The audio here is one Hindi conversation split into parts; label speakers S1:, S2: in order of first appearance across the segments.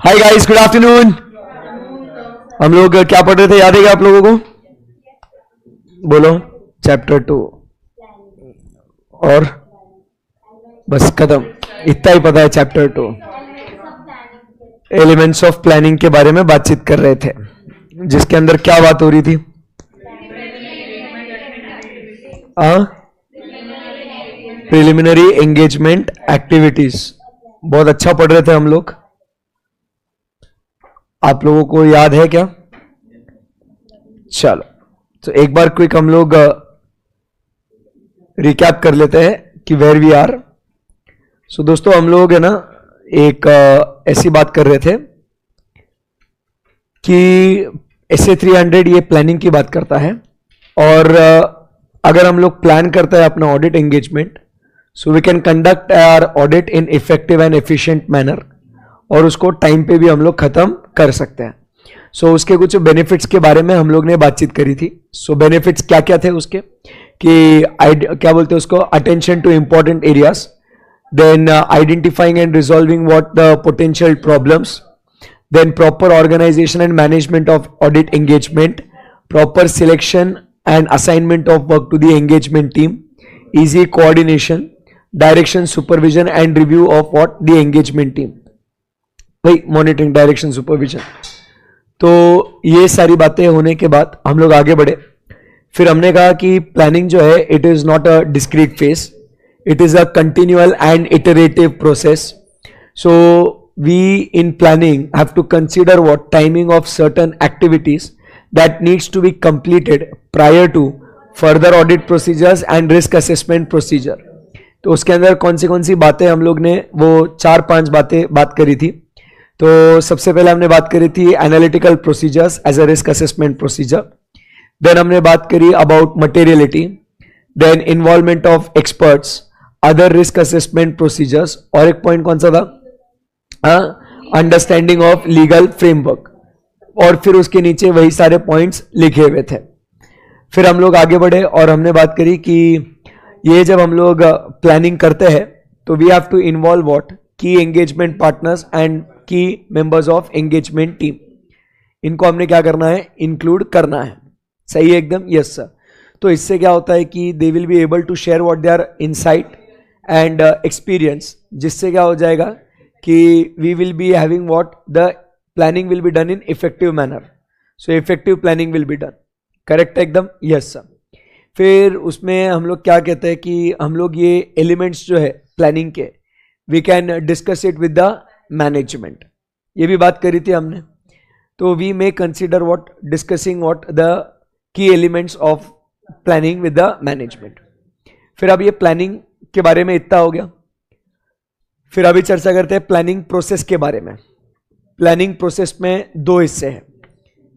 S1: Hi guys, good afternoon. हम लोग क्या पढ़ रहे थे, याद है क्या आप लोगों को? बोलो। चैप्टर 2। और बस खत्म, इतना ही पता है। चैप्टर 2 एलिमेंट्स ऑफ प्लानिंग के बारे में बातचीत कर रहे थे, जिसके अंदर क्या बात हो रही थी? Preliminary engagement activities. बहुत अच्छा पढ़ रहे थे हम लोग। आप लोगों को याद है क्या? चलो, तो एक बार क्विक हम लोग रिकैप कर लेते हैं कि वेयर वी आर। सो दोस्तों, हम लोग है ना एक ऐसी बात कर रहे थे कि SA 300 ये प्लानिंग की बात करता है। और अगर हम लोग प्लान करते हैं अपना audit engagement, so we can conduct our audit in effective and efficient manner, और उसको टाइम पे भी हम लोग खत्म कर सकते हैं। सो उसके कुछ बेनिफिट्स के बारे में हम लोग ने बातचीत करी थी। सो बेनिफिट्स क्या क्या थे उसके, कि क्या बोलते हैं उसको, attention two important areas, then identifying and resolving what the potential problems, then proper organization and management of audit engagement, proper selection and assignment of work to the engagement team, easy coordination, direction, supervision and review of what the engagement team, भाई मॉनिटरिंग, डायरेक्शन, सुपरविजन। तो ये सारी बातें होने के बाद हम लोग आगे बढ़े। फिर हमने कहा कि प्लानिंग जो है, it is not a discrete phase, it is a continual and iterative process. So we in planning have to consider what timing of certain activities that needs to be completed prior to further audit procedures and risk assessment procedure. तो उसके अंदर कौन सी बातें हम लोग ने वो 4-5 बातें बात करी थी। तो सबसे पहले हमने बात करी थी analytical procedures as a risk assessment procedure. Then हमने बात करी about materiality, then involvement of experts, other risk assessment procedures, और एक पॉइंट कौन सा था, अंडरस्टैंडिंग ऑफ लीगल फ्रेमवर्क। और फिर उसके नीचे वही सारे पॉइंट्स लिखे हुए थे। फिर हम लोग आगे बढ़े और हमने बात करी कि ये जब हम लोग प्लानिंग करते हैं तो we have to involve what, key engagement partners and key members of engagement team. इनको हमने क्या करना है, इंक्लूड करना है। सही है एकदम? Yes sir. तो इससे क्या होता है कि they will be able to share what they are insight and experience, जिससे क्या हो जाएगा कि we will be having what, the planning will be done in effective manner. So effective planning will be done. Correct एकदम? Yes sir. फिर उसमें हम लोग क्या कहते हैं कि हम लोग ये एलिमेंट्स जो है प्लानिंग के, we can discuss it with the management. ये भी बात करी थी हमने। तो we may consider what, discussing what the key elements of planning with the management. फिर अब ये प्लानिंग के बारे में इतना हो गया। फिर अभी चर्चा करते हैं प्लानिंग प्रोसेस के बारे में। प्लानिंग प्रोसेस में दो हिस्से हैं,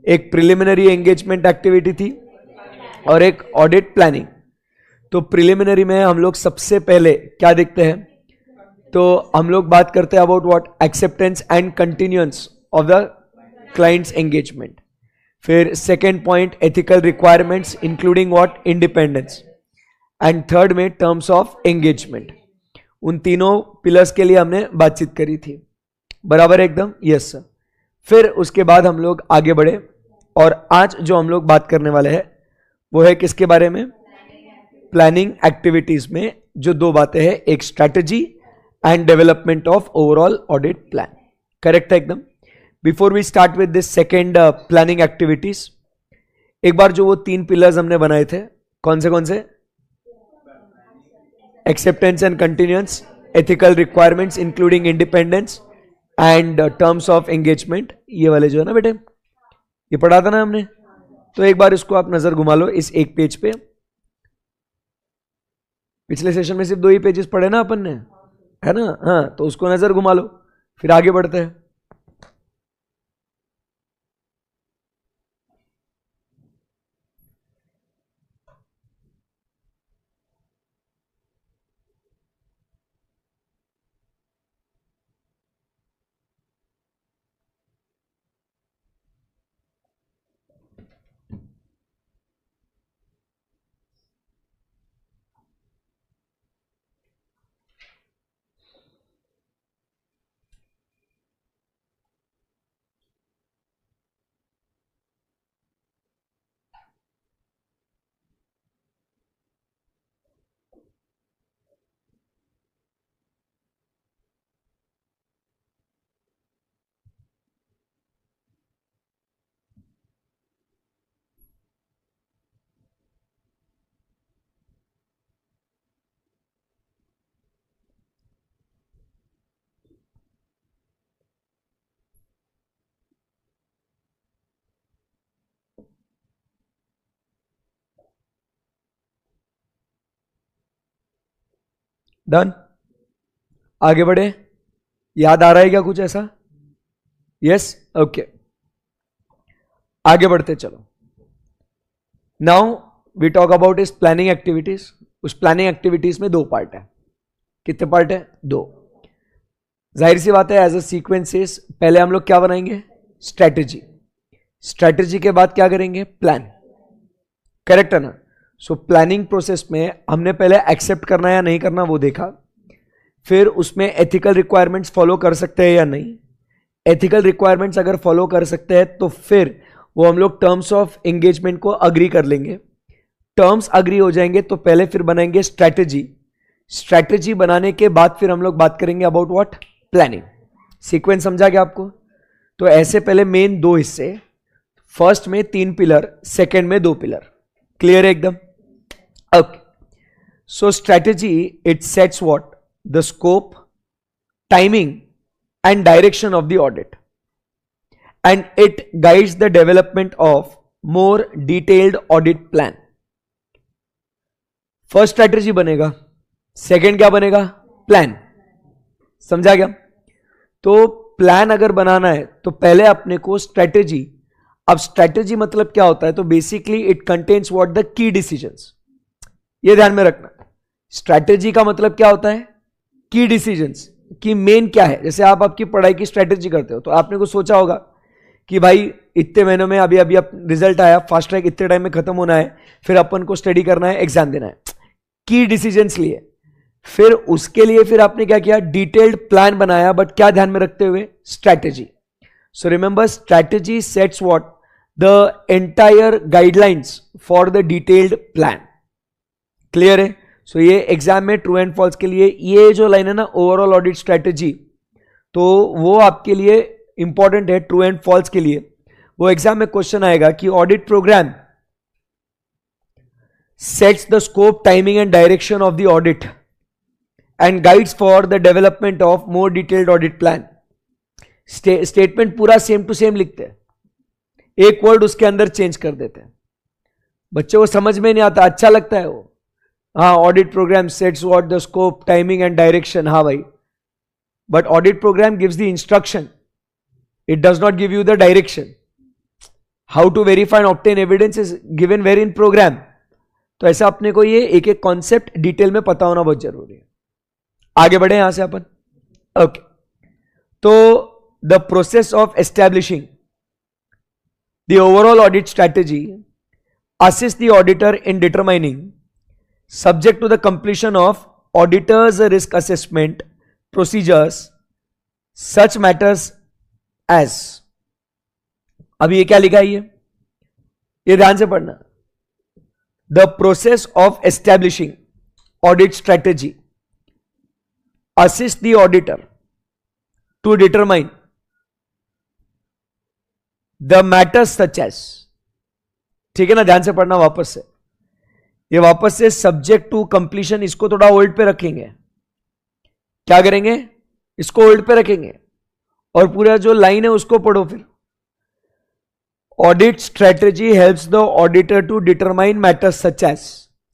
S1: एक प्रिलिमिनरी एंगेजमेंट एक्टिविटी थी और एक ऑडिट प्लानिंग। तो प्रिलिमिनरी में हम लोग सबसे पहले क्या देखते हैं, तो हम लोग बात करते हैं about what, acceptance and continuance of the clients engagement. फिर second point, ethical requirements including what, independence. And third में टर्म्स ऑफ एंगेजमेंट। उन तीनों पिलर्स के लिए हमने बातचीत करी थी। बराबर एकदम? Yes sir. फिर उसके बाद हम लोग आगे बढ़े और आज जो हम लोग बात करने वाले हैं वो है किसके बारे में, प्लानिंग एक्टिविटीज में जो दो बातें हैं, एक strategy and development of overall audit plan. Correct है एकदम? Before we start with this second planning activities, एक बार जो वो 3 पिलर्स हमने बनाए थे, कौन से, acceptance and continuance, ethical requirements including independence and terms of engagement, ये वाले जो है ना बेटे, ये पढ़ा था ना हमने। तो एक बार इसको आप नजर घुमा लो इस एक पेज पे। पिछले सेशन में सिर्फ 2 ही पेजेस पढ़े ना अपन ने, है ना? हाँ, तो उसको नजर घुमा लो, फिर आगे बढ़ते हैं। डन, आगे बढ़े। याद आ रहा है क्या कुछ ऐसा? यस, ओके, आगे बढ़ते चलो। नाउ वी टॉक अबाउट इस प्लानिंग एक्टिविटीज। उस प्लानिंग एक्टिविटीज में दो पार्ट है। कितने पार्ट है? दो। जाहिर सी बात है, एज अ सीक्वेंसेस पहले हम लोग क्या बनाएंगे? स्ट्रैटेजी। स्ट्रैटेजी के बाद क्या करेंगे? प्लान। करेक्ट है ना? सो प्लानिंग प्रोसेस में हमने पहले एक्सेप्ट करना या नहीं करना वो देखा, फिर उसमें एथिकल रिक्वायरमेंट्स फॉलो कर सकते हैं या नहीं। एथिकल रिक्वायरमेंट्स अगर फॉलो कर सकते हैं तो फिर वो हम लोग टर्म्स ऑफ एंगेजमेंट को अग्री कर लेंगे। टर्म्स अग्री हो जाएंगे तो पहले फिर बनाएंगे स्ट्रैटेजी। स्ट्रैटेजी बनाने के बाद फिर हम लोग बात करेंगे अबाउट व्हाट? प्लानिंग। सीक्वेंस समझा गया आपको? तो ऐसे पहले मेन दो हिस्से, फर्स्ट में 3 पिलर, सेकेंड में 2 पिलर। क्लियर है एकदम? Okay. So strategy it sets what? The scope, timing and direction of the audit, and it guides the development of more detailed audit plan. First strategy बनेगा, सेकंड क्या बनेगा? प्लान। समझा गया? तो प्लान अगर बनाना है तो पहले अपने को स्ट्रैटेजी। अब स्ट्रैटेजी मतलब क्या होता है? तो basically it contains what? The की डिसीजंस। ये ध्यान में रखना। स्ट्रैटेजी का मतलब क्या होता है? की डिसीजंस। कि मेन क्या है? जैसे आप आपकी पढ़ाई की स्ट्रैटेजी करते हो तो आपने कुछ सोचा होगा कि भाई इतने महीनों में अभी अभी रिजल्ट आया, फास्ट ट्रैक इतने टाइम में खत्म होना है, फिर अपन को स्टडी करना है, एग्जाम देना है। की डिसीजंस लिए, फिर उसके लिए फिर आपने क्या किया? डिटेल्ड प्लान बनाया, बट क्या ध्यान में रखते हुए? Strategy. So remember, strategy sets what? The entire guidelines for the detailed plan. Clear है? सो ये एग्जाम में ट्रू एंड फॉल्स के लिए ये जो लाइन है ना, ओवरऑल ऑडिट स्ट्रैटेजी, तो वो आपके लिए इंपॉर्टेंट है ट्रू एंड फॉल्स के लिए। वो एग्जाम में क्वेश्चन आएगा कि audit program sets the scope, timing and direction of the audit and guides for the development of more detailed audit plan. Statement पूरा सेम टू सेम लिखते हैं, एक वर्ड उसके अंदर चेंज कर देते हैं। बच्चों को समझ में नहीं आता, अच्छा लगता है वो। हाँ, audit program sets what? The scope, timing and direction. हाँ भाई, but audit program gives the instruction, it does not give you the direction. How to verify and obtain evidence is given where in program. तो ऐसा अपने को ये एक एक कॉन्सेप्ट डिटेल में पता होना बहुत जरूरी है। आगे बढ़े यहां से अपन। ओके, तो the process of establishing the overall audit strategy assist the auditor in determining, subject to the completion of auditor's risk assessment procedures, such matters as। अभी ये क्या लिखा है? ये ध्यान से पढ़ना। The process of establishing audit strategy assist the auditor to determine the matters such as। ठीक है ना? ध्यान से पढ़ना वापस से। ये वापस से सब्जेक्ट टू कंप्लीशन, इसको थोड़ा होल्ड पे रखेंगे। क्या करेंगे? इसको होल्ड पे रखेंगे और पूरा जो लाइन है उसको पढ़ो। फिर audit strategy helps the auditor to determine matters such as.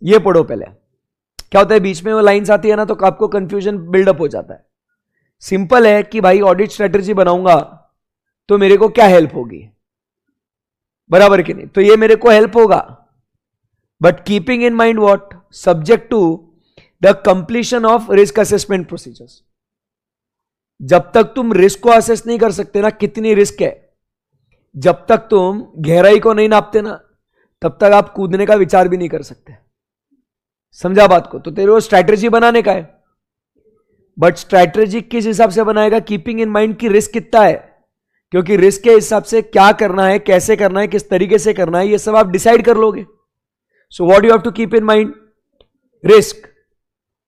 S1: ये पढ़ो पहले। क्या होता है बीच में वो लाइंस आती है ना, तो आपको कंफ्यूजन बिल्डअप हो जाता है। सिंपल है कि भाई ऑडिट स्ट्रेटेजी बनाऊंगा तो मेरे को क्या हेल्प होगी, बराबर कि नहीं? तो ये मेरे को हेल्प होगा, but keeping in mind what? Subject to the completion of risk assessment procedures। जब तक तुम रिस्क को असेस नहीं कर सकते ना, कितनी रिस्क है, जब तक तुम गहराई को नहीं नापते ना, तब तक आप कूदने का विचार भी नहीं कर सकते। समझा बात को? तो तेरे को स्ट्रैटेजी बनाने का है, बट स्ट्रैटेजी किस हिसाब से बनाएगा? कीपिंग इन माइंड की रिस्क कितना है, क्योंकि रिस्क के हिसाब से क्या करना है, कैसे करना है, किस तरीके से करना है, ये सब आप डिसाइड कर लोगे। So what you have to keep in mind? Risk.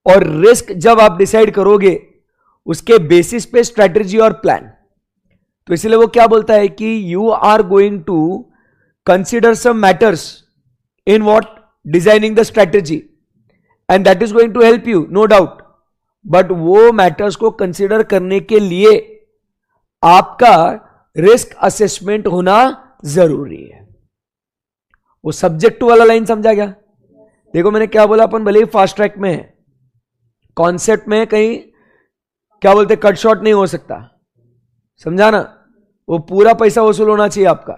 S1: और रिस्क जब आप डिसाइड करोगे उसके बेसिस पे स्ट्रैटेजी और प्लान। तो इसलिए वो क्या बोलता है कि you are going to consider some matters in what? Designing the strategy, and that is going to help you, no doubt. But वो मैटर्स को कंसिडर करने के लिए आपका रिस्क असेसमेंट होना जरूरी है। वो सब्जेक्ट टू वाला लाइन समझा गया? देखो मैंने क्या बोला, अपन भले ही फास्ट ट्रैक में है, कॉन्सेप्ट में कहीं क्या बोलते कट शॉट नहीं हो सकता, समझा ना? वो पूरा पैसा वसूल होना चाहिए आपका।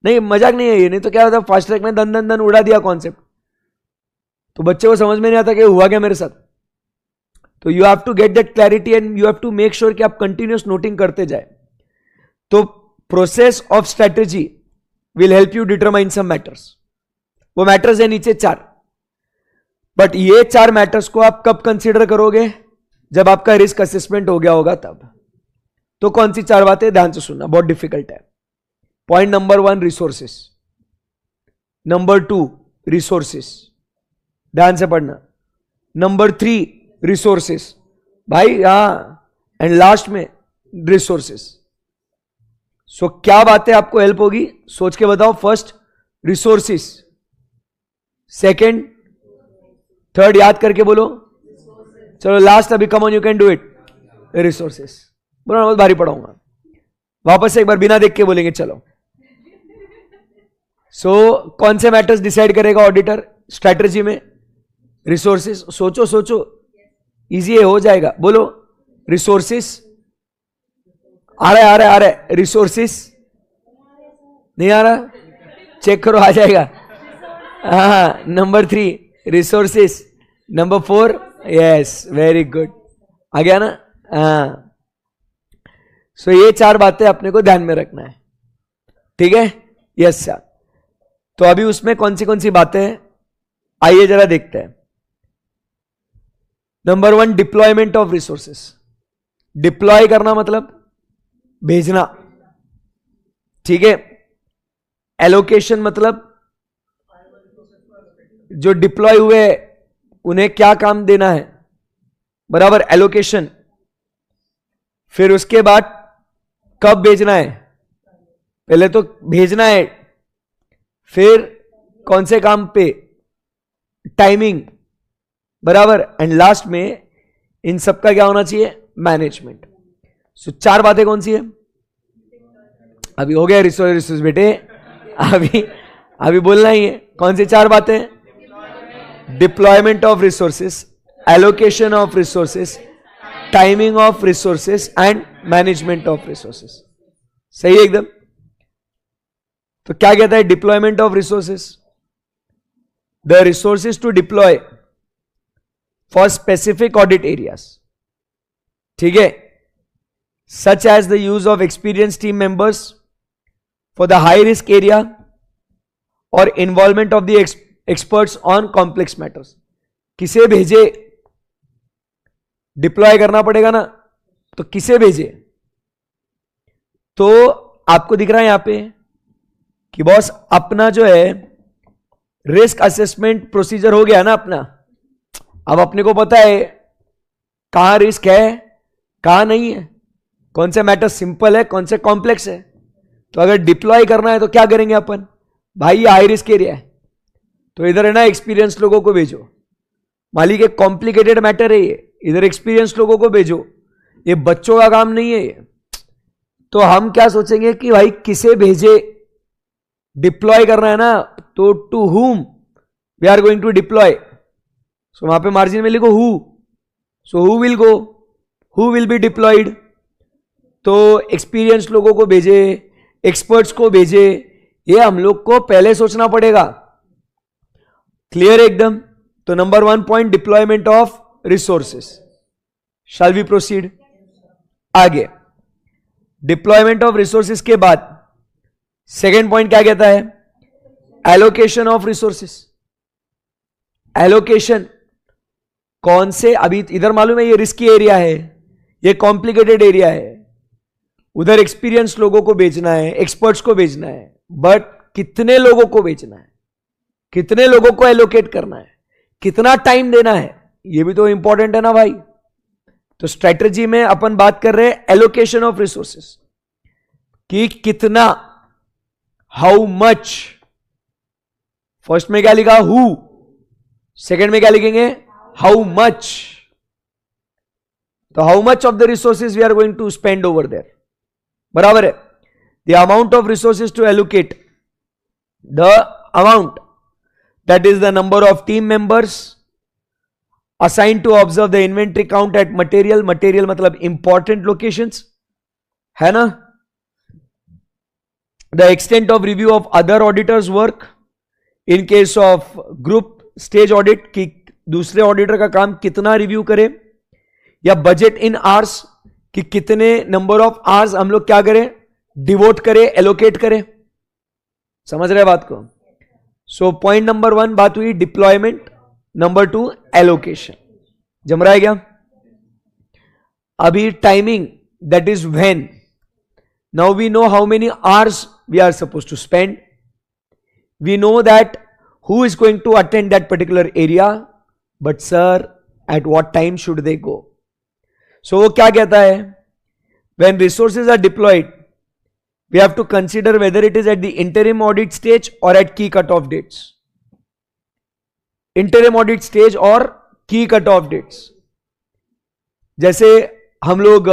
S1: नहीं मजाक नहीं है ये, नहीं तो क्या होता फास्ट ट्रैक में दन दन दन उड़ा दिया कॉन्सेप्ट, तो बच्चे को समझ में नहीं आता कि हुआ क्या मेरे साथ। तो you have to get that clarity and you have to make sure कि आप कंटिन्यूस नोटिंग करते जाए। तो process of strategy will help you determine some matters. वो मैटर्स है नीचे 4, बट ये 4 मैटर्स को आप कब कंसीडर करोगे? जब आपका रिस्क असेसमेंट हो गया होगा तब। तो कौन सी 4 बातें? ध्यान से सुनना, बहुत डिफिकल्ट है। Point number 1 resources, number 2 resources, ध्यान से पढ़ना, नंबर 3 रिसोर्सेस भाई, एंड लास्ट में रिसोर्सेस। सो क्या बातें आपको हेल्प होगी सोच के बताओ। फर्स्ट रिसोर्सेस, सेकंड, थर्ड याद करके बोलो। चलो लास्ट, अभी come on you can do it, resources. बोलो बहुत भारी पढ़ाऊंगा, वापस से एक बार बिना देख के बोलेंगे चलो। सो कौन से मैटर्स डिसाइड करेगा ऑडिटर स्ट्रैटेजी में? रिसोर्सेस। सोचो सोचो, इजी है, हो जाएगा। बोलो रिसोर्सेस। आ रहा है रिसोर्सेस, नहीं आ रहा? चेक करो, आ जाएगा। हाँ, number 3 resources, number 4 yes, very good, आ गया ना? हाँ। सो ये 4 बातें अपने को ध्यान में रखना है, ठीक है? Yes sir. तो अभी उसमें कौन सी बातें हैं, आइए जरा देखते हैं। Number 1 deployment of resources. Deploy करना मतलब भेजना, ठीक है? एलोकेशन मतलब जो डिप्लॉय हुए उन्हें क्या काम देना है, बराबर, एलोकेशन। फिर उसके बाद कब भेजना है? पहले तो भेजना है, फिर कौन से काम पे, टाइमिंग, बराबर, एंड लास्ट में इन सब का क्या होना चाहिए? मैनेजमेंट। सो 4 बातें कौन सी है? अभी हो गया रिसोर्स बेटे, अभी बोलना ही है। कौन सी 4 बातें? Deployment of resources, allocation of resources, timing of resources and management of resources. सही है एकदम। तो क्या कहता है deployment of resources? The resources to deploy for specific audit areas, ठीक है, such as the use of experience team members for the high risk area और involvement of the experts on complex matters. किसे भेजे? डिप्लॉय करना पड़ेगा ना, तो किसे भेजे? तो आपको दिख रहा है यहां पे कि बॉस अपना जो है रिस्क असेसमेंट प्रोसीजर हो गया ना अपना। अब अपने को पता है कहां रिस्क है, कहां नहीं है, कौन से मैटर सिंपल है, कौन से कॉम्प्लेक्स है। तो अगर डिप्लॉय करना है तो क्या करेंगे अपन? भाई ये हाई रिस्क एरिया है, तो इधर है ना एक्सपीरियंस लोगों को भेजो। मालिक एक कॉम्प्लिकेटेड मैटर है ये, इधर एक्सपीरियंस लोगों को भेजो, ये बच्चों का काम नहीं है ये। तो हम क्या सोचेंगे कि भाई किसे भेजे? डिप्लॉय करना है ना, तो to whom we are going to deploy. So वहां पे मार्जिन में लिखो who. So who will go, who will be deployed. तो एक्सपीरियंस लोगों को भेजे, एक्सपर्ट्स को भेजे, ये हम लोग को पहले सोचना पड़ेगा। क्लियर एकदम? तो number 1 point deployment of resources. Shall we proceed आगे? डिप्लॉयमेंट ऑफ रिसोर्सेस के बाद सेकेंड पॉइंट क्या कहता है? Allocation of resources. एलोकेशन कौन से, अभी इधर मालूम है ये रिस्की एरिया है, ये कॉम्प्लिकेटेड एरिया है, उधर एक्सपीरियंस लोगों को भेजना है, एक्सपर्ट्स को भेजना है, बट कितने लोगों को भेजना है, कितने लोगों को एलोकेट करना है, कितना टाइम देना है, ये भी तो इंपॉर्टेंट है ना भाई। तो स्ट्रेटजी में अपन बात कर रहे हैं एलोकेशन ऑफ रिसोर्सेस, कि कितना, हाउ मच। फर्स्ट में क्या लिखा? हु। सेकेंड में क्या लिखेंगे? How much. तो how much of the resources we are going to spend over there, बराबर है। The amount of resources to allocate, the amount, that is the number of team members assign to observe the inventory count at material, material मतलब इंपॉर्टेंट लोकेशंस, है ना। The extent of review of other auditors work in case of group stage audit, की दूसरे ऑडिटर का काम कितना रिव्यू करे, या बजट इन आवर्स कि कितने नंबर ऑफ आवर्स हम लोग क्या करें, डिवोट करें, एलोकेट करें। समझ रहे बात को। सो पॉइंट नंबर 1 बात हुई डिप्लॉयमेंट, नंबर 2 एलोकेशन। जम रहा है क्या। अभी timing, that is when. Now we know how many hours we are suppose to spend, we know that who is going to attend that particular area, but sir at what time should they go. So वो क्या कहता है, when resources are deployed we have to consider whether it is at the interim audit stage or at key cutoff dates. interim audit stage और key cutoff dates, जैसे हम लोग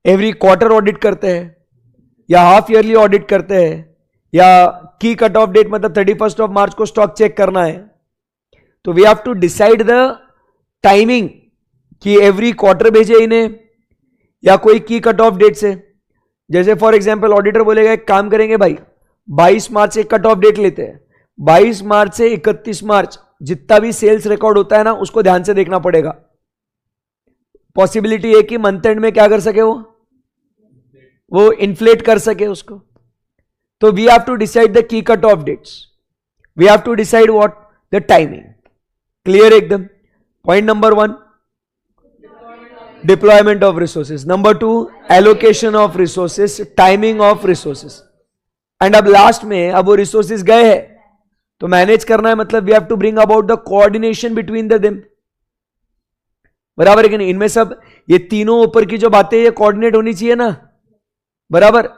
S1: एवरी क्वार्टर ऑडिट करते हैं या हाफ ईयरली ऑडिट करते हैं, या की कट ऑफ डेट मतलब 31 ऑफ मार्च को स्टॉक चेक करना है, तो we have to decide the timing कि एवरी क्वार्टर भेजे इन्हें या कोई की कट ऑफ डेट से। जैसे फॉर एग्जांपल ऑडिटर बोलेगा एक काम करेंगे भाई, 22 मार्च से कट ऑफ डेट लेते हैं, 22 मार्च से 31 मार्च जितना भी सेल्स रिकॉर्ड होता है ना उसको ध्यान से देखना पड़ेगा। पॉसिबिलिटी है कि मंथ एंड में क्या कर सके, वो इन्फ्लेट कर सके उसको। तो we have to decide the key cut off dates, we have to decide what the timing. Clear एकदम। Point number 1 deployment of resources, number 2 allocation of resources, timing of resources. And अब लास्ट में अब वो रिसोर्सेस गए हैं तो मैनेज करना है, मतलब we have to bring about the coordination between the them. बराबर है कि नहीं। इनमें सब ये तीनों ऊपर की जो बातें ये कोऑर्डिनेट होनी चाहिए ना, बराबर।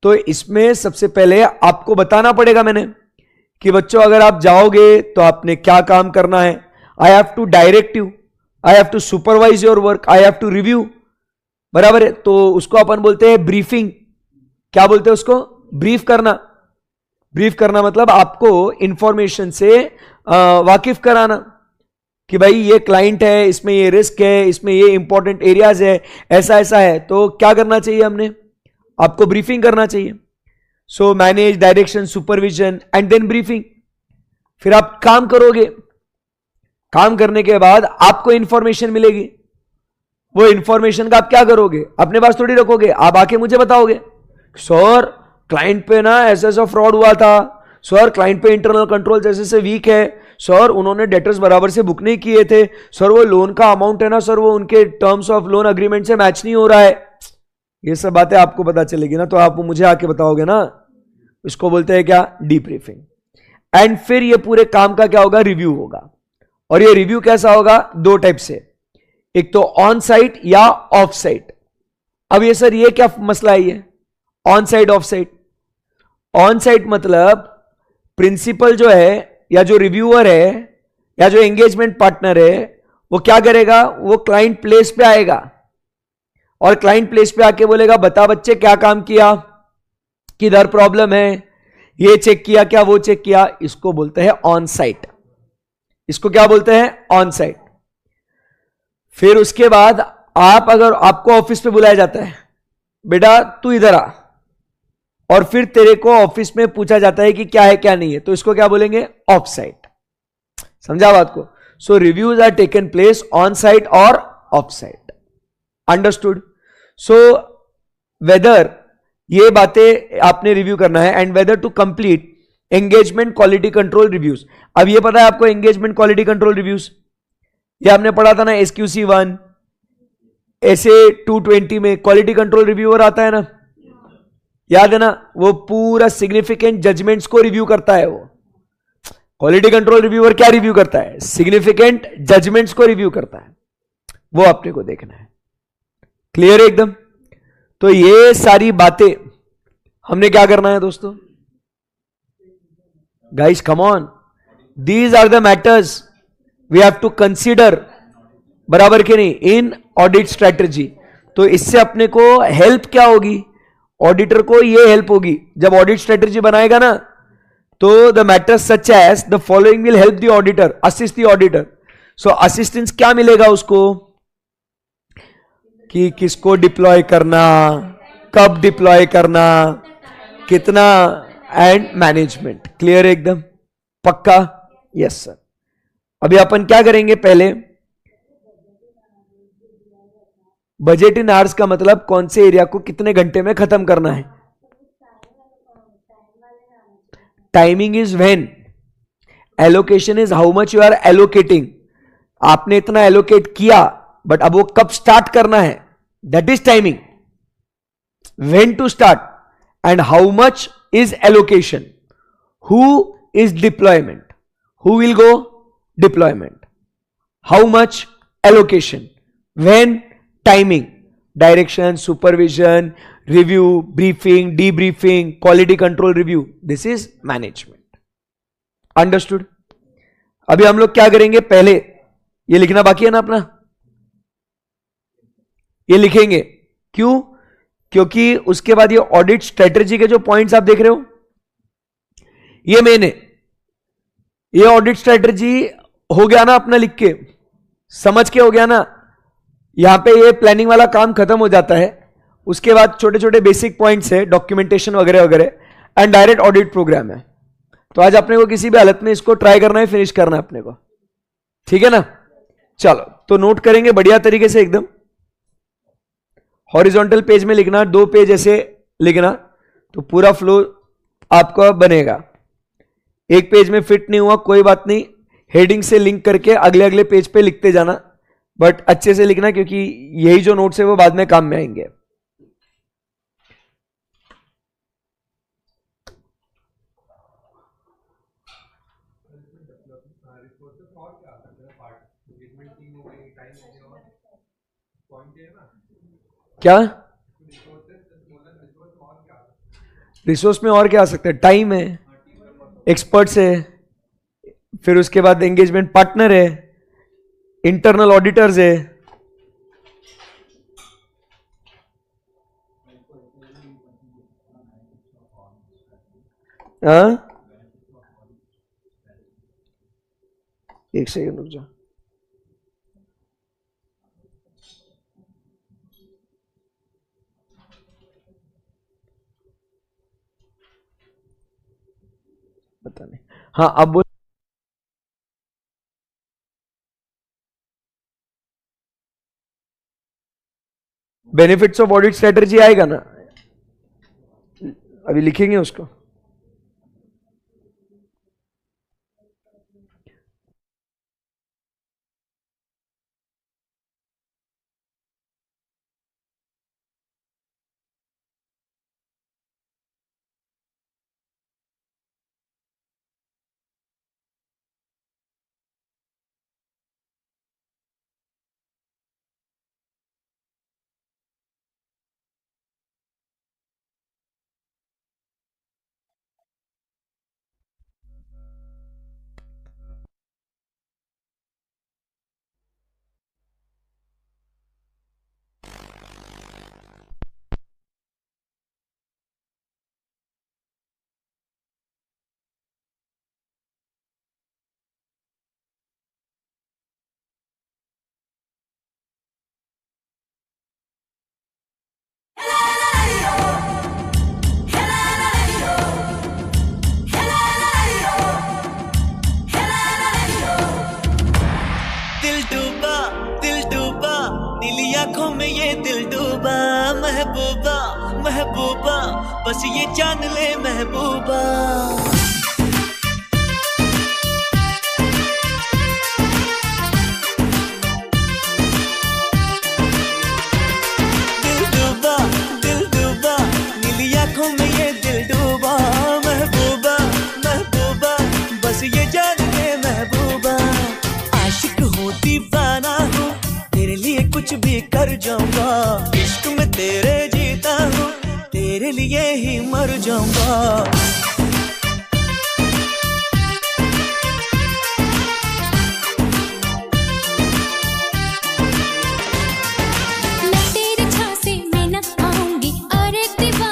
S1: तो इसमें सबसे पहले आपको बताना पड़ेगा मैंने कि बच्चों अगर आप जाओगे तो आपने क्या काम करना है। I have to direct you, I have to supervise your work, I have to review, बराबर है। तो उसको अपन बोलते हैं ब्रीफिंग। क्या बोलते हैं उसको, ब्रीफ करना। ब्रीफ करना मतलब आपको इंफॉर्मेशन से वाकिफ कराना कि भाई ये क्लाइंट है, इसमें ये रिस्क है, इसमें ये इंपॉर्टेंट एरियाज है, ऐसा ऐसा है, तो क्या करना चाहिए, हमने आपको ब्रीफिंग करना चाहिए। So manage, direction, supervision and then briefing. फिर आप काम करोगे, काम करने के बाद आपको इंफॉर्मेशन मिलेगी, वो इंफॉर्मेशन का आप क्या करोगे, अपने पास थोड़ी रखोगे, आप आके मुझे बताओगे सर क्लाइंट पे ना ऐसा ऐसा फ्रॉड हुआ था, सर क्लाइंट पे इंटरनल कंट्रोल जैसे से वीक है, सर उन्होंने डेटर्स बराबर से बुक नहीं किए थे, सर वो लोन का अमाउंट है ना सर वो उनके टर्म्स ऑफ लोन अग्रीमेंट से मैच नहीं हो रहा है। ये सब बातें आपको पता चलेगी ना, तो आप मुझे आके बताओगे ना, इसको बोलते हैं क्या, डीब्रीफिंग। एंड फिर ये पूरे काम का क्या होगा, रिव्यू होगा। और ये रिव्यू कैसा होगा, दो टाइप से, एक तो ऑन साइट या ऑफ साइट। अब ये सर ये क्या मसला है, ये on site of site. On site मतलब प्रिंसिपल जो है या जो रिव्यूअर है या जो एंगेजमेंट पार्टनर है वो क्या करेगा, वो क्लाइंट प्लेस पे आएगा और क्लाइंट प्लेस पे आके बोलेगा बता बच्चे क्या काम किया, किधर प्रॉब्लम है, ये चेक किया क्या, वो चेक किया। इसको बोलते हैं ऑन साइट, इसको क्या बोलते हैं, ऑन साइट। फिर उसके बाद आप अगर आपको ऑफिस पे बुलाया जाता है, बेटा तू इधर आ, और फिर तेरे को ऑफिस में पूछा जाता है कि क्या है क्या नहीं है, तो इसको क्या बोलेंगे, ऑफ साइट। समझा बात को। So reviews are taken place on site और off site. Understood. So whether ये बातें आपने रिव्यू करना है and whether to complete engagement quality control reviews. अब ये पता है आपको एंगेजमेंट क्वालिटी कंट्रोल रिव्यूज, ये आपने पढ़ा था ना SQC 1, ऐसे 220 में क्वालिटी कंट्रोल रिव्यूअर आता है ना, याद है ना, वो पूरा सिग्निफिकेंट जजमेंट्स को रिव्यू करता है। वो क्वालिटी कंट्रोल रिव्यूअर क्या रिव्यू करता है, सिग्निफिकेंट जजमेंट्स को रिव्यू करता है, वो अपने को देखना है। क्लियर है एकदम। तो ये सारी बातें हमने क्या करना है दोस्तों, guys come on, these are the matters we have to consider, बराबर के नहीं, इन ऑडिट स्ट्रेटेजी। तो इससे अपने को हेल्प क्या होगी, ऑडिटर को ये हेल्प होगी, जब ऑडिट स्ट्रेटेजी बनाएगा ना तो the matters such as the following will help the auditor, assist the auditor. So assistance क्या मिलेगा उसको कि किसको डिप्लॉय करना, कब डिप्लॉय करना, कितना, एंड मैनेजमेंट। क्लियर एकदम पक्का? Yes sir. अभी अपन क्या करेंगे, पहले बजट इन आवर्स का मतलब कौन से एरिया को कितने घंटे में खत्म करना है। Timing is when, allocation is how much you are allocating. आपने इतना एलोकेट किया, बट अब वो कब स्टार्ट करना है, that is timing. When to start and how much is allocation, who is deployment, who will go deployment, how much allocation, when timing, direction, supervision, review, briefing, debriefing, quality control review, this is management. Understood? अभी हम लोग क्या करेंगे, पहले ये लिखना बाकी है ना अपना, ये लिखेंगे। क्यों? क्योंकि उसके बाद ये ऑडिट स्ट्रेटेजी के जो पॉइंट्स आप देख रहे हो, ये मेन है। ये ऑडिट स्ट्रेटेजी हो गया ना अपना, लिख के समझ के हो गया ना, यहां पे ये प्लानिंग वाला काम खत्म हो जाता है। उसके बाद छोटे छोटे बेसिक पॉइंट्स है, डॉक्यूमेंटेशन वगैरह वगैरह, एंड डायरेक्ट ऑडिट प्रोग्राम है। तो आज अपने को किसी भी हालत में इसको ट्राई करना है, फिनिश करना है अपने को, ठीक है ना? चलो, तो नोट करेंगे बढ़िया तरीके से एकदम। हॉरिजॉन्टल पेज में लिखना, 2 पेज ऐसे लिखना, तो पूरा फ्लो आपका बनेगा। एक पेज में फिट नहीं हुआ कोई बात नहीं, हेडिंग से लिंक करके अगले अगले पेज पे लिखते जाना, बट अच्छे से लिखना, क्योंकि यही जो नोट्स है वो बाद में काम में आएंगे। क्या रिसोर्स में और क्या आ सकता है? टाइम है, एक्सपर्ट्स है, फिर उसके बाद एंगेजमेंट पार्टनर है, इंटरनल ऑडिटर्स है, एक सेकंड रुक जाओ। पता नहीं, हाँ अब बेनिफिट्स ऑफ ऑडिट स्ट्रेटजी आएगा ना, अभी लिखेंगे उसको।
S2: आंखों में ये दिल डूबा, महबूबा महबूबा बस ये जान ले महबूबा। दिल डूबा नीली आंखों में ये दिल डूबा, महबूबा महबूबा बस ये जान ले महबूबा। आशिक हूँ दीवाना हूँ, तेरे लिए कुछ भी कर जाऊंगा, इश्क में तेरे जीता हूँ, तेरे लिए ही मर जाऊंगा।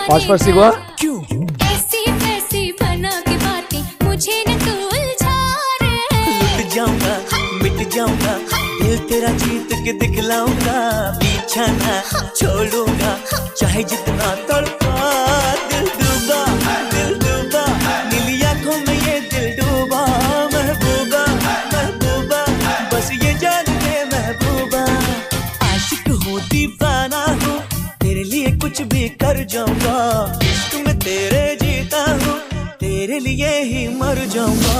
S1: फास्ट सीखो।
S2: क्यों
S3: ऐसी वैसी बना के बातें मुझे न तू उलझा रे।
S2: लुट जाऊंगा मिट जाऊंगा, दिल तेरा जीत के दिखलाऊंगा, पीछा ना छोड़ूंगा, चाहे जितना तड़पा। दिल डूबा नीली आंखों में ये दिल डूबा, महबूबा महबूबा बस ये जान ले महबूबा। आशिक हूँ दीवाना हूँ, तेरे लिए कुछ भी कर जाऊंगा, इश्क में तेरे जीता हूँ, तेरे लिए ही मर जाऊंगा।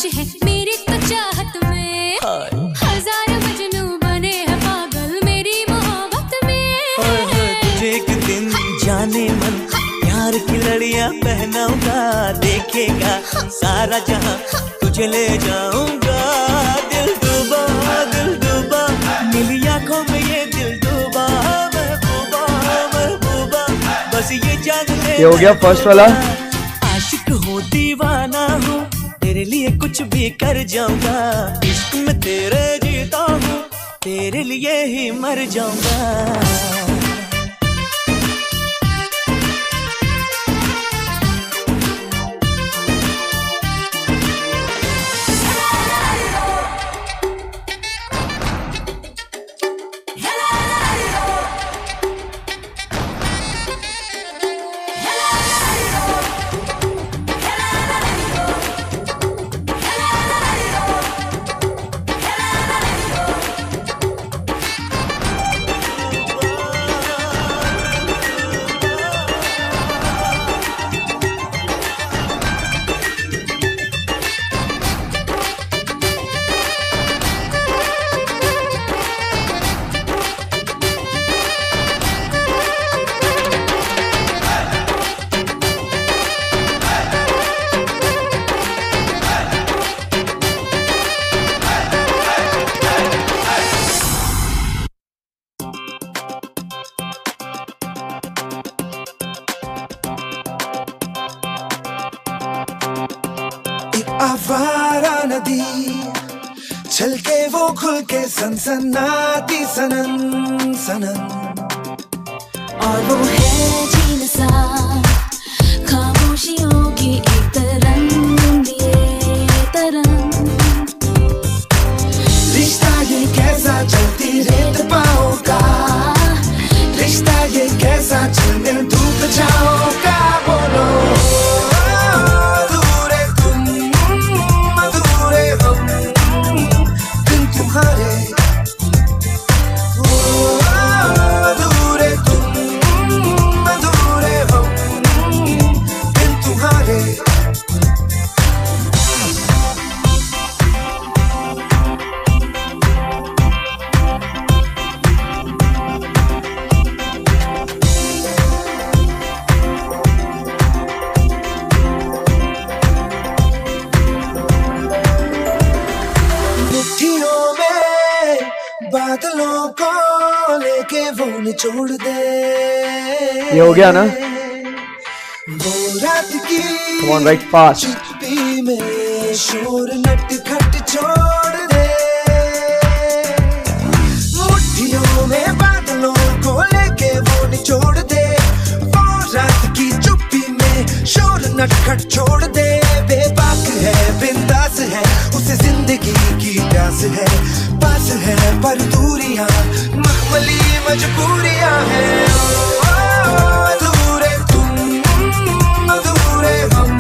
S3: है मेरी तो चाहत में, हजार मजनू बने हैं पागल मेरी मोहब्बत में।
S2: तुझे एक दिन जाने मन प्यार की लड़ियां पहनाऊंगा, देखेगा सारा जहां तुझे ले जाऊंगा। दिल डूबा नीली आंखों में ये दिल डूबा, महबूबा महबूबा बस ये जान ले।
S1: ये हो गया फर्स्ट वाला।
S2: आशिक हूँ दीवाना हूँ, तेरे लिए कुछ भी कर जाऊंगा, इश्क में तेरे जीता हूँ, तेरे लिए ही मर जाऊंगा।
S4: आवारा नदी चल के वो खुल के सनसनाती सनन सनन,
S3: और वो है जीन सा खामोशियों की एक तरंग, ये तरंग।
S4: रिश्ता ये कैसा चलती रेत पाओ का, रिश्ता ये कैसा चलने धूप जाओ का, बोलो बादलों को लेके वो निचोड़ दे।
S1: ये हो गया ना?
S4: वो रात की
S1: Come on, right fast.
S4: चुप्पी में शोर नटखट छोड़ दे। मुट्ठियों में बादलों को लेके वो निचोड़ दे। वो रात की चुप्पी में शोर नटखट छोड़ दे। बेबाक है बिंदास है उसे जिंदगी की प्यास है, पास है पर दूरियां मखमली मजबूरियां हैं। अधूरे तुम अधूरे हम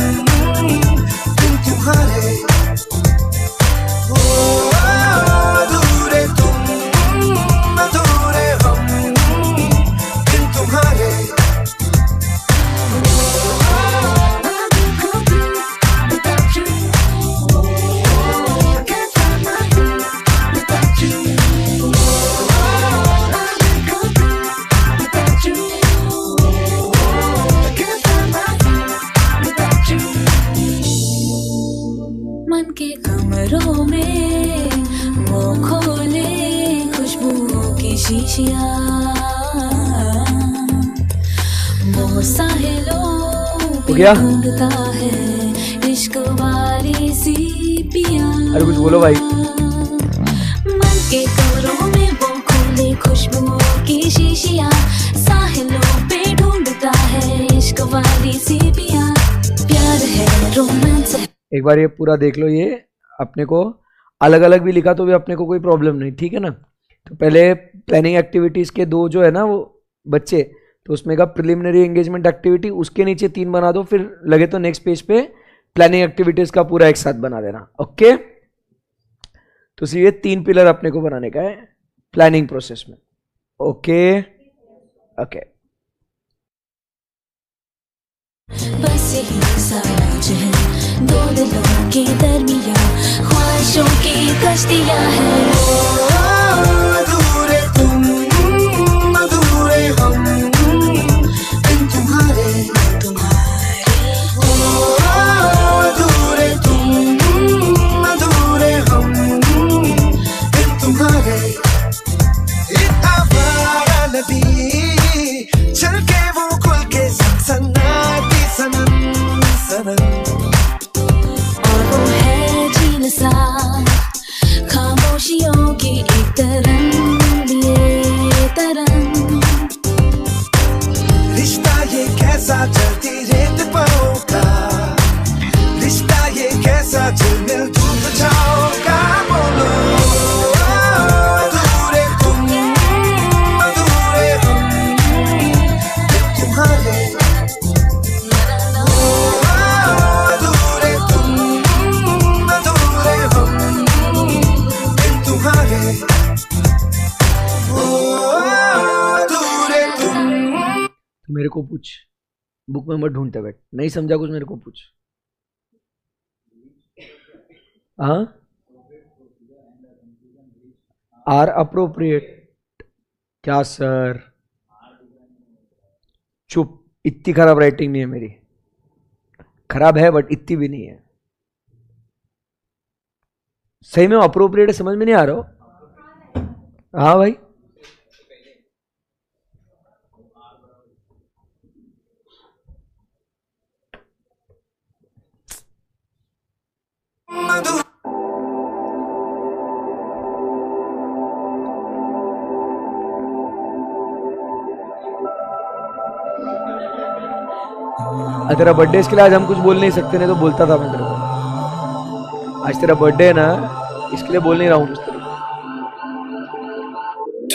S4: बिन तुम्हारे, अधूरे तुम अधूरे हम बिन तुम्हारे।
S3: मन के कमरों में शीशियां वो साहिलों
S1: हो गया?
S3: ढूंढता है इश्क वाली सी पिया।
S1: अरे कुछ बोलो भाई।
S3: मन के कमरों में वो खोले खुशबुओं की शीशियां, साहिलों पे ढूंढता है इश्क वाली सी पिया। प्यार है रोमांस है।
S1: एक बार ये पूरा देख लो, ये अपने को अलग अलग भी लिखा तो भी अपने को कोई प्रॉब्लम नहीं, ठीक है ना। तो पहले प्लानिंग एक्टिविटीज के दो जो है ना वो बच्चे, तो उसमें का प्रिलिमिनरी एंगेजमेंट एक्टिविटी, उसके नीचे 3 बना दो, फिर लगे तो नेक्स्ट पेज पे प्लानिंग एक्टिविटीज का पूरा एक साथ बना देना। ओके, तो ये 3 पिलर अपने को बनाने का है प्लानिंग प्रोसेस में। ओके ओके,
S3: बस यही साज है दो दिलों के दरमियां, ख्वाहिशों की कश्तियां हैं।
S4: अधूरे तुम अधूरे हम, बिन तुम्हारे अधूरे तुम अधूरे हम, बिन तुम्हारे। एक आवारा नदी चल के वो खुल के सनसनाती सनन सनन,
S3: और वो है झील सा खामोशियों की एक तरंग लिए तरंग।
S4: रिश्ता ये कैसा चलती रेत पाओ का, रिश्ता ये कैसा झिलमिल धूप छाओ का। बोलो अधूरे तुम अधूरे हम, बिन तुम्हारे अधूरे तुम अधूरे हम, बिन तुम्हारे अधूरे तुम।
S1: तो मेरे को पूछ, बुक में मत ढूंढते बैठ, नहीं समझा कुछ मेरे को पूछ। हाँ, आर अप्रोप्रिएट क्या सर? चुप, इतनी खराब राइटिंग नहीं है मेरी, खराब है बट इतनी भी नहीं है। सही में अप्रोप्रिएट समझ में नहीं आ रहा हो? हाँ भाई, तेरा बर्थडे इसके लिए आज हम कुछ बोल नहीं सकते, नहीं तो बोलता था मैं तेरे को। आज तेरा बर्थडे है ना, इसके लिए बोल नहीं रहा हूँ कुछ तेरे को।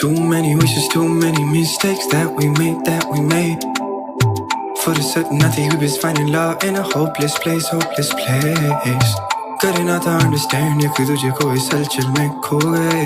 S5: Too many wishes, too many mistakes that we made. For the certainty we was finding love in a hopeless place. करे ना था understand कि तुझे कोई हलचल में खो गए,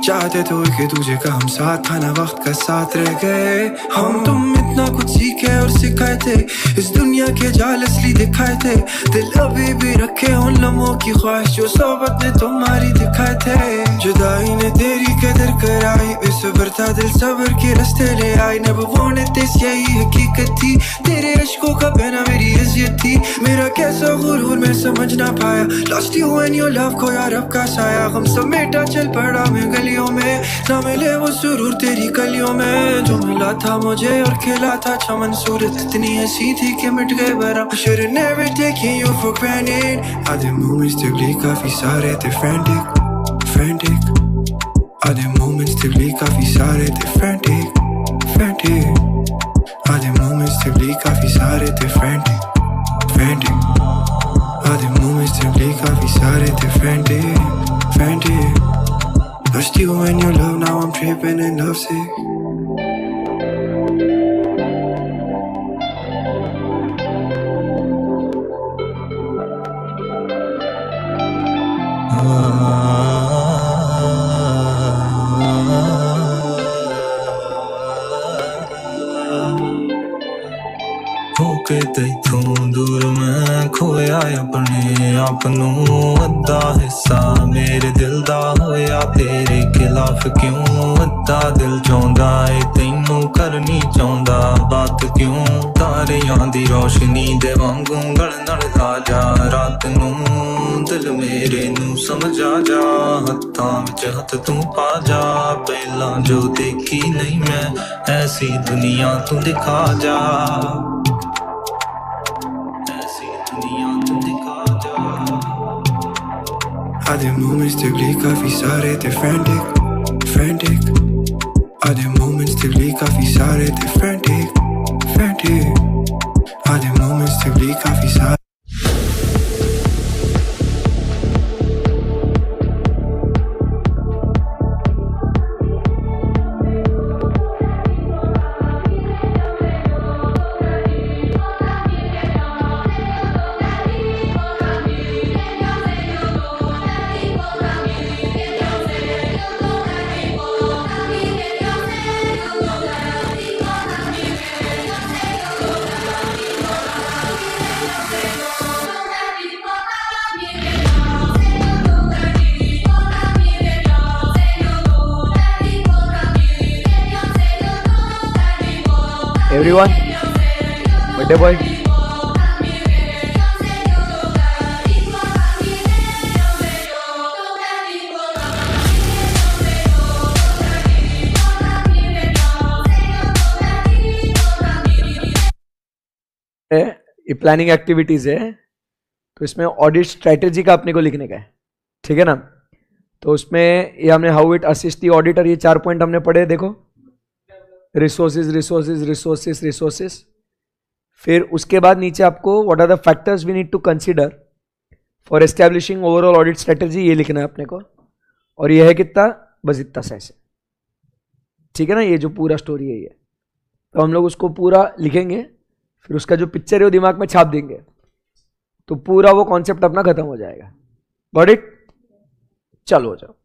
S5: चाहते तो कि तुझे का हम साथ था ना, वक्त का साथ रह गए। हम तुम इतना कुछ सीखे और सिखाए थे, इस दुनिया के जाल असली दिखाए थे। दिल अभी भी रखे उन लम्हों की ख्वाहिश जो सोबत ने तुम्हारी दिखाए थे। जुदाई ने तेरी कदर कराई, बेसब्र था दिल सब्र के रास्ते ले आई। नब वो ने तेज यही हकीकत थी, तेरे इश्कों का बहना मेरी इज्जत थी। मेरा कैसा गुरूर मैं समझ ना पाया, lost you and your love को यार अब का साया। गम समेटा चल पड़ा मैं गलियों में, ना मिले वो सुरूर तेरी गलियों में। जो मिला था मुझे और खिला था चमन, सूरत इतनी ऐसी थी कि मिट गए बरा। Should have never taken you for granted, आधे moments तकली काफी सारे थे frantic. आधे moments तकली काफी सारे थे frantic. आधे moments तकली काफी सारे थे frantic. आधे moments तकली काफी सारे थे frantic. Lost you and your love, now I'm tripping and lovesick. होके तैथों दूर मैं खोया अपने आप नूं, अद्धा हिस्सा मेरे दिल दा होया तेरे खिलाफ क्यों। अद्धा दिल चाहुंदा ए तैनू करनी चाहुंदा बात क्यों, तार ਤਾਰਿਆਂ ਦੀ ਰੋਸ਼ਨੀ ਦੇ ਵਾਂਗੂ ਗਲ ਨਾਲ ਰਾਜਾ ਰਾਤ ਨੂੰ ਦਿਲ ਮੇਰੇ ਨੂੰ ਸਮਝਾ ਜਾ ਹੱਥਾਂ ਵਿੱਚ ਹੱਥ ਤੂੰ ਪਾ ਜਾ ਪਹਿਲਾਂ ਜੋ ਦੇਖੀ ਨਹੀਂ ਮੈਂ ਐਸੀ ਦੁਨੀਆ ਤੂੰ ਦਿਖਾ ਜਾ ਐਸੀ ਦੁਨੀਆ ਤੂੰ ਦਿਖਾ ਜਾ आधे moments te gli काफी सारे थे frantic आधे moments te gli काफी सारे थे frantic आधे moments te gli काफी सारे
S1: Everyone, birthday boy. ये प्लानिंग एक्टिविटीज है, तो इसमें ऑडिट स्ट्रेटेजी का अपने को लिखने का है, ठीक है ना। तो उसमें ये हमने how it assist the auditor, ये 4 पॉइंट हमने पढ़े, देखो रिसोर्सेज रिसोर्सेज रिसोर्सेज रिसोर्सेज। फिर उसके बाद नीचे आपको what are the factors we need to consider for establishing overall audit strategy, ये लिखना है अपने को। और ये है कितना, बस इतना सा ऐसे, ठीक है ना। ये जो पूरा स्टोरी है ये, तो हम लोग उसको पूरा लिखेंगे, फिर उसका जो पिक्चर है वो दिमाग में छाप देंगे, तो पूरा वो कॉन्सेप्ट अपना खत्म हो जाएगा। Got it? चलो हो जाओ।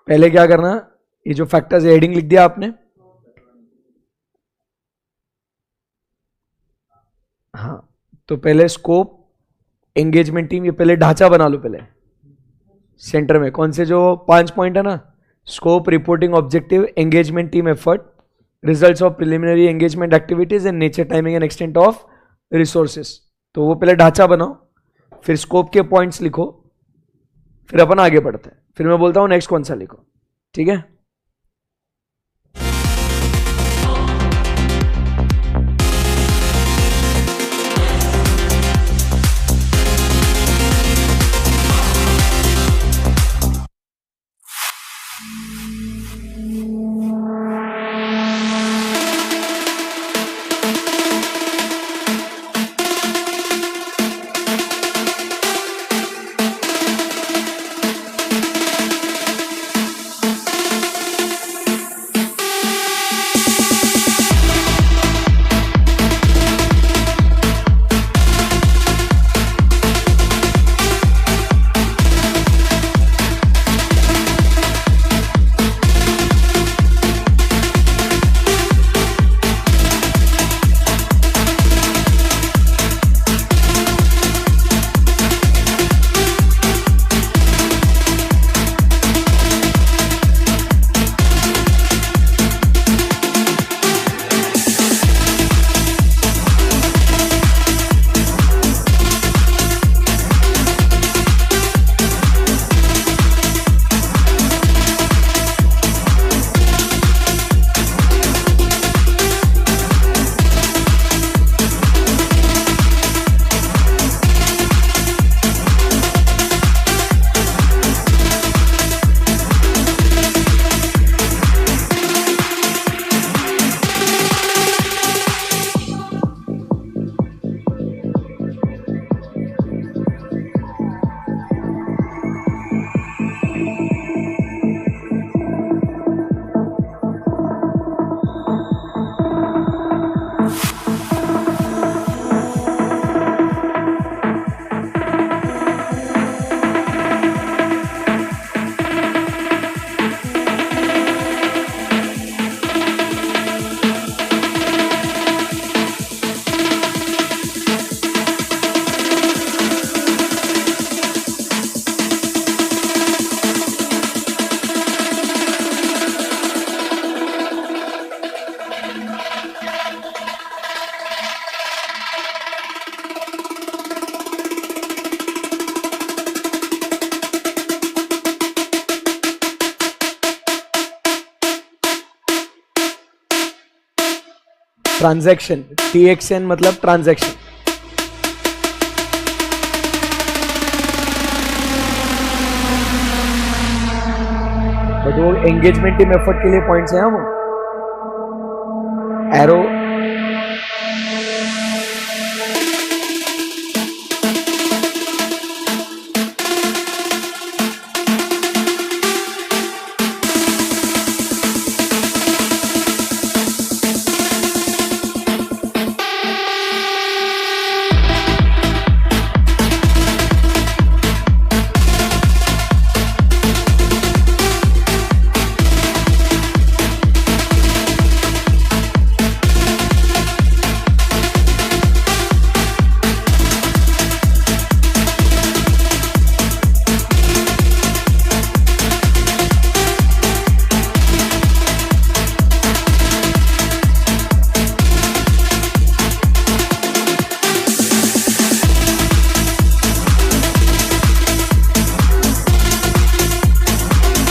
S1: पहले क्या करना, ये जो फैक्टर्स हेडिंग लिख दिया आपने, हाँ, तो पहले स्कोप, एंगेजमेंट टीम, ये पहले ढांचा बना लो। पहले सेंटर में कौन से जो 5 पॉइंट है ना, scope, reporting objective, engagement team effort, results of preliminary engagement activities and nature, timing and extent of resources. तो वो पहले ढांचा बनाओ, फिर स्कोप के पॉइंट्स लिखो, फिर अपन आगे बढ़ते हैं। फिर मैं बोलता हूं नेक्स्ट कौन सा लिखो, ठीक है। ट्रांजैक्शन, TXN मतलब ट्रांजैक्शन। तो जो एंगेजमेंट टीम एफर्ट के लिए पॉइंट्स हैं वो एरो,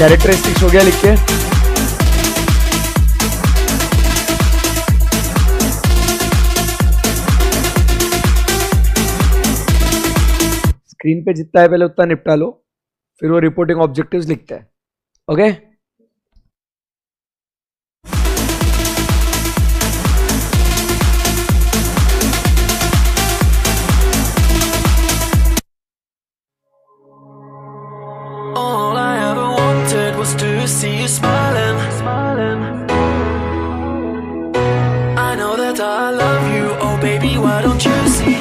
S1: कैरेक्टरिस्टिक्स हो गया लिख के। स्क्रीन पे जितना है पहले उतना निपटा लो, फिर वो रिपोर्टिंग ऑब्जेक्टिव्स लिखते हैं। Okay,
S2: All I ever wanted was to see you smiling. I know that I love you, oh baby, why don't you see?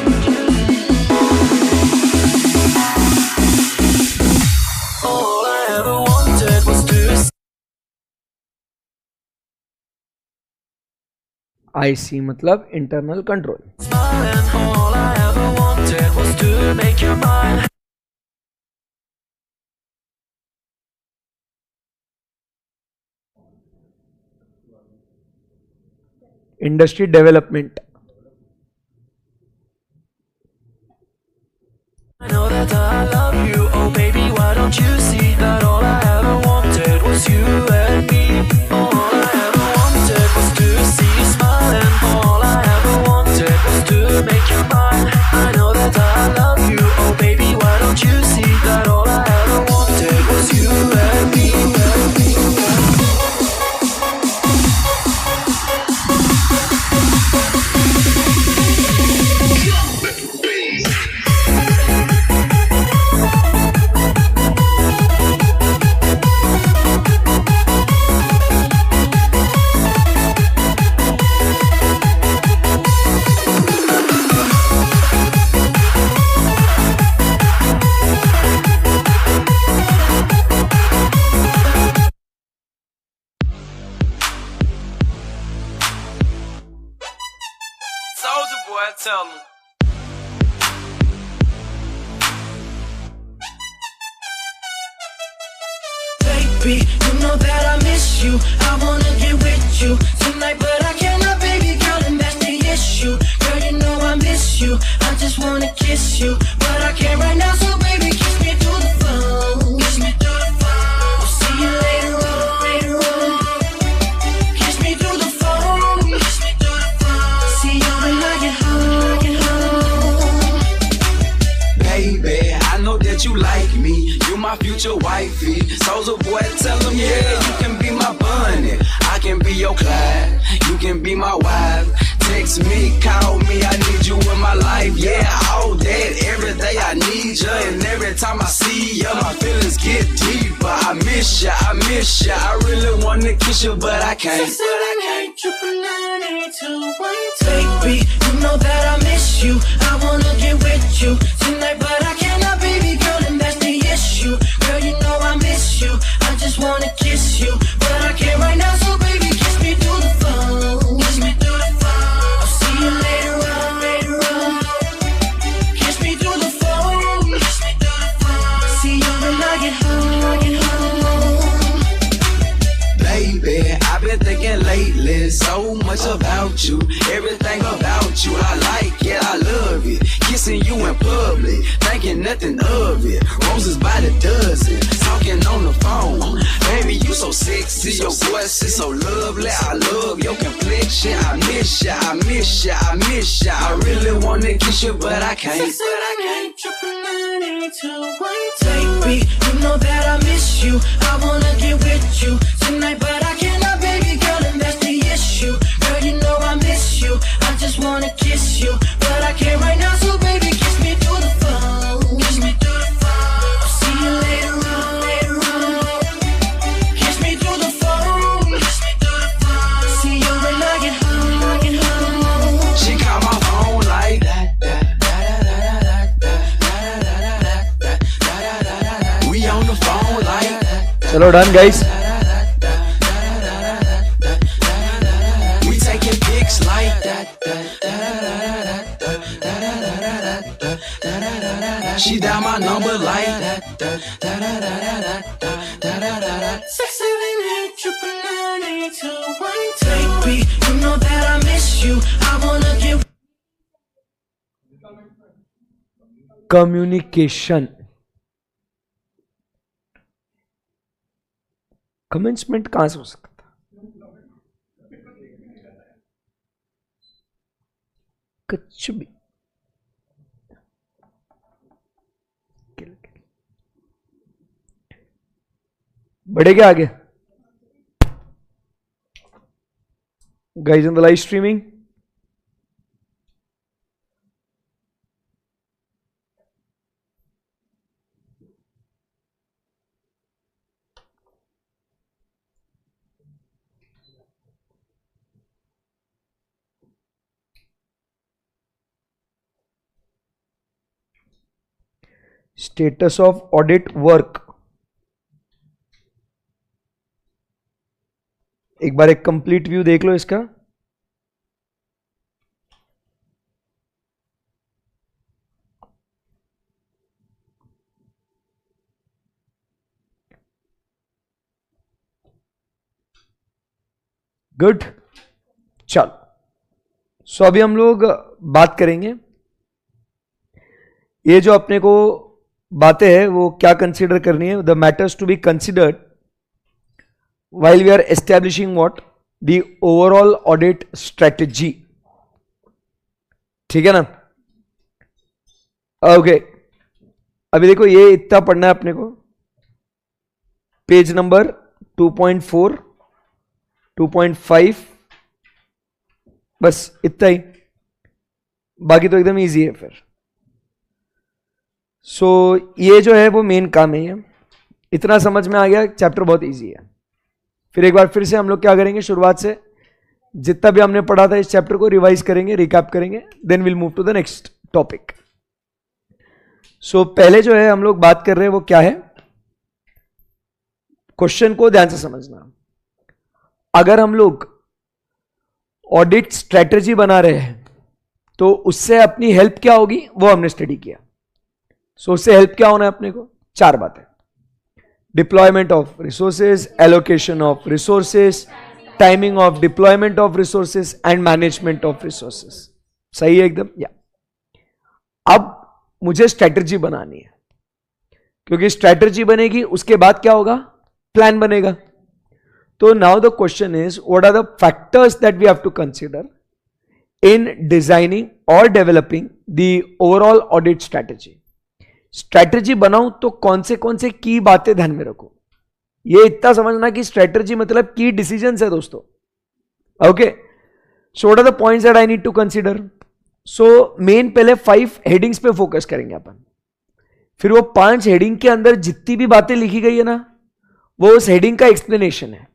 S2: All I ever wanted was to
S1: IC मतलब internal control.
S2: And all I ever wanted was to make you mine.
S1: Industry development,
S2: I know that I love you, oh baby, why don't you see that all I ever wanted was you and me. All I ever wanted was to see you smile, and all I ever wanted was to make you mine. I know that I love you, oh baby, why don't you see that all I ever wanted was you and me. Soulja Boy, tell me. Baby, you know that I miss you. I wanna get with you tonight, but I cannot, baby girl, and that's the issue. Girl, you know I miss you. I just wanna kiss you, but I can't right now. So baby, kiss me through the phone. Kiss me through the phone. I'll see you later on, later on. Kiss me through the phone. Kiss me through the phone. See you when I get home.
S6: Baby, I know that you like me. You my future wifey. Soulja Boy, tell them, yeah, you can be my bunny. I can be your Clyde. You can be my wife. Text me, call me, I need you in my life. Yeah, all that, every day I need you. And every time I see you, my feelings get deeper. I miss you, I miss you. I really wanna kiss you, but I can't.
S2: Baby, you know that I miss you. I wanna get with you tonight, but I cannot, baby girl, and that's the issue. Girl, you know I miss you. I just wanna kiss you, but I can't right now. So baby, kiss me through the phone. Kiss me through the phone. I'll see you later on, later on. Kiss me through the phone. Kiss me through the phone. See you when I get home. Get home.
S6: Baby, I've been thinking lately so much about you. Everything about you, I like it, I love it. Kissing you in public, thinking nothing of it. Roses by the dozen, talking on the phone. Baby, you so sexy, your voice is so lovely. I love your complexion. I miss ya, I miss ya, I miss ya. I really wanna kiss you, but I can't.
S2: Baby, you know that I miss you. I wanna get with you tonight, but I cannot, baby girl, and that's the issue. Girl, you know I miss you. I just wanna kiss you, but I can't right now. So baby, kiss me through the phone. Kiss me through the phone. I'll see you later on, later on. Kiss me through the phone. Kiss me through the phone. See you when I get home. Get home.
S6: She called my phone like that. We on the phone like that.
S1: चलो done guys.
S6: We taking pics like that. She dial my number like that.
S2: 678-999-821. Baby, you know that I miss you. I wanna get.
S1: Communication, commencement कहां से हो सकता? कुछ भी। बढ़ेगा आगे guys in the live streaming. Status of audit work, एक बार एक कंप्लीट व्यू देख लो इसका। गुड, चलो। सो अभी हम लोग बात करेंगे, ये जो अपने को बातें हैं वो क्या कंसीडर करनी है, the matters to be considered while we are establishing what the overall audit strategy. ठीक है ना? ओके, अभी देखो ये इतना पढ़ना है अपने को, पेज नंबर 2.4, 2.5, बस इतना ही, बाकी तो एकदम इजी है फिर। सो ये जो है वो मेन काम है, ये इतना समझ में आ गया, चैप्टर बहुत इजी है। फिर एक बार फिर से हम लोग क्या करेंगे, शुरुआत से जितना भी हमने पढ़ा था इस चैप्टर को रिवाइज करेंगे, रिकैप करेंगे, then will move to the next topic. So पहले जो है हम लोग बात कर रहे हैं वो क्या है, क्वेश्चन को ध्यान से समझना। अगर हम लोग ऑडिट स्ट्रेटजी बना रहे हैं तो उससे अपनी हेल्प क्या होगी वो हमने स्टडी किया। सो उससे हेल्प क्या होना है अपने को, चार बातें, deployment of resources, allocation of resources, timing of deployment of resources and management of resources. सही है एकदम, या अब मुझे स्ट्रैटेजी बनानी है, क्योंकि स्ट्रैटेजी बनेगी उसके बाद क्या होगा, प्लान बनेगा। तो now the question is what are the factors that we have to consider in designing और developing the overall audit strategy. Strategy बनाऊं तो कौन से की बातें ध्यान में रखो, ये इतना समझना कि स्ट्रैटेजी मतलब की डिसीजंस है दोस्तों। Okay, so what are the points that I need to consider. So main पहले 5 हेडिंग्स पे फोकस करेंगे अपन, फिर वो 5 हेडिंग के अंदर जितनी भी बातें लिखी गई है ना वो उस हेडिंग का एक्सप्लेनेशन है,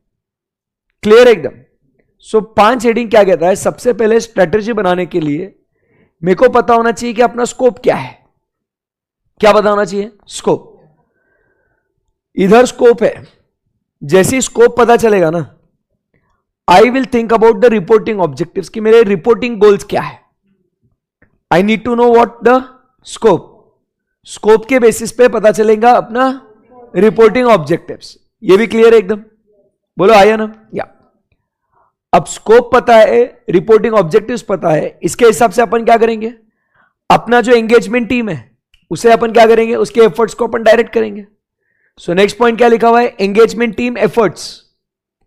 S1: क्लियर एकदम। सो 5 हेडिंग क्या कहता है, सबसे पहले स्ट्रैटेजी बनाने के लिए मेरे को पता होना चाहिए कि अपना स्कोप क्या है। क्या पता होना चाहिए, स्कोप। इधर स्कोप है, जैसे स्कोप पता चलेगा ना, I will think about the reporting objectives कि मेरे रिपोर्टिंग गोल्स क्या है। I need to know what the scope, scope के बेसिस पे पता चलेगा अपना रिपोर्टिंग ऑब्जेक्टिव्स। ये भी क्लियर है एकदम, बोलो आया ना, या अब स्कोप पता है, रिपोर्टिंग ऑब्जेक्टिव्स पता है, इसके हिसाब से अपन क्या करेंगे, अपना जो एंगेजमेंट टीम है उसे अपन क्या करेंगे, उसके एफर्ट्स को अपन डायरेक्ट करेंगे। सो नेक्स्ट पॉइंट क्या लिखा हुआ है, एंगेजमेंट टीम एफर्ट्स।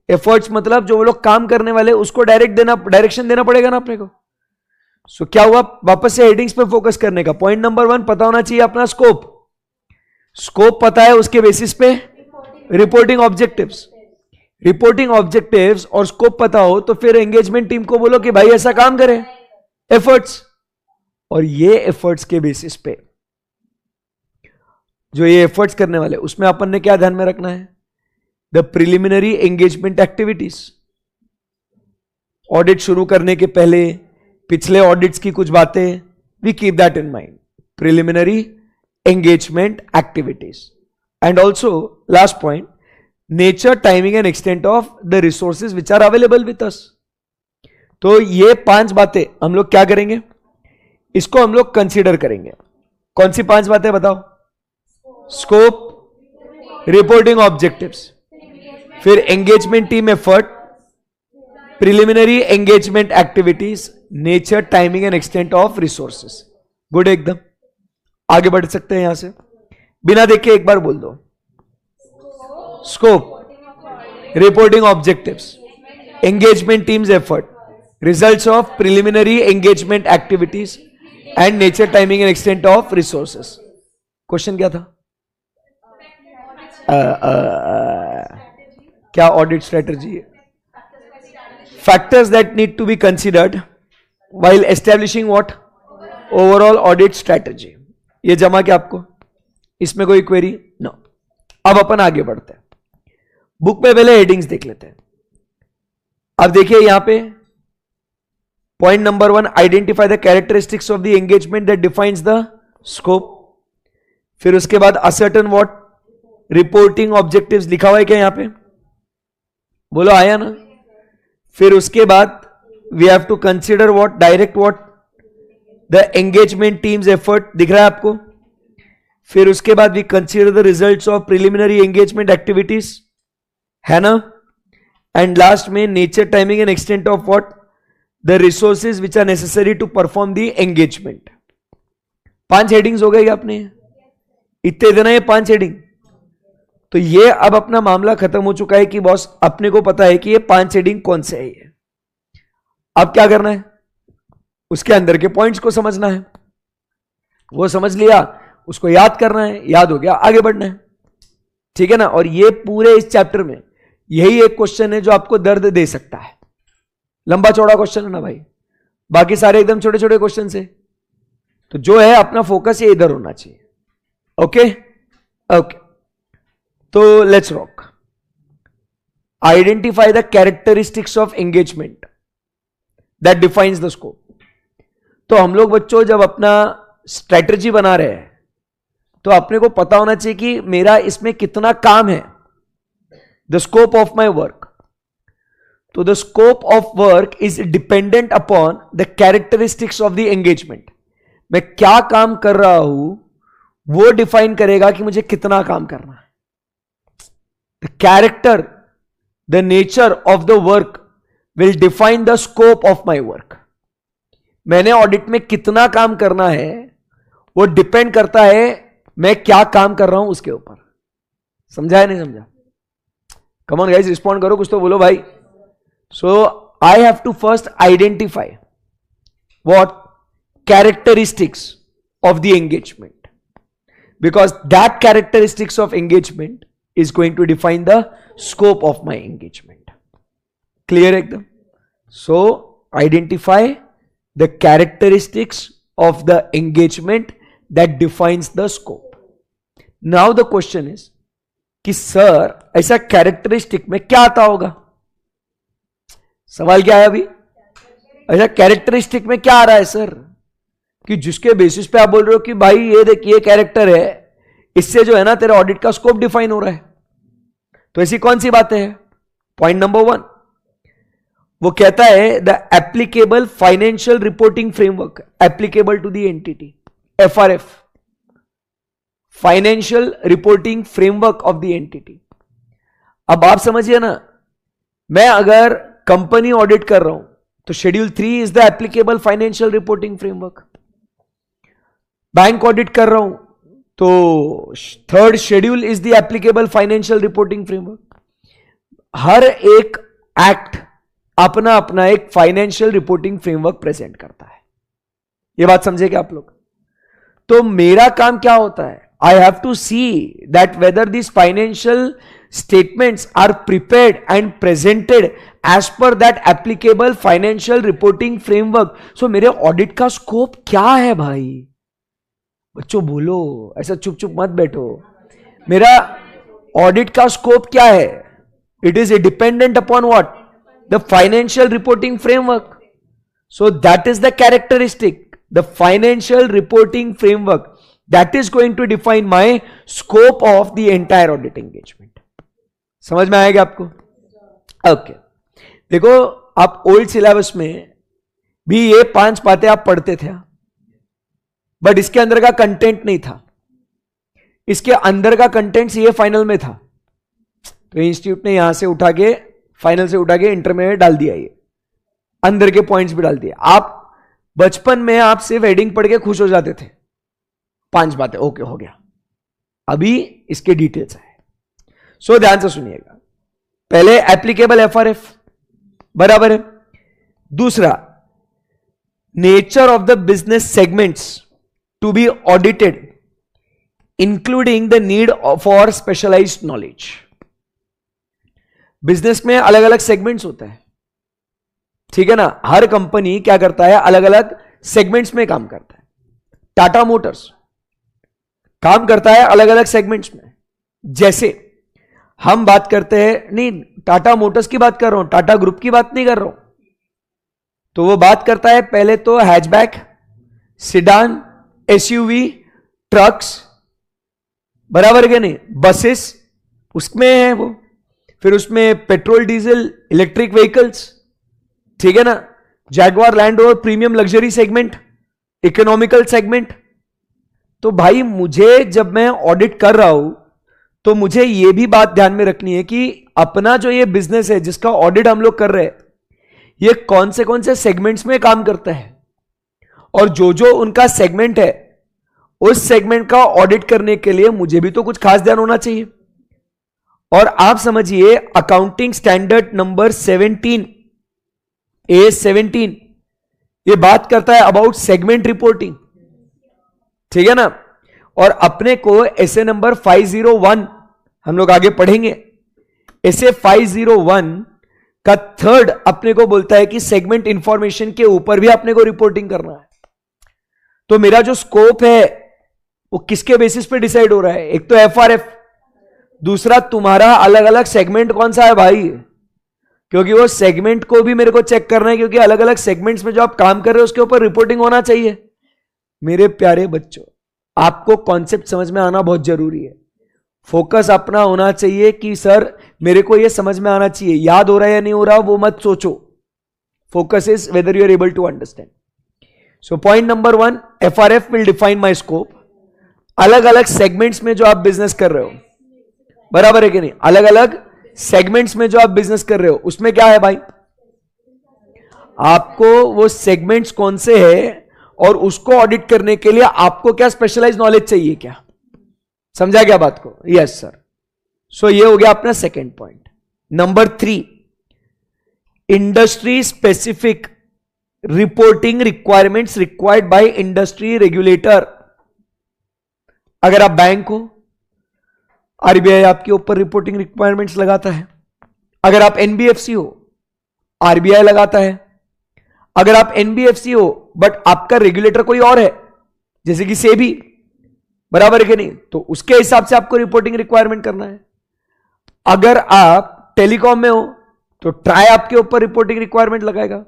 S1: एफर्ट्स मतलब जो वो लोग काम करने वाले उसको डायरेक्शन देना पड़ेगा ना अपने को। सो क्या हुआ, वापस से हेडिंग्स पे फोकस करने का। पॉइंट नंबर 1 पता होना चाहिए अपना स्कोप, स्कोप पता है, उसके बेसिस पे रिपोर्टिंग ऑब्जेक्टिव्स। रिपोर्टिंग ऑब्जेक्टिव्स और स्कोप पता हो तो फिर एंगेजमेंट टीम को बोलो कि भाई ऐसा काम करे, एफर्ट्स। और ये एफर्ट्स के बेसिस पे जो ये एफर्ट्स करने वाले उसमें अपन ने क्या ध्यान में रखना है, the preliminary engagement activities. Audit शुरू करने के पहले पिछले ऑडिट्स की कुछ बातें, we keep that in mind, preliminary engagement activities. And also last point, nature, timing and extent of the resources which are available with us. तो ये 5 बातें हम लोग क्या करेंगे, इसको हम लोग कंसीडर करेंगे। कौन सी 5 बातें बताओ, स्कोप, रिपोर्टिंग ऑब्जेक्टिव्स, फिर engagement team effort, preliminary engagement activities, nature, timing and extent of resources. Good, एकदम आगे बढ़ सकते हैं यहां से, बिना देखे एक बार बोल दो, scope, reporting objectives, engagement teams effort, results of preliminary engagement activities and nature, timing and extent of resources. Question क्या था, क्या ऑडिट स्ट्रेटजी है, factors that need to be considered while establishing what, overall audit strategy. ये जमा क्या आपको, इसमें कोई क्वेरी नो। अब अपन आगे बढ़ते हैं, बुक पे पहले हेडिंग्स देख लेते हैं। अब देखिए यहां पे point number 1, identify the characteristics of the engagement that defines the scope. फिर उसके बाद असर्टन व्हाट, रिपोर्टिंग ऑब्जेक्टिव्स लिखा हुआ है क्या यहां पे, बोलो आया ना। फिर उसके बाद we have to consider what, direct what, the engagement teams effort, दिख रहा है आपको। फिर उसके बाद we consider the results of preliminary engagement activities, है ना। एंड लास्ट में nature, timing and extent of what, the resources which are necessary to perform the engagement. 5 headings हो गई आपने, इतने देना ये 5 हेडिंग। तो ये अब अपना मामला खत्म हो चुका है कि बॉस अपने को पता है कि ये 5 हेडिंग कौन से है। ये अब क्या करना है, उसके अंदर के पॉइंट्स को समझना है। वो समझ लिया, उसको याद करना है, याद हो गया, आगे बढ़ना है, ठीक है ना। और ये पूरे इस चैप्टर में यही एक क्वेश्चन है जो आपको दर्द दे सकता है। लंबा चौड़ा क्वेश्चन है ना भाई, बाकी सारे एकदम छोटे छोटे क्वेश्चन से। तो जो है अपना फोकस ये इधर होना चाहिए। ओके ओके, तो let's rock. Identify the characteristics of engagement that defines the scope. तो हम लोग बच्चों जब अपना स्ट्रेटजी बना रहे हैं तो अपने को पता होना चाहिए कि मेरा इसमें कितना काम है, the scope of my work. तो the scope of work is dependent upon the characteristics of the engagement. मैं क्या काम कर रहा हूं वो डिफाइन करेगा कि मुझे कितना काम करना है। The character, the nature of the work will define the scope of my work. मैंने ऑडिट में कितना काम करना है वो डिपेंड करता है मैं क्या काम कर रहा हूं उसके ऊपर। समझा है नहीं समझा? कम ऑन गाइस, रिस्पॉन्ड करो, कुछ तो बोलो भाई। So I have to first identify what characteristics of the engagement, because that characteristics of engagement is going to define the scope of my engagement. Clear ekdam? So identify the characteristics of the engagement that defines the scope. Now the question is कि सर ऐसा कैरेक्टरिस्टिक में क्या आता होगा? सवाल क्या है अभी? ऐसा कैरेक्टरिस्टिक में क्या आ रहा है सर कि जिसके बेसिस पे आप बोल रहे हो कि भाई ये देख ये कैरेक्टर है, इससे जो है ना तेरा ऑडिट का स्कोप डिफाइन हो रहा है। तो ऐसी कौन सी बातें हैं? पॉइंट नंबर 1 वो कहता है the applicable financial reporting framework applicable to the entity, FRF, financial reporting framework of the entity. अब आप समझिए ना, मैं अगर कंपनी ऑडिट कर रहा हूं तो schedule 3 is the applicable financial reporting framework. Bank audit कर रहा हूं तो 3rd schedule is the applicable financial reporting framework. हर एक एक्ट अपना अपना एक फाइनेंशियल रिपोर्टिंग फ्रेमवर्क प्रेजेंट करता है। यह बात समझे क्या आप लोग? तो मेरा काम क्या होता है? I have to see that whether these financial statements are prepared and presented as per that applicable financial reporting framework. So मेरे ऑडिट का स्कोप क्या है भाई? बच्चों बोलो, ऐसा चुप चुप मत बैठो। मेरा ऑडिट का स्कोप क्या है? It is dependent upon what? The financial reporting framework. So that is the characteristic, the financial reporting framework that is going to define my scope of the entire audit engagement. समझ में आएगा आपको? ओके देखो, आप ओल्ड सिलेबस में भी ये 5 बातें आप पढ़ते थे, बट इसके अंदर का कंटेंट नहीं था। इसके अंदर का कंटेंट ये फाइनल में था, तो इंस्टीट्यूट ने यहां से उठा के, फाइनल से उठा के इंटर में डाल दिया, ये अंदर के पॉइंट्स भी डाल दिए। आप बचपन में आप सिर्फ हेडिंग पढ़ के खुश हो जाते थे, 5 बातें ओके हो गया। अभी इसके डिटेल्स है, सो ध्यान से सुनिएगा। पहले एप्लीकेबल FRF बराबर है। दूसरा, nature of the business segments to be audited including the need for specialised knowledge. Business में अलग अलग सेगमेंट्स होता है, ठीक है ना। हर कंपनी क्या करता है, अलग अलग सेगमेंट्स में काम करता है। टाटा मोटर्स काम करता है अलग अलग सेगमेंट्स में। जैसे हम बात करते हैं, नहीं टाटा मोटर्स की बात कर रहा हूं, टाटा ग्रुप की बात नहीं कर रहा हूं। तो वो बात करता है पहले तो हैचबैक, सिडान, SUV, ट्रक्स, बराबर के नहीं, बसेस उसमें है वो। फिर उसमें पेट्रोल, डीजल, इलेक्ट्रिक व्हीकल्स, ठीक है ना। Jaguar land rover premium luxury segment, economical segment. तो भाई मुझे जब मैं ऑडिट कर रहा हूं तो मुझे ये भी बात ध्यान में रखनी है कि अपना जो ये बिजनेस है जिसका ऑडिट हम लोग कर रहे हैं, ये कौन से सेगमेंट्स में काम करता है, और जो जो उनका सेगमेंट है उस सेगमेंट का ऑडिट करने के लिए मुझे भी तो कुछ खास ध्यान होना चाहिए। और आप समझिए अकाउंटिंग स्टैंडर्ड नंबर 17 A17 ये बात करता है अबाउट सेगमेंट रिपोर्टिंग, ठीक है ना। और अपने को एसए नंबर 501 हम लोग आगे पढ़ेंगे। एसए 501 का थर्ड अपने को बोलता है कि सेगमेंट इंफॉर्मेशन के ऊपर भी अपने को रिपोर्टिंग करना है। तो मेरा जो स्कोप है वो किसके बेसिस पे डिसाइड हो रहा है? एक तो एफआरएफ, दूसरा तुम्हारा अलग अलग सेगमेंट कौन सा है भाई, क्योंकि वो सेगमेंट को भी मेरे को चेक करना है, क्योंकि अलग अलग सेगमेंट्स में जो आप काम कर रहे हो उसके ऊपर रिपोर्टिंग होना चाहिए। मेरे प्यारे बच्चों, आपको कॉन्सेप्ट समझ में आना बहुत जरूरी है। फोकस अपना होना चाहिए कि सर मेरे को ये समझ में आना चाहिए, याद हो रहा है या नहीं हो रहा वो मत सोचो। Focus is whether you are able to understand. So point number 1, FRF will define my scope. अलग अलग सेगमेंट्स में जो आप बिजनेस कर रहे हो, बराबर है कि नहीं, अलग अलग सेगमेंट्स में जो आप बिजनेस कर रहे हो उसमें क्या है भाई, आपको वो सेगमेंट्स कौन से हैं और उसको ऑडिट करने के लिए आपको क्या स्पेशलाइज नॉलेज चाहिए, क्या समझा क्या बात को? Yes sir. सो ये हो गया अपना second point. Number 3, industry specific reporting requirements required by industry regulator. अगर आप बैंक हो, आरबीआई आपके ऊपर रिपोर्टिंग रिक्वायरमेंट्स लगाता है। अगर आप एनबीएफसी हो, आरबीआई लगाता है। अगर आप एनबीएफसी हो बट आपका रेगुलेटर कोई और है, जैसे कि सेबी, बराबर है कि नहीं, तो उसके हिसाब से आपको रिपोर्टिंग रिक्वायरमेंट करना है। अगर आप टेलीकॉम में हो तो ट्राई आपके ऊपर रिपोर्टिंग रिक्वायरमेंट लगाएगा।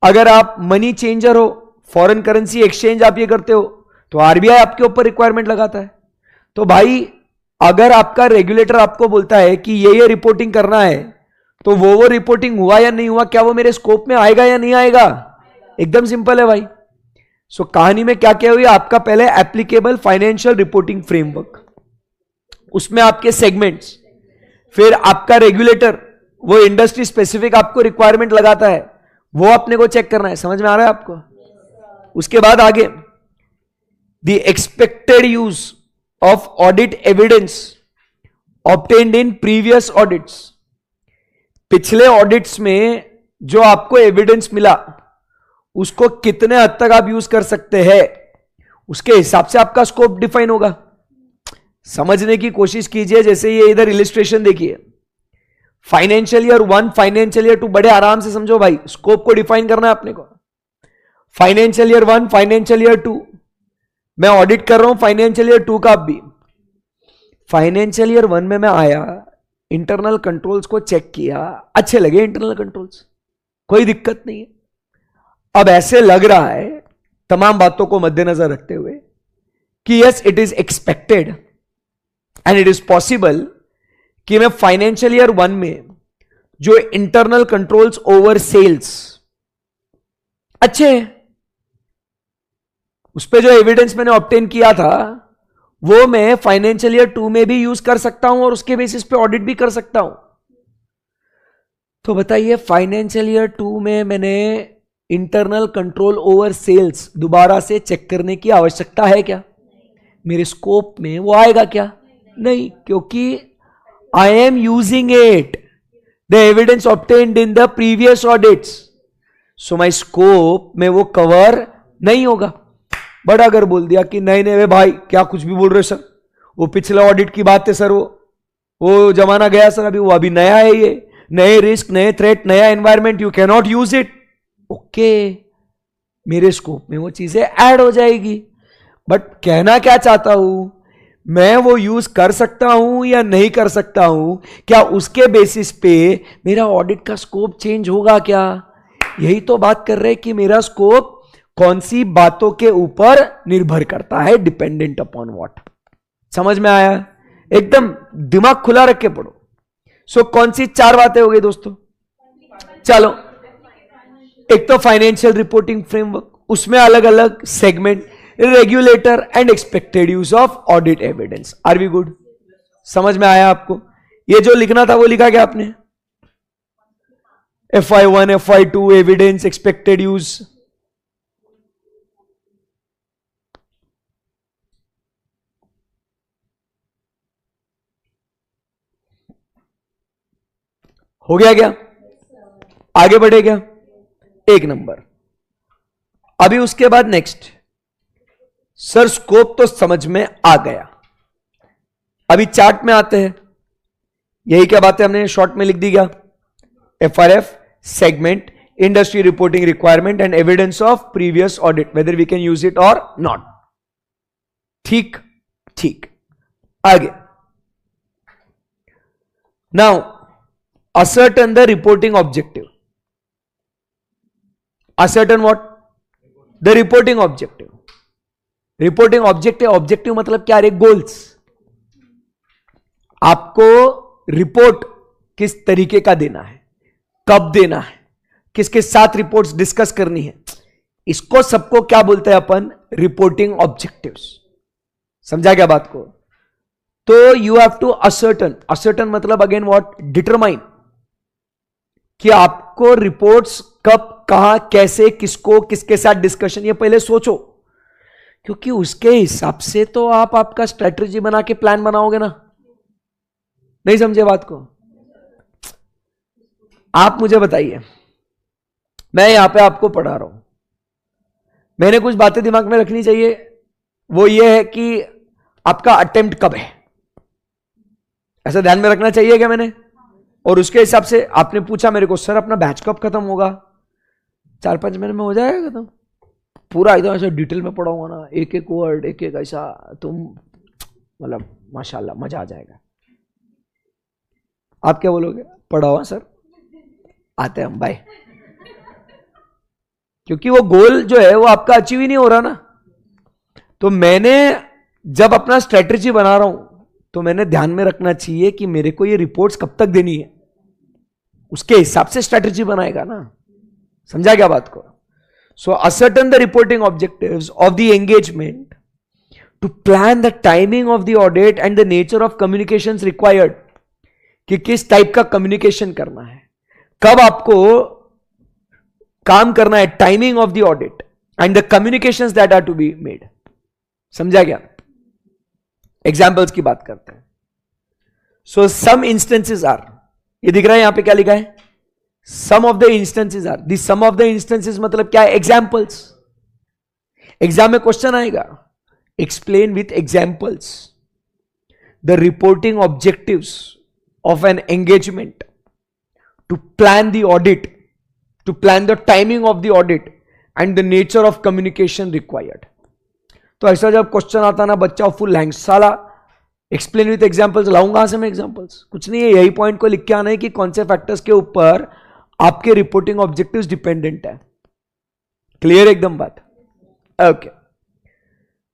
S1: अगर आप मनी चेंजर हो, फॉरेन करेंसी एक्सचेंज आप ये करते हो, तो आरबीआई आपके ऊपर रिक्वायरमेंट लगाता है। तो भाई अगर आपका रेगुलेटर आपको बोलता है कि ये रिपोर्टिंग करना है, तो वो रिपोर्टिंग हुआ या नहीं हुआ, क्या वो मेरे स्कोप में आएगा या नहीं आएगा? एकदम सिंपल है भाई। सो कहानी में क्या क्या हुई, आपका पहले एप्लीकेबल फाइनेंशियल रिपोर्टिंग फ्रेमवर्क, उसमें आपके सेगमेंट्स, फिर आपका रेगुलेटर वो इंडस्ट्री स्पेसिफिक आपको रिक्वायरमेंट लगाता है, वो अपने को चेक करना है। समझ में आ रहा है आपको? उसके बाद आगे the expected use of audit evidence obtained in previous audits. पिछले ऑडिट्स में जो आपको एविडेंस मिला उसको कितने हद तक आप यूज कर सकते हैं, उसके हिसाब से आपका स्कोप डिफाइन होगा। समझने की कोशिश कीजिए। जैसे ये इधर इलिस्ट्रेशन देखिए, फाइनेंशियल ईयर 1 फाइनेंशियल ईयर 2, बड़े आराम से समझो भाई, स्कोप को डिफाइन करना है अपने को। फाइनेंशियल ईयर 1 फाइनेंशियल ईयर 2 मैं ऑडिट कर रहा हूं, फाइनेंशियल ईयर 2 का भी। फाइनेंशियल ईयर 1 में मैं आया, इंटरनल कंट्रोल्स को चेक किया, अच्छे लगे इंटरनल कंट्रोल्स, कोई दिक्कत नहीं है। अब ऐसे लग रहा है तमाम बातों को मद्देनजर रखते हुए कि yes it is expected and it is possible कि मैं फाइनेंशियल ईयर 1 में जो इंटरनल कंट्रोल्स ओवर सेल्स अच्छे हैं, उस पर जो एविडेंस मैंने ऑब्टेन किया था वो मैं फाइनेंशियल ईयर 2 में भी यूज कर सकता हूं और उसके बेसिस पे ऑडिट भी कर सकता हूं। तो बताइए, फाइनेंशियल ईयर 2 में मैंने इंटरनल कंट्रोल ओवर सेल्स दोबारा से चेक करने की आवश्यकता है क्या? मेरे स्कोप में वो आएगा क्या? नहीं, क्योंकि I am using it, the evidence obtained in the previous audits, so my scope में वो कवर नहीं होगा। बट अगर बोल दिया कि नहीं नहीं भाई क्या कुछ भी बोल रहे सर, वो पिछले ऑडिट की बात है सर, वो जमाना गया सर, अभी वो अभी नया है, ये नए रिस्क, नए थ्रेट, नया environment, you can not use it. Okay, मेरे स्कोप में वो चीजें ऐड हो जाएगी। बट कहना क्या चाहता हूं, मैं वो यूज कर सकता हूं या नहीं कर सकता हूं, क्या उसके बेसिस पे मेरा ऑडिट का स्कोप चेंज होगा क्या? यही तो बात कर रहे हैं कि मेरा स्कोप कौन सी बातों के ऊपर निर्भर करता है, डिपेंडेंट अपॉन व्हाट। समझ में आया? एकदम दिमाग खुला रख के पढ़ो। सो कौन सी 4 बातें हो गई दोस्तों? चलो, एक तो फाइनेंशियल रिपोर्टिंग फ्रेमवर्क, उसमें अलग अलग segment, regulator and expected use of audit evidence. Are we good? समझ में आया आपको? ये जो लिखना था वो लिखा क्या आपने? FI1, FI2, evidence, expected use. हो गया क्या? आगे बढ़े क्या? 1 नंबर। अभी उसके बाद नेक्स्ट, सर स्कोप तो समझ में आ गया, अभी चार्ट में आते हैं। यही क्या बातें हमने शॉर्ट में लिख दी क्या? FRF, segment, industry reporting requirement and evidence of previous audit, whether we can use it और नॉट। ठीक ठीक, आगे। Now ascertain the reporting objective. Ascertain what? The reporting objective. Reporting objective, objective मतलब क्या रे? गोल्स। आपको रिपोर्ट किस तरीके का देना है, कब देना है, किसके साथ रिपोर्ट्स डिस्कस करनी है, इसको सबको क्या बोलते हैं अपन? Reporting objectives. समझा क्या बात को? तो you have to ascertain, ascertain मतलब अगेन व्हाट? डिटरमाइन, कि आपको रिपोर्ट्स कब, कहां, कैसे, किसको, किसके साथ डिस्कशन, ये पहले सोचो, क्योंकि उसके हिसाब से तो आप आपका स्ट्रेटजी बना के प्लान बनाओगे ना। नहीं समझे बात को? आप मुझे बताइए, मैं यहां पे आपको पढ़ा रहा हूं, मैंने कुछ बातें दिमाग में रखनी चाहिए, वो ये है कि आपका अटेम्प्ट कब है, ऐसा ध्यान में रखना चाहिए क्या मैंने? और उसके हिसाब से आपने पूछा मेरे को, सर अपना बैच कब खत्म होगा? 4-5 महीने में हो जाएगा खत्म। पूरा एकदम ऐसा डिटेल में पढ़ाऊंगा ना, एक एक वर्ड, एक एक ऐसा, तुम मतलब माशाल्लाह मजा आ जाएगा। आप क्या बोलोगे? पढ़ाओ सर, आते हैं हम, बाय। क्योंकि वो गोल जो है वो आपका अचीव ही नहीं हो रहा ना। तो मैंने जब अपना स्ट्रेटजी बना रहा हूं तो मैंने ध्यान में रखना चाहिए कि मेरे को ये रिपोर्ट्स कब तक देनी है, उसके हिसाब से स्ट्रेटजी बनाएगा ना। समझा क्या बात को? So ascertain the reporting objectives of the engagement to plan the timing of the audit and the nature of communications required, कि किस टाइप का कम्युनिकेशन करना है, कब आपको काम करना है, timing of the audit and the communications that are to be made. समझा क्या? एग्जाम्पल्स की बात करते हैं। सो सम इंस्टेंसेस आर, ये दिख रहा है यहां पे क्या लिखा है? Some of the instances are. The some of the instances मतलब क्या है? एग्जाम्पल्स। एग्जाम में क्वेश्चन आएगा, explain with examples the reporting objectives of an engagement to plan the audit, to plan the timing of the audit and the nature of communication required. तो ऐसा जब क्वेश्चन आता ना, बच्चा फुल हैंग, साला एक्सप्लेन विथ एग्जांपल्स लाऊंगा कहां से मैं एग्जांपल्स? कुछ नहीं है, यही पॉइंट को लिख के आना है कि कौन से फैक्टर्स के ऊपर आपके रिपोर्टिंग ऑब्जेक्टिव्स डिपेंडेंट है। क्लियर एकदम बात? ओके।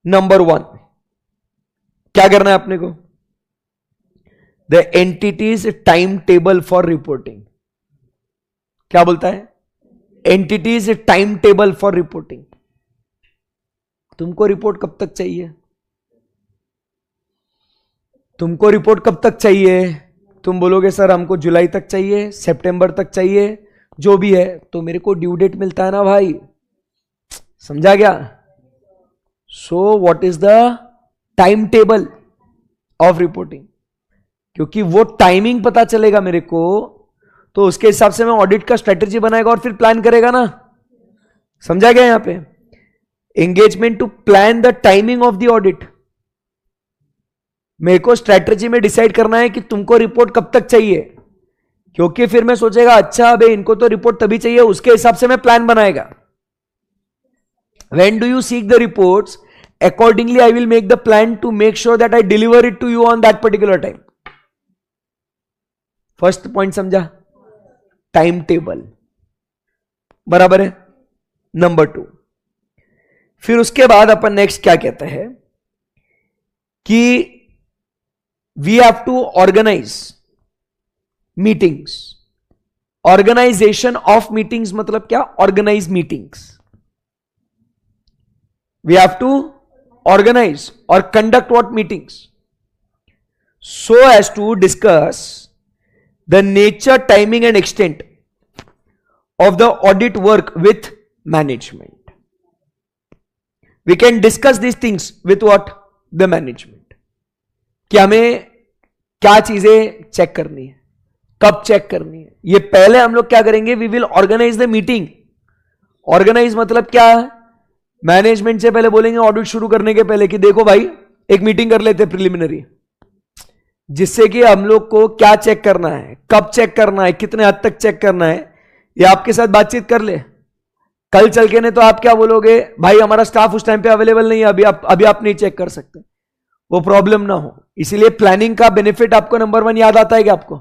S1: नंबर 1 क्या करना है अपने को? The entities time table for reporting. क्या बोलता है? Entities time table for reporting. तुमको रिपोर्ट कब तक चाहिए? तुमको रिपोर्ट कब तक चाहिए? तुम बोलोगे सर हमको जुलाई तक चाहिए, सितंबर तक चाहिए, जो भी है, तो मेरे को ड्यू डेट मिलता है ना भाई। समझा क्या? So what is the time table of reporting? क्योंकि वो टाइमिंग पता चलेगा मेरे को, तो उसके हिसाब से मैं ऑडिट का स्ट्रेटेजी बनाएगा और फिर प्लान करेगा ना। समझा गया? यहां पे engagement to plan the timing of the audit. मेरे को स्ट्रेटजी में डिसाइड करना है कि तुमको रिपोर्ट कब तक चाहिए, क्योंकि फिर मैं सोचेगा अच्छा अबे इनको तो रिपोर्ट तभी चाहिए, उसके हिसाब से मैं प्लान बनाएगा। When do you seek the reports, accordingly I will make the plan to make sure that I deliver it to you on that particular time. First point समझा? टाइम टेबल बराबर है। नंबर 2, फिर उसके बाद अपन नेक्स्ट क्या कहते हैं कि we have to organize meetings. Organization of meetings मतलब क्या? Organize meetings. We have to organize और conduct what? Meetings. so as to discuss the nature, timing and extent of the audit work with management. We can discuss these things with what? The management. कि हमें क्या चीजें चेक करनी है, कब चेक करनी है, ये पहले हम लोग क्या करेंगे? We will organise the meeting. Organise मतलब क्या है? मैनेजमेंट से पहले बोलेंगे ऑडिट शुरू करने के पहले कि देखो भाई एक मीटिंग कर लेते प्रिलिमिनरी, जिससे कि हम लोग को क्या चेक करना है, कब चेक करना है, कितने हद तक चेक करना है, ये आपके साथ बातचीत कर ले. कल चल के नहीं तो आप क्या बोलोगे? भाई हमारा स्टाफ उस टाइम पे अवेलेबल नहीं है, अभी आप नहीं चेक कर सकते. वो प्रॉब्लम ना हो, इसीलिए प्लानिंग का बेनिफिट आपको नंबर 1 याद आता है कि आपको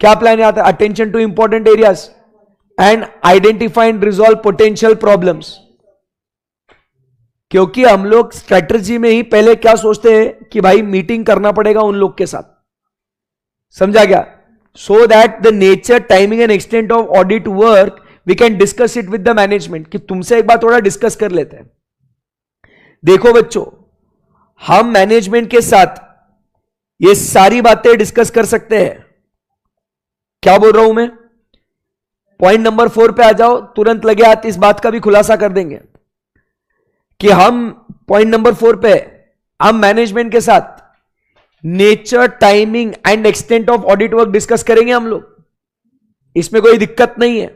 S1: क्या प्लान याद आता है? Attention two important areas and identify and resolve potential problems. क्योंकि हम लोग स्ट्रेटजी में ही पहले क्या सोचते हैं कि भाई मीटिंग करना पड़ेगा उन लोग के साथ. समझा क्या? So that the nature, timing and extent of audit work we can discuss it with the management. कि तुमसे एक बार थोड़ा डिस्कस कर लेते हैं. देखो बच्चों, हम मैनेजमेंट के साथ ये सारी बातें डिस्कस कर सकते हैं. क्या बोल रहा हूं मैं? पॉइंट नंबर 4 पे आ जाओ, तुरंत लगे हाथ इस बात का भी खुलासा कर देंगे कि हम पॉइंट नंबर 4 पे हम मैनेजमेंट के साथ nature, timing and extent of audit work discuss करेंगे हम लोग. इसमें कोई दिक्कत नहीं है.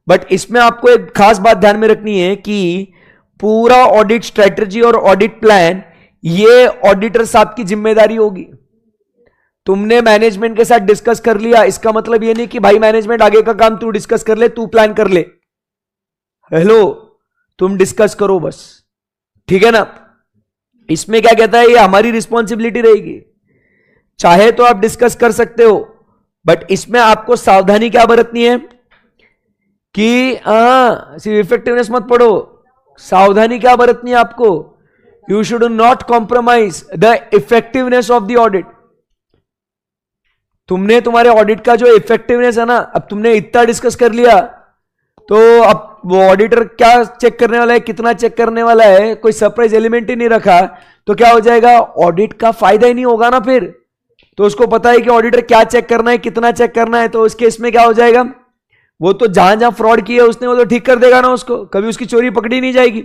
S1: बट इसमें आपको एक खास बात ध्यान में रखनी है कि पूरा ऑडिट स्ट्रेटजी और ऑडिट प्लान ये ऑडिटर साहब की जिम्मेदारी होगी. तुमने मैनेजमेंट के साथ डिस्कस कर लिया, इसका मतलब ये नहीं कि भाई मैनेजमेंट आगे का काम तू डिस्कस कर ले, तू प्लान कर ले. हेलो, तुम डिस्कस करो बस. ठीक है ना? इसमें क्या कहता है? ये हमारी रिस्पॉन्सिबिलिटी रहेगी. चाहे तो आप डिस्कस कर सकते हो, बट इसमें आपको सावधानी क्या बरतनी है कि सिर्फ इफेक्टिवनेस मत पढ़ो. सावधानी क्या बरतनी है आपको? You should not compromise the effectiveness of the audit. तुमने तुम्हारे ऑडिट का जो इफेक्टिवनेस है ना, अब तुमने इतना डिस्कस कर लिया, तो अब वो ऑडिटर क्या चेक करने वाला है, कितना चेक करने वाला है, कोई सरप्राइज एलिमेंट ही नहीं रखा, तो क्या हो जाएगा? ऑडिट का फायदा ही नहीं होगा ना फिर. तो उसको पता है कि ऑडिटर क्या चेक करना है, कितना चेक करना है, तो उस केस में क्या हो जाएगा? वो तो जहां जहां फ्रॉड किया उसने वो तो ठीक कर देगा ना उसको, कभी उसकी चोरी पकड़ी नहीं जाएगी.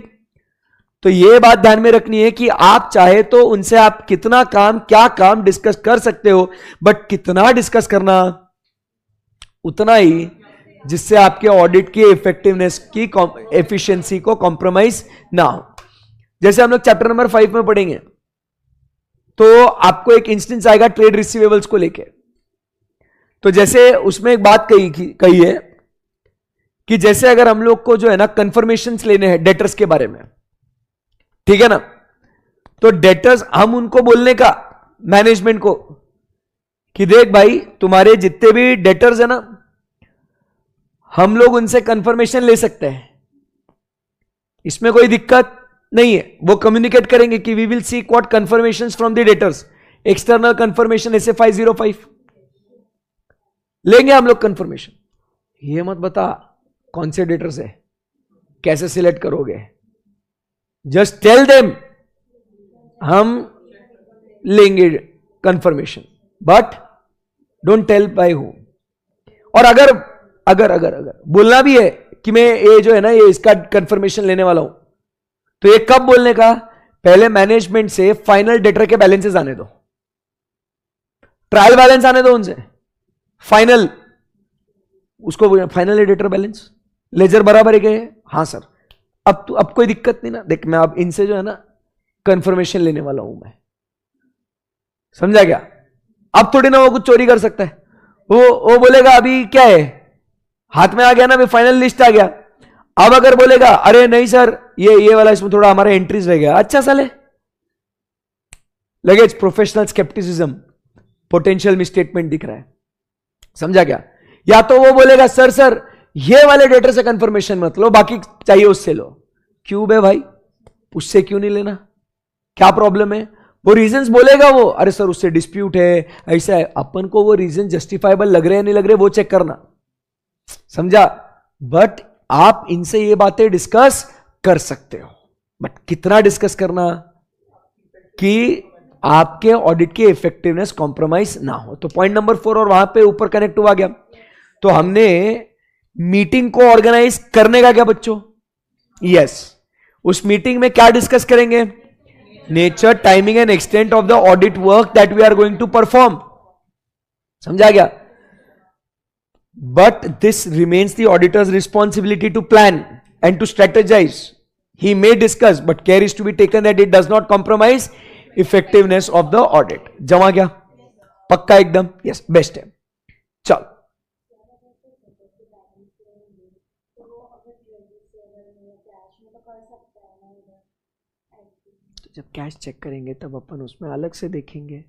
S1: तो ये बात ध्यान में रखनी है कि आप चाहे तो उनसे आप कितना काम, क्या काम डिस्कस कर सकते हो, बट कितना डिस्कस करना, उतना ही जिससे आपके ऑडिट की इफेक्टिवनेस की, एफिशिएंसी को कॉम्प्रोमाइज ना हो. जैसे हम लोग चैप्टर नंबर 5 में पढ़ेंगे, तो आपको एक इंस्टेंस आएगा ट्रेड रिसीवेबल्स को लेके. तो जैसे उसमें एक बात कही है कि जैसे अगर हम लोग को जो है ना कंफर्मेशंस लेने हैं डेटर्स के बारे में, ठीक है ना, तो डेटर्स हम उनको बोलने का मैनेजमेंट को कि देख भाई तुम्हारे जितने भी डेटर्स है ना, हम लोग उनसे कंफर्मेशन ले सकते हैं, इसमें कोई दिक्कत नहीं है. वो कम्युनिकेट करेंगे कि we will seek what confirmations from the debtors, external confirmation SFI 05 लेंगे हम लोग कंफर्मेशन. ये मत बता कौन से डेटर्स है, कैसे सिलेक्ट करोगे, जस्ट टेल देम हम लेंगे confirmation, but don't tell by who. और अगर अगर अगर अगर बोलना भी है कि मैं ये जो है ना ये इसका कंफर्मेशन लेने वाला हूं, तो ये कब बोलने का? पहले मैनेजमेंट से फाइनल डेटर के बैलेंसेस आने दो, ट्रायल बैलेंस आने दो उनसे, फाइनल, उसको फाइनल डेटर बैलेंस, लेजर बराबर है क्या? हां सर, अब कोई दिक्कत नहीं ना, देख मैं अब इनसे जो है ना कंफर्मेशन लेने वाला हूं मैं. समझा क्या? अब थोड़ी ना वो कुछ चोरी कर सकता है. वो बोलेगा अभी क्या है, हाथ में आ गया ना, अभी फाइनल लिस्ट आ गया. अब अगर बोलेगा अरे नहीं सर ये वाला इसमें थोड़ा हमारा एंट्रीज रह गया, अच्छा साले लगे प्रोफेशनल स्केप्टिसिज्म, पोटेंशियल मिसस्टेटमेंट दिख रहा है. समझा क्या? या तो वो बोलेगा सर ये वाले डेटर से कंफर्मेशन मत लो, बाकी चाहिए उससे लो. क्यों बे भाई, उससे क्यों नहीं लेना, क्या प्रॉब्लम है? वो रीजंस बोलेगा वो, अरे सर उससे डिस्प्यूट है, ऐसा है. अपन को वो रीजन जस्टिफाइबल लग रहे हैं नहीं लग रहे वो चेक करना. समझा? बट आप इनसे ये बातें डिस्कस कर सकते हो, बट कितना डिस्कस करना कि आपके ऑडिट की इफेक्टिवनेस कॉम्प्रोमाइज ना हो। तो पॉइंट नंबर 4 और वहां पे ऊपर कनेक्ट हुआ गया। तो हमने मीटिंग को ऑर्गेनाइज करने का क्या बच्चों? यस। उस मीटिंग में क्या डिस्कस करेंगे? Nature, timing and extent of the audit work that we are going to perform. समझा गया? But this remains the auditor's responsibility to plan and to strategise. He may discuss, but care is to be taken that it does not compromise effectiveness of the audit. जमा क्या? पक्का एकदम? Yes, best है। चल, जब कैश चेक करेंगे तब अपन उसमें अलग से देखेंगे।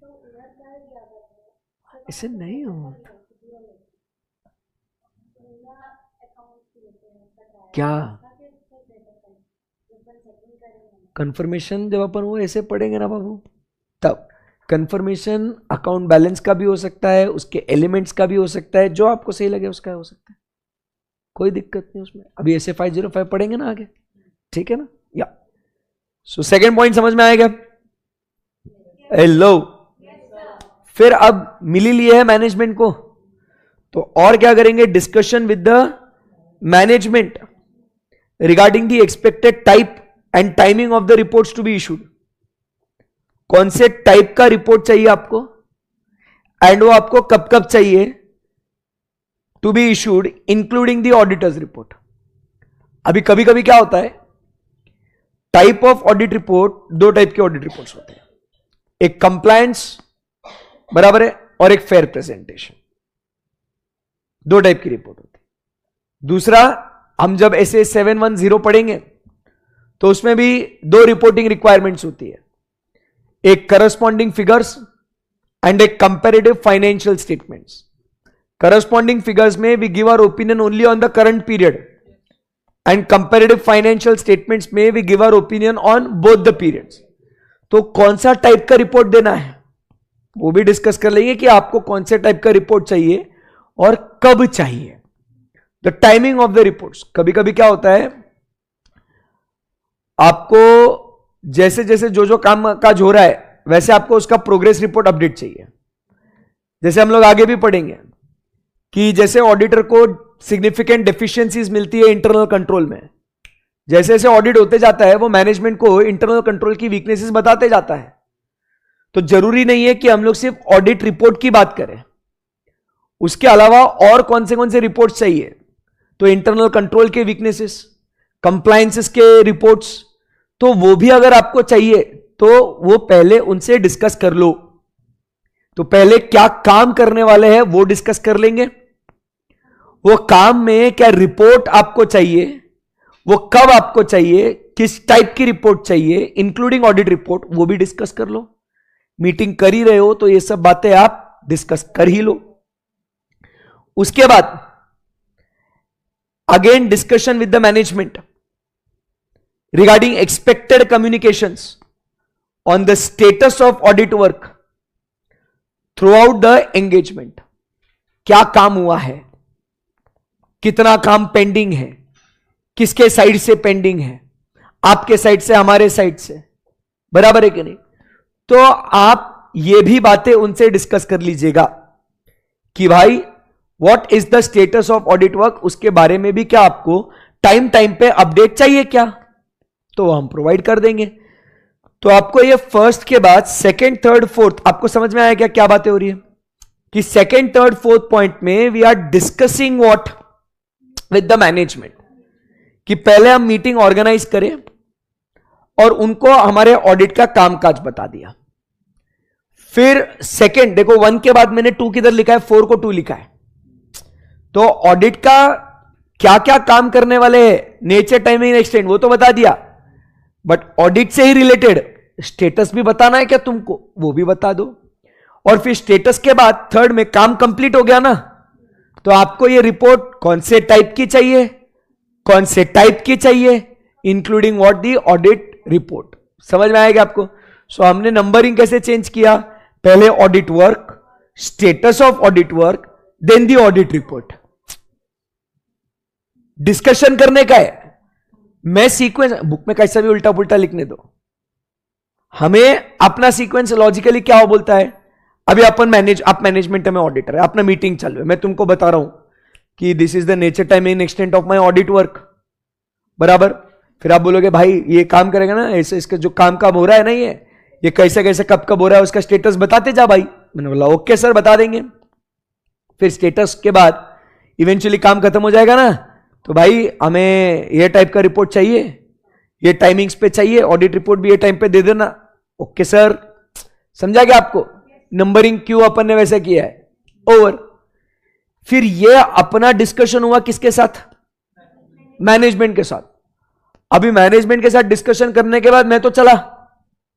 S1: इसे नहीं हो क्या कंफर्मेशन जब अपन वो ऐसे पढ़ेंगे ना बाबू, तब कंफर्मेशन अकाउंट बैलेंस का भी हो सकता है, उसके एलिमेंट्स का भी हो सकता है, जो आपको सही लगे उसका हो सकता है, कोई दिक्कत नहीं उसमें। अभी ऐसे 505 पढ़ेंगे ना आगे, ठीक है ना? या सो सेकेंड पॉइंट समझ में आएगा? हेलो। फिर अब मिली लिए है मैनेजमेंट को, तो और क्या करेंगे? Discussion with the management regarding the expected type and timing of the reports to be issued. कौन से टाइप का रिपोर्ट चाहिए आपको एंड वो आपको कब कब चाहिए to be issued, including the auditor's report. अभी कभी कभी क्या होता है, टाइप ऑफ ऑडिट रिपोर्ट, दो टाइप के ऑडिट रिपोर्ट्स होते हैं, एक कंप्लायंस बराबर है और एक फेयर प्रेजेंटेशन, दो टाइप की रिपोर्ट होती है। दूसरा, हम जब ऐसे 710 पढ़ेंगे तो उसमें भी दो रिपोर्टिंग रिक्वायरमेंट्स होती है, एक करस्पॉन्डिंग फिगर्स एंड एक comparative financial statements. Corresponding figures में we give our opinion only on the current period and comparative financial statements में we give our opinion on both the periods. तो कौन सा टाइप का रिपोर्ट देना है वो भी डिस्कस कर लेंगे कि आपको कौन से टाइप का रिपोर्ट चाहिए और कब चाहिए। The timing of the reports, कभी कभी क्या होता है, आपको जैसे जैसे जो काम काज हो रहा है वैसे आपको उसका प्रोग्रेस रिपोर्ट अपडेट चाहिए। जैसे हम लोग आगे भी पढ़ेंगे कि जैसे ऑडिटर को सिग्निफिकेंट डेफिशिएंसीज मिलती है इंटरनल कंट्रोल में, जैसे जैसे ऑडिट होते जाता है वो मैनेजमेंट को इंटरनल कंट्रोल की वीकनेसेस बताते जाता है। तो जरूरी नहीं है कि हम लोग सिर्फ ऑडिट रिपोर्ट की बात करें, उसके अलावा और कौन से रिपोर्ट्स चाहिए, तो इंटरनल कंट्रोल के वीकनेसेस, कंप्लायंसेस के रिपोर्ट्स, तो वो भी अगर आपको चाहिए तो वो पहले उनसे डिस्कस कर लो। तो पहले क्या काम करने वाले हैं वो डिस्कस कर लेंगे, वो काम में क्या रिपोर्ट आपको चाहिए, वो कब आपको चाहिए, किस टाइप की रिपोर्ट चाहिए, इंक्लूडिंग ऑडिट रिपोर्ट, वो भी डिस्कस कर लो। मीटिंग कर ही रहे हो तो ये सब बातें आप डिस्कस कर ही लो। उसके बाद again discussion with the management regarding expected communications on the status of audit work throughout the engagement। क्या काम हुआ है, कितना काम पेंडिंग है, किसके साइड से पेंडिंग है, आपके साइड से, हमारे साइड से, बराबर है कि नहीं? तो आप ये भी बातें उनसे डिस्कस कर लीजिएगा कि भाई what is the status of audit work, उसके बारे में भी क्या आपको टाइम पे अपडेट चाहिए क्या, तो हम प्रोवाइड कर देंगे। तो आपको ये फर्स्ट के बाद सेकंड, थर्ड, फोर्थ आपको समझ में आया क्या क्या बातें हो रही है कि सेकंड, थर्ड, फोर्थ पॉइंट में we are discussing what with the management, कि पहले हम मीटिंग ऑर्गेनाइज करें और उनको हमारे ऑडिट का कामकाज बता दिया। फिर सेकंड, देखो 1 के बाद मैंने 2 किधर लिखा है, 4 को 2 लिखा है। तो ऑडिट का क्या क्या काम करने वाले हैं, नेचर, टाइमिंग, एक्सटेंट, वो तो बता दिया, बट ऑडिट से ही रिलेटेड स्टेटस भी बताना है क्या तुमको, वो भी बता दो। और फिर स्टेटस के बाद थर्ड में काम कंप्लीट हो गया ना, तो आपको ये रिपोर्ट कौन से टाइप की चाहिए, कौन से टाइप की चाहिए, including what the audit report. समझ में आएगा आपको? सो हमने नंबरिंग कैसे चेंज किया, पहले audit work, status of audit work, then the audit report. Discussion करने का है, मैं सीक्वेंस बुक में कैसा भी उल्टा पुल्टा लिखने दो, हमें अपना सीक्वेंस लॉजिकली क्या बोलता है, अभी आप मैनेजमेंट में ऑडिटर है, अपना मीटिंग चल रही है, मैं तुमको बता रहा हूं कि this is the nature time in extent of my audit work, बराबर। फिर आप बोलोगे भाई ये काम करेगा ना ऐसे, इसका जो काम हो रहा है ना ये कैसे कैसे कब हो रहा है उसका स्टेटस बताते जा भाई। मैंने बोला ओके सर बता देंगे। फिर स्टेटस के बाद इवेंचुअली काम खत्म हो जाएगा ना, तो भाई हमें ये टाइप का रिपोर्ट चाहिए, ये टाइमिंग्स पे चाहिए, ऑडिट रिपोर्ट भी ये टाइम पे दे देना। ओके सर, समझा गया आपको? नंबरिंग क्यों अपन ने वैसे किया है, ओवर। फिर ये अपना डिस्कशन हुआ किसके साथ, मैनेजमेंट के साथ। अभी मैनेजमेंट के साथ डिस्कशन करने के बाद मैं तो चला,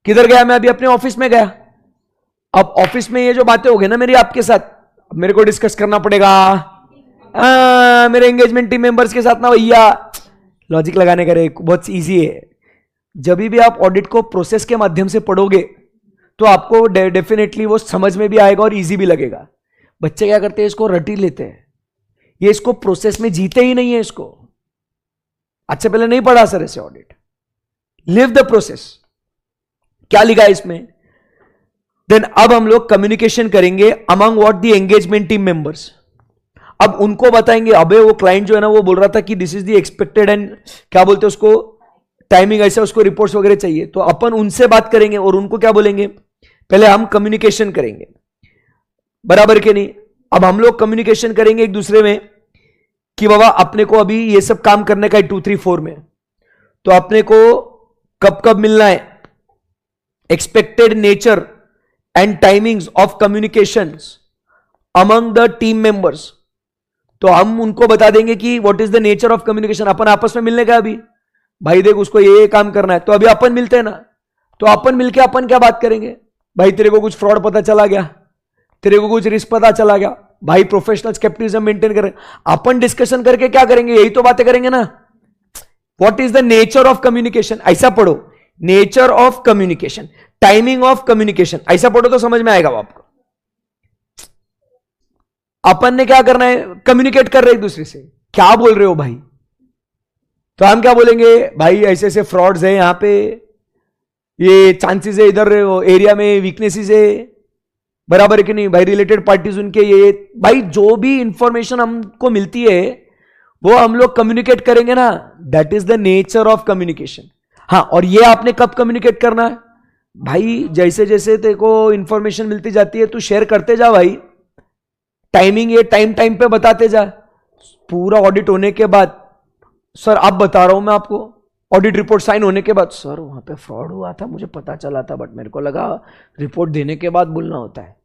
S1: किधर गया, मैं अभी अपने ऑफिस में गया। अब ऑफिस में ये जो बातें हो गई ना मेरी आपके साथ, अब मेरे को डिस्कस करना पड़ेगा मेरे एंगेजमेंट टीम मेंबर्स के साथ ना भैया। लॉजिक लगाने का रे बहुत इजी है। जब भी आप ऑडिट को प्रोसेस के माध्यम से पढ़ोगे तो आपको डेफिनेटली वो समझ में भी आएगा और इजी भी लगेगा। बच्चे क्या करते हैं, इसको रट ही लेते हैं, ये इसको प्रोसेस में जीते ही नहीं है। इसको आज से पहले नहीं पढ़ा सर ऐसे ऑडिट। लिव द प्रोसेस, क्या लिखा है इसमें। देन अब हम लोग कम्युनिकेशन करेंगे among what the engagement team members. अब उनको बताएंगे, अबे वो क्लाइंट जो है ना वो बोल रहा था कि this is the expected and क्या बोलते हैं उसको, टाइमिंग ऐसा, उसको रिपोर्ट्स वगैरह चाहिए। तो अपन उनसे बात करेंगे और उनको क्या बोलेंगे, पहले हम कम्युनिकेशन करेंगे, बराबर के नहीं। अब हम लोग कम्युनिकेशन करेंगे एक दूसरे में कि बाबा अपने को अभी ये सब काम करने का है 2, 3, 4 में, तो अपने को कब कब मिलना है, expected nature and timings of communications among the team members. तो हम उनको बता देंगे कि what is the nature of communication. अपन आपस में मिलने का, अभी भाई देख उसको ये काम करना है, तो अभी अपन मिलते हैं ना, तो अपन मिलके अपन क्या बात करेंगे, भाई तेरे को कुछ फ्रॉड पता चला गया, तेरे को कुछ रिस्क पता चला गया, भाई प्रोफेशनल स्केप्टिज्म मेंटेन करें। अपन डिस्कशन करके क्या करेंगे, यही तो बातें करेंगे ना। What is the nature of communication, ऐसा पढ़ो, nature of communication, timing of communication, ऐसा पढ़ो तो समझ में आएगा आपको। अपन ने क्या करना है, कम्युनिकेट कर रहे एक दूसरे से, क्या बोल रहे हो भाई, तो हम क्या बोलेंगे, भाई ऐसे ऐसे फ्रॉड्स है यहां पे, ये चांसेस है इधर एरिया में वीकनेसेस है, बराबर है कि नहीं भाई, रिलेटेड पार्टीज उनके ये, भाई जो भी इंफॉर्मेशन हमको मिलती है वो हम लोग कम्युनिकेट करेंगे ना, that is the nature of communication. हाँ, और ये आपने कब कम्युनिकेट करना है भाई, जैसे जैसे तेरे को इंफॉर्मेशन मिलती जाती है तू शेयर करते जा भाई, टाइमिंग ये टाइम पे बताते जा। पूरा ऑडिट होने के बाद, सर आप बता रहा हूं मैं आपको, ऑडिट रिपोर्ट साइन होने के बाद, सर वहां पे फ्रॉड हुआ था, मुझे पता चला था, बट मेरे को लगा रिपोर्ट देने के बाद बोलना होता है,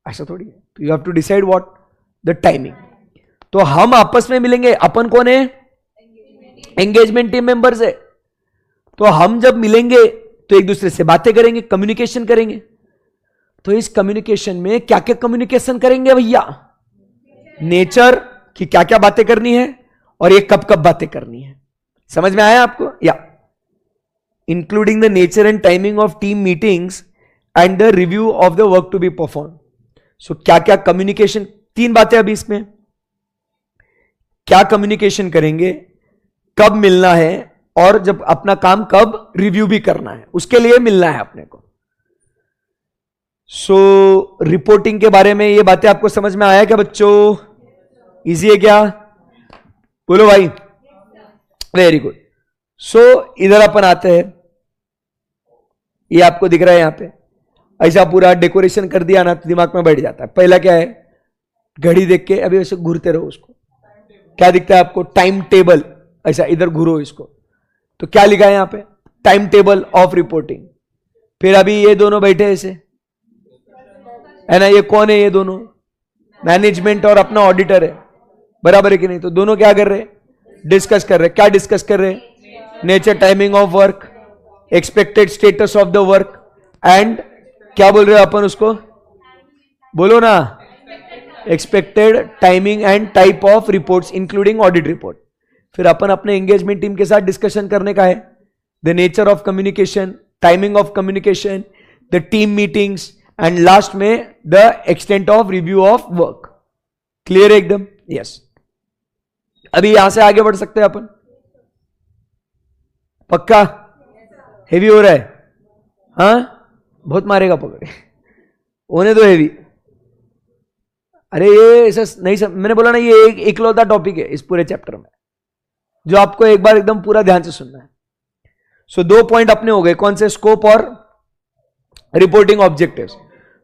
S1: ऐसा थोड़ी है। तो you have to decide what the timing. तो हम आपस में मिलेंगे, अपन कौन है, एंगेजमेंट टीम मेंबर्स है। तो हम जब मिलेंगे तो एक दूसरे से बातें करेंगे, कम्युनिकेशन करेंगे। तो इस कम्युनिकेशन में क्या क्या कम्युनिकेशन करेंगे भैया, नेचर की क्या क्या बातें करनी है और ये कब कब बातें करनी है, समझ में आया आपको, या including the nature and timing of team meetings and the review of the work to be perform. So क्या क्या कम्युनिकेशन, 3 बातें अभी इसमें, क्या कम्युनिकेशन करेंगे, कब मिलना है, और जब अपना काम कब रिव्यू भी करना है, उसके लिए मिलना है अपने को। सो रिपोर्टिंग के बारे में ये बातें आपको समझ में आया क्या बच्चों, इजी है क्या, बोलो भाई, वेरी गुड। सो इधर अपन आते हैं, ये आपको दिख रहा है यहां पे, ऐसा पूरा डेकोरेशन कर दिया ना तो दिमाग में बैठ जाता है। पहला क्या है, घड़ी देख के अभी ऐसे घूरते रहो, उसको क्या दिखता है आपको, टाइम टेबल, ऐसा इधर घूरो इसको, तो क्या लिखा है यहां पे, टाइम टेबल ऑफ रिपोर्टिंग। फिर अभी ये दोनों बैठे ऐसे है ना, ये कौन है, ये दोनों मैनेजमेंट और अपना ऑडिटर है, बराबर है कि नहीं। तो दोनों क्या कर रहे, डिस्कस कर रहे, क्या डिस्कस कर रहे, nature timing of work, expected status of the work, and क्या बोल रहे हो अपन उसको, बोलो ना, expected timing and type of reports including audit report. फिर अपन अपने एंगेजमेंट टीम के साथ डिस्कशन करने का है, the nature of communication, timing of communication, the team meetings, and last में the extent of review of work. Clear है एकदम, यस। अभी यहां से आगे बढ़ सकते हैं अपन, पक्का, हेवी हो रहा है, हाँ, बहुत मारेगा पकड़े, होने दो हेवी। अरे ये ऐसा नहीं मैंने बोला ना, ये एक इकलौता टॉपिक है इस पूरे चैप्टर में जो आपको एक बार एकदम पूरा ध्यान से सुनना है। सो 2 पॉइंट अपने हो गए, कौन से? स्कोप और रिपोर्टिंग ऑब्जेक्टिव्स।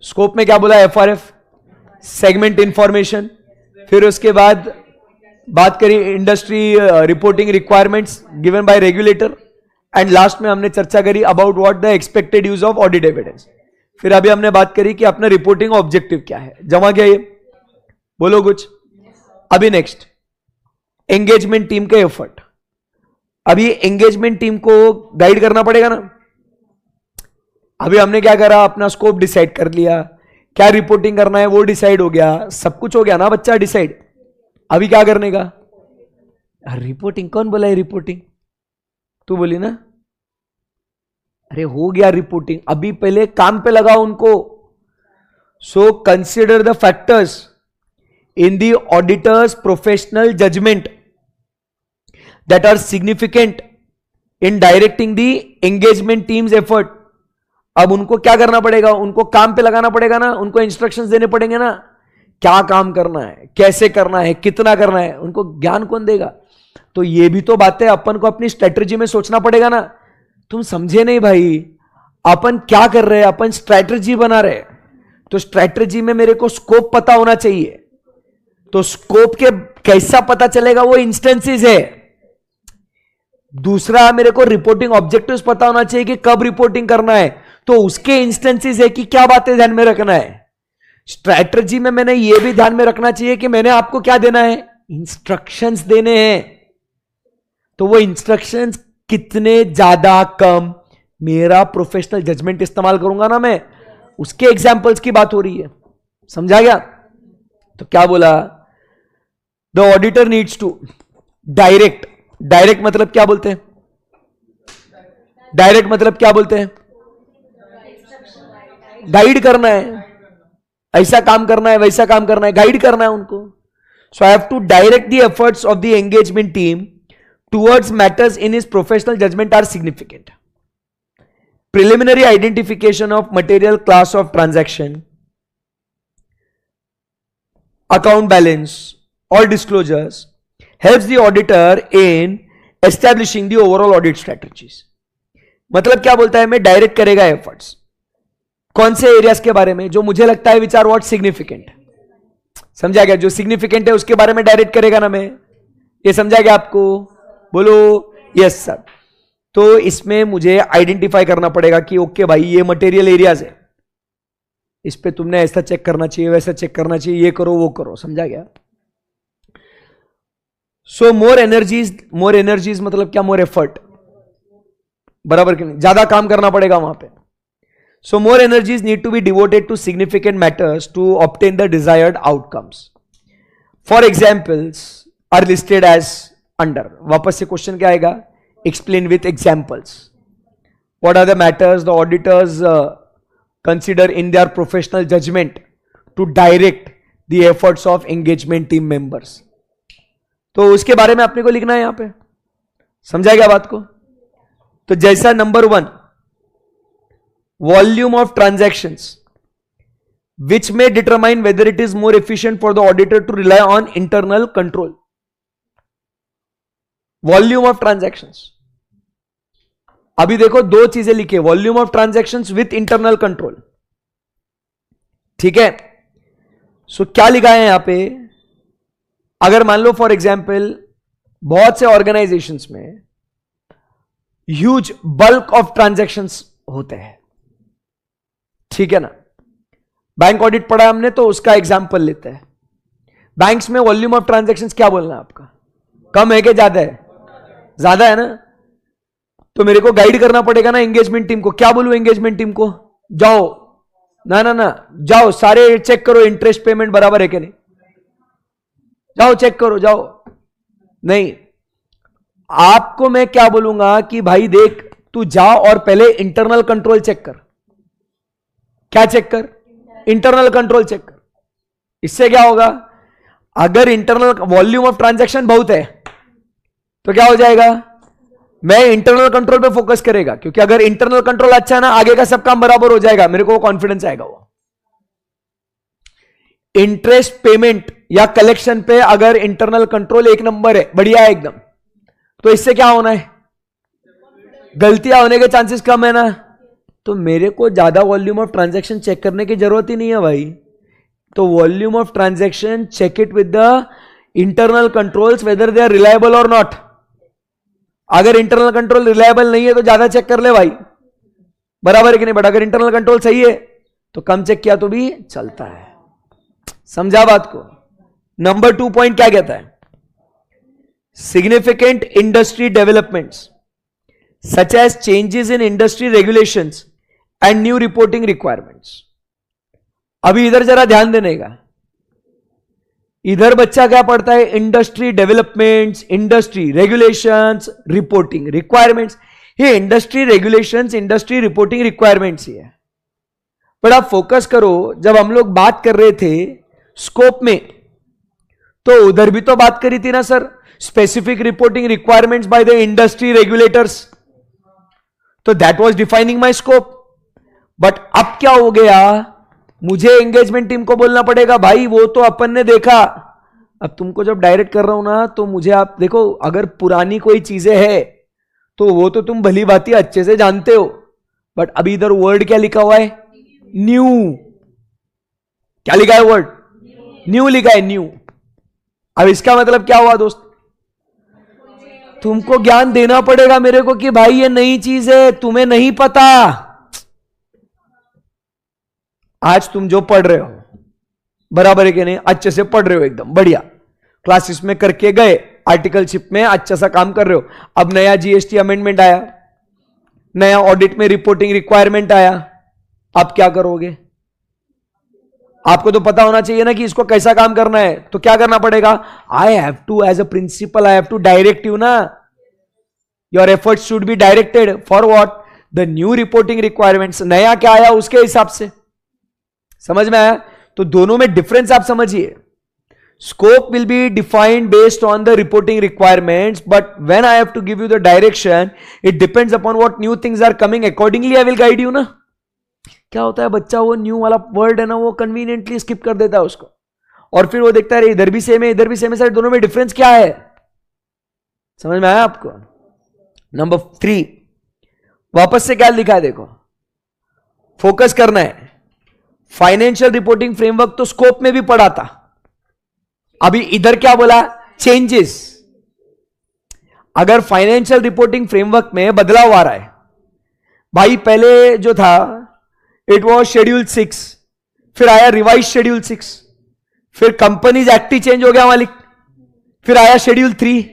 S1: स्कोप में क्या बोला? FRF, segment information. फिर उसके बाद बात करी industry reporting requirements given by regulator, and last में हमने चर्चा करी about what the expected use of audit evidence. फिर अभी हमने बात करी कि अपना रिपोर्टिंग ऑब्जेक्टिव क्या है। जमा क्या? ये बोलो कुछ। अभी नेक्स्ट, एंगेजमेंट टीम के एफर्ट। अभी एंगेजमेंट टीम को गाइड करना पड़ेगा ना। अभी हमने क्या करा? अपना स्कोप डिसाइड कर लिया, क्या रिपोर्टिंग करना है वो डिसाइड हो गया, सब कुछ हो गया ना बच्चा डिसाइड। अभी क्या करने का? रिपोर्टिंग। कौन बोला है रिपोर्टिंग? तू बोली ना। अरे हो गया रिपोर्टिंग, अभी पहले काम पे लगाओ उनको। So consider the factors in the auditor's professional judgment that are significant in directing the engagement team's effort। अब उनको क्या करना पड़ेगा? उनको काम पे लगाना पड़ेगा ना, उनको इंस्ट्रक्शंस देने पड़ेंगे ना, क्या काम करना है, कैसे करना है, कितना करना है, उनको ज्ञान कौन देगा? तो ये भी तो बातें अपन को अपनी स्ट्रेटजी में सोचना पड़ेगा ना। तुम समझे नहीं भाई, अपन क्या कर रहे हैं? अपन स्ट्रेटजी बना रहे हैं, तो स्ट्रेटजी में मेरे को स्कोप पता होना चाहिए। तो स्कोप के कैसा पता चलेगा? वो इंस्टेंसेस है। दूसरा, मेरे को रिपोर्टिंग ऑब्जेक्टिव्स पता होना चाहिए कि कब रिपोर्टिंग करना है, तो उसके इंस्टेंसेस है कि क्या बातें ध्यान में रखना है। स्ट्रैटेजी में मैंने ये भी ध्यान में रखना चाहिए कि मैंने आपको क्या देना है? इंस्ट्रक्शंस देने हैं। तो वो इंस्ट्रक्शंस कितने ज्यादा कम, मेरा प्रोफेशनल जजमेंट इस्तेमाल करूंगा ना मैं, उसके एग्जाम्पल्स की बात हो रही है। समझा गया? तो क्या बोला? The auditor needs to direct. Direct मतलब क्या बोलते हैं? डायरेक्ट मतलब क्या बोलते हैं? गाइड करना है, ऐसा काम करना है, वैसा काम करना है, गाइड करना है उनको। So I have to direct the efforts of the engagement team towards matters in his professional judgement are significant. Preliminary identification of material class of transaction, account balance or disclosures helps the auditor in establishing the overall audit strategies। मतलब क्या बोलता है? मैं डायरेक्ट करेगा एफर्ट्स कौन से एरियाज के बारे में जो मुझे लगता है विच आर व्हाट सिग्निफिकेंट। समझा गया? जो सिग्निफिकेंट है उसके बारे में डायरेक्ट करेगा ना मैं। ये समझा गया आपको? बोलो यस सर। तो इसमें मुझे आइडेंटिफाई करना पड़ेगा कि ओके भाई ये मटेरियल एरियाज है, इस पे तुमने ऐसा चेक करना चाहिए, वैसा चेक करना चाहिए, ये करो वो करो। समझा गया? सो मोर एनर्जीज मतलब क्या? मोर एफर्ट, बराबर कि नहीं? ज्यादा काम करना पड़ेगा वहां पे। So more energies need to be devoted to significant matters to obtain the desired outcomes. For examples are listed as under. वापस से क्वेश्चन क्या आएगा? Explain with examples what are the matters the auditors consider in their professional judgment to direct the efforts of engagement team members। तो उसके बारे में अपने को लिखना है यहां पे। समझा गया बात को? तो जैसा number 1, volume of transactions which may determine whether it is more efficient for the auditor to rely on internal control। Volume of transactions. अभी देखो 2 चीजें लिखे, volume of transactions with internal control. ठीक है? सो क्या लिखा है यहां पे? अगर मान लो फॉर एग्जाम्पल बहुत से ऑर्गेनाइजेशंस में ह्यूज बल्क ऑफ ट्रांजैक्शंस होते हैं, ठीक है ना? बैंक ऑडिट पढ़ा हमने तो उसका एग्जाम्पल लेते हैं। बैंक्स में वॉल्यूम ऑफ ट्रांजैक्शंस क्या बोलना है आपका? कम है कि ज्यादा है? ज्यादा है ना? तो मेरे को गाइड करना पड़ेगा ना एंगेजमेंट टीम को। क्या बोलूं एंगेजमेंट टीम को? जाओ ना जाओ सारे चेक करो इंटरेस्ट पेमेंट बराबर है कि नहीं, जाओ चेक करो जाओ। नहीं, आपको मैं क्या बोलूंगा कि भाई देख तू जा और पहले इंटरनल कंट्रोल चेक कर। क्या चेक कर? इंटरनल कंट्रोल चेक कर। इससे क्या होगा? अगर इंटरनल वॉल्यूम ऑफ ट्रांजैक्शन बहुत है तो क्या हो जाएगा? मैं इंटरनल कंट्रोल पे फोकस करेगा, क्योंकि अगर इंटरनल कंट्रोल अच्छा है ना, आगे का सब काम बराबर हो जाएगा, मेरे को वो कॉन्फिडेंस आएगा। वो इंटरेस्ट पेमेंट या कलेक्शन पे अगर इंटरनल कंट्रोल एक नंबर है, बढ़िया है एकदम, तो इससे क्या होना है, गलतियां होने के चांसेस कम है ना। तो मेरे को ज्यादा वॉल्यूम ऑफ ट्रांजैक्शन चेक करने की जरूरत ही नहीं है भाई। तो volume of transaction check it with the internal controls whether they are reliable और नॉट। अगर इंटरनल कंट्रोल रिलायबल नहीं है तो ज्यादा चेक कर ले भाई, बराबर है कि नहीं। बट अगर इंटरनल कंट्रोल सही है तो कम चेक किया तो भी चलता है। समझा बात को। नंबर 2 पॉइंट क्या कहता है, significant industry developments such as changes in industry regulations and new reporting requirements. अभी इधर जरा ध्यान देने का, इधर बच्चा क्या पढ़ता है, industry developments, industry regulations, reporting requirements. ये industry regulations, industry reporting requirements ही है। पर आप फोकस करो, जब हम लोग बात कर रहे थे स्कोप में, तो उधर भी तो बात करी थी ना sir, specific reporting requirements by the industry regulators, तो that was defining my scope. But अब क्या हो गया, मुझे एंगेजमेंट टीम को बोलना पड़ेगा, भाई वो तो अपन ने देखा, अब तुमको जब डायरेक्ट कर रहा हूं ना, तो मुझे आप देखो, अगर पुरानी कोई चीजें है तो वो तो तुम भली भांति अच्छे से जानते हो, बट अभी इधर वर्ड क्या लिखा हुआ है, न्यू। क्या लिखा है वर्ड, न्यू लिखा है, न्यू। अब इसका मतलब क्या हुआ दोस्त, तुमको ज्ञान देना पड़ेगा मेरे को कि भाई ये नई चीज है, तुम्हें नहीं पता। आज तुम जो पढ़ रहे हो बराबर है कि नहीं, अच्छे से पढ़ रहे हो, एकदम बढ़िया, क्लासेस में करके गए, आर्टिकलशिप में अच्छा सा काम कर रहे हो। अब नया जीएसटी अमेंडमेंट आया, नया ऑडिट में रिपोर्टिंग रिक्वायरमेंट आया, अब क्या करोगे, आपको तो पता होना चाहिए ना कि इसको कैसा काम करना है। तो क्या करना पड़ेगा, I have to as a principal, I have to direct you ना, your efforts should be directed for what, the new reporting requirements. नया क्या आया उसके हिसाब से, समझ में आया। तो दोनों में डिफरेंस आप समझिए, scope will be defined based on the reporting requirements, but when I have to give you the direction, it depends upon what new things are coming, accordingly I will guide you ना। क्या होता है, बच्चा वो न्यू वाला वर्ड है ना, वो कन्वीनियंटली स्किप कर देता है उसको, और फिर वो देखता है इधर भी सेम है, इधर भी सेम है, सर दोनों में डिफरेंस क्या है, समझ में आया आपको। नंबर 3 वापस से क्या लिखा है, देखो फोकस करना है। फाइनेंशियल रिपोर्टिंग फ्रेमवर्क तो स्कोप में भी पढ़ा था, अभी इधर क्या बोला, चेंजेस। अगर फाइनेंशियल रिपोर्टिंग फ्रेमवर्क में बदलाव आ रहा है, भाई पहले जो था इट वॉज शेड्यूल 6, फिर आया रिवाइज शेड्यूल 6, फिर कंपनीज एक्ट ही चेंज हो गया मालिक, फिर आया शेड्यूल 3,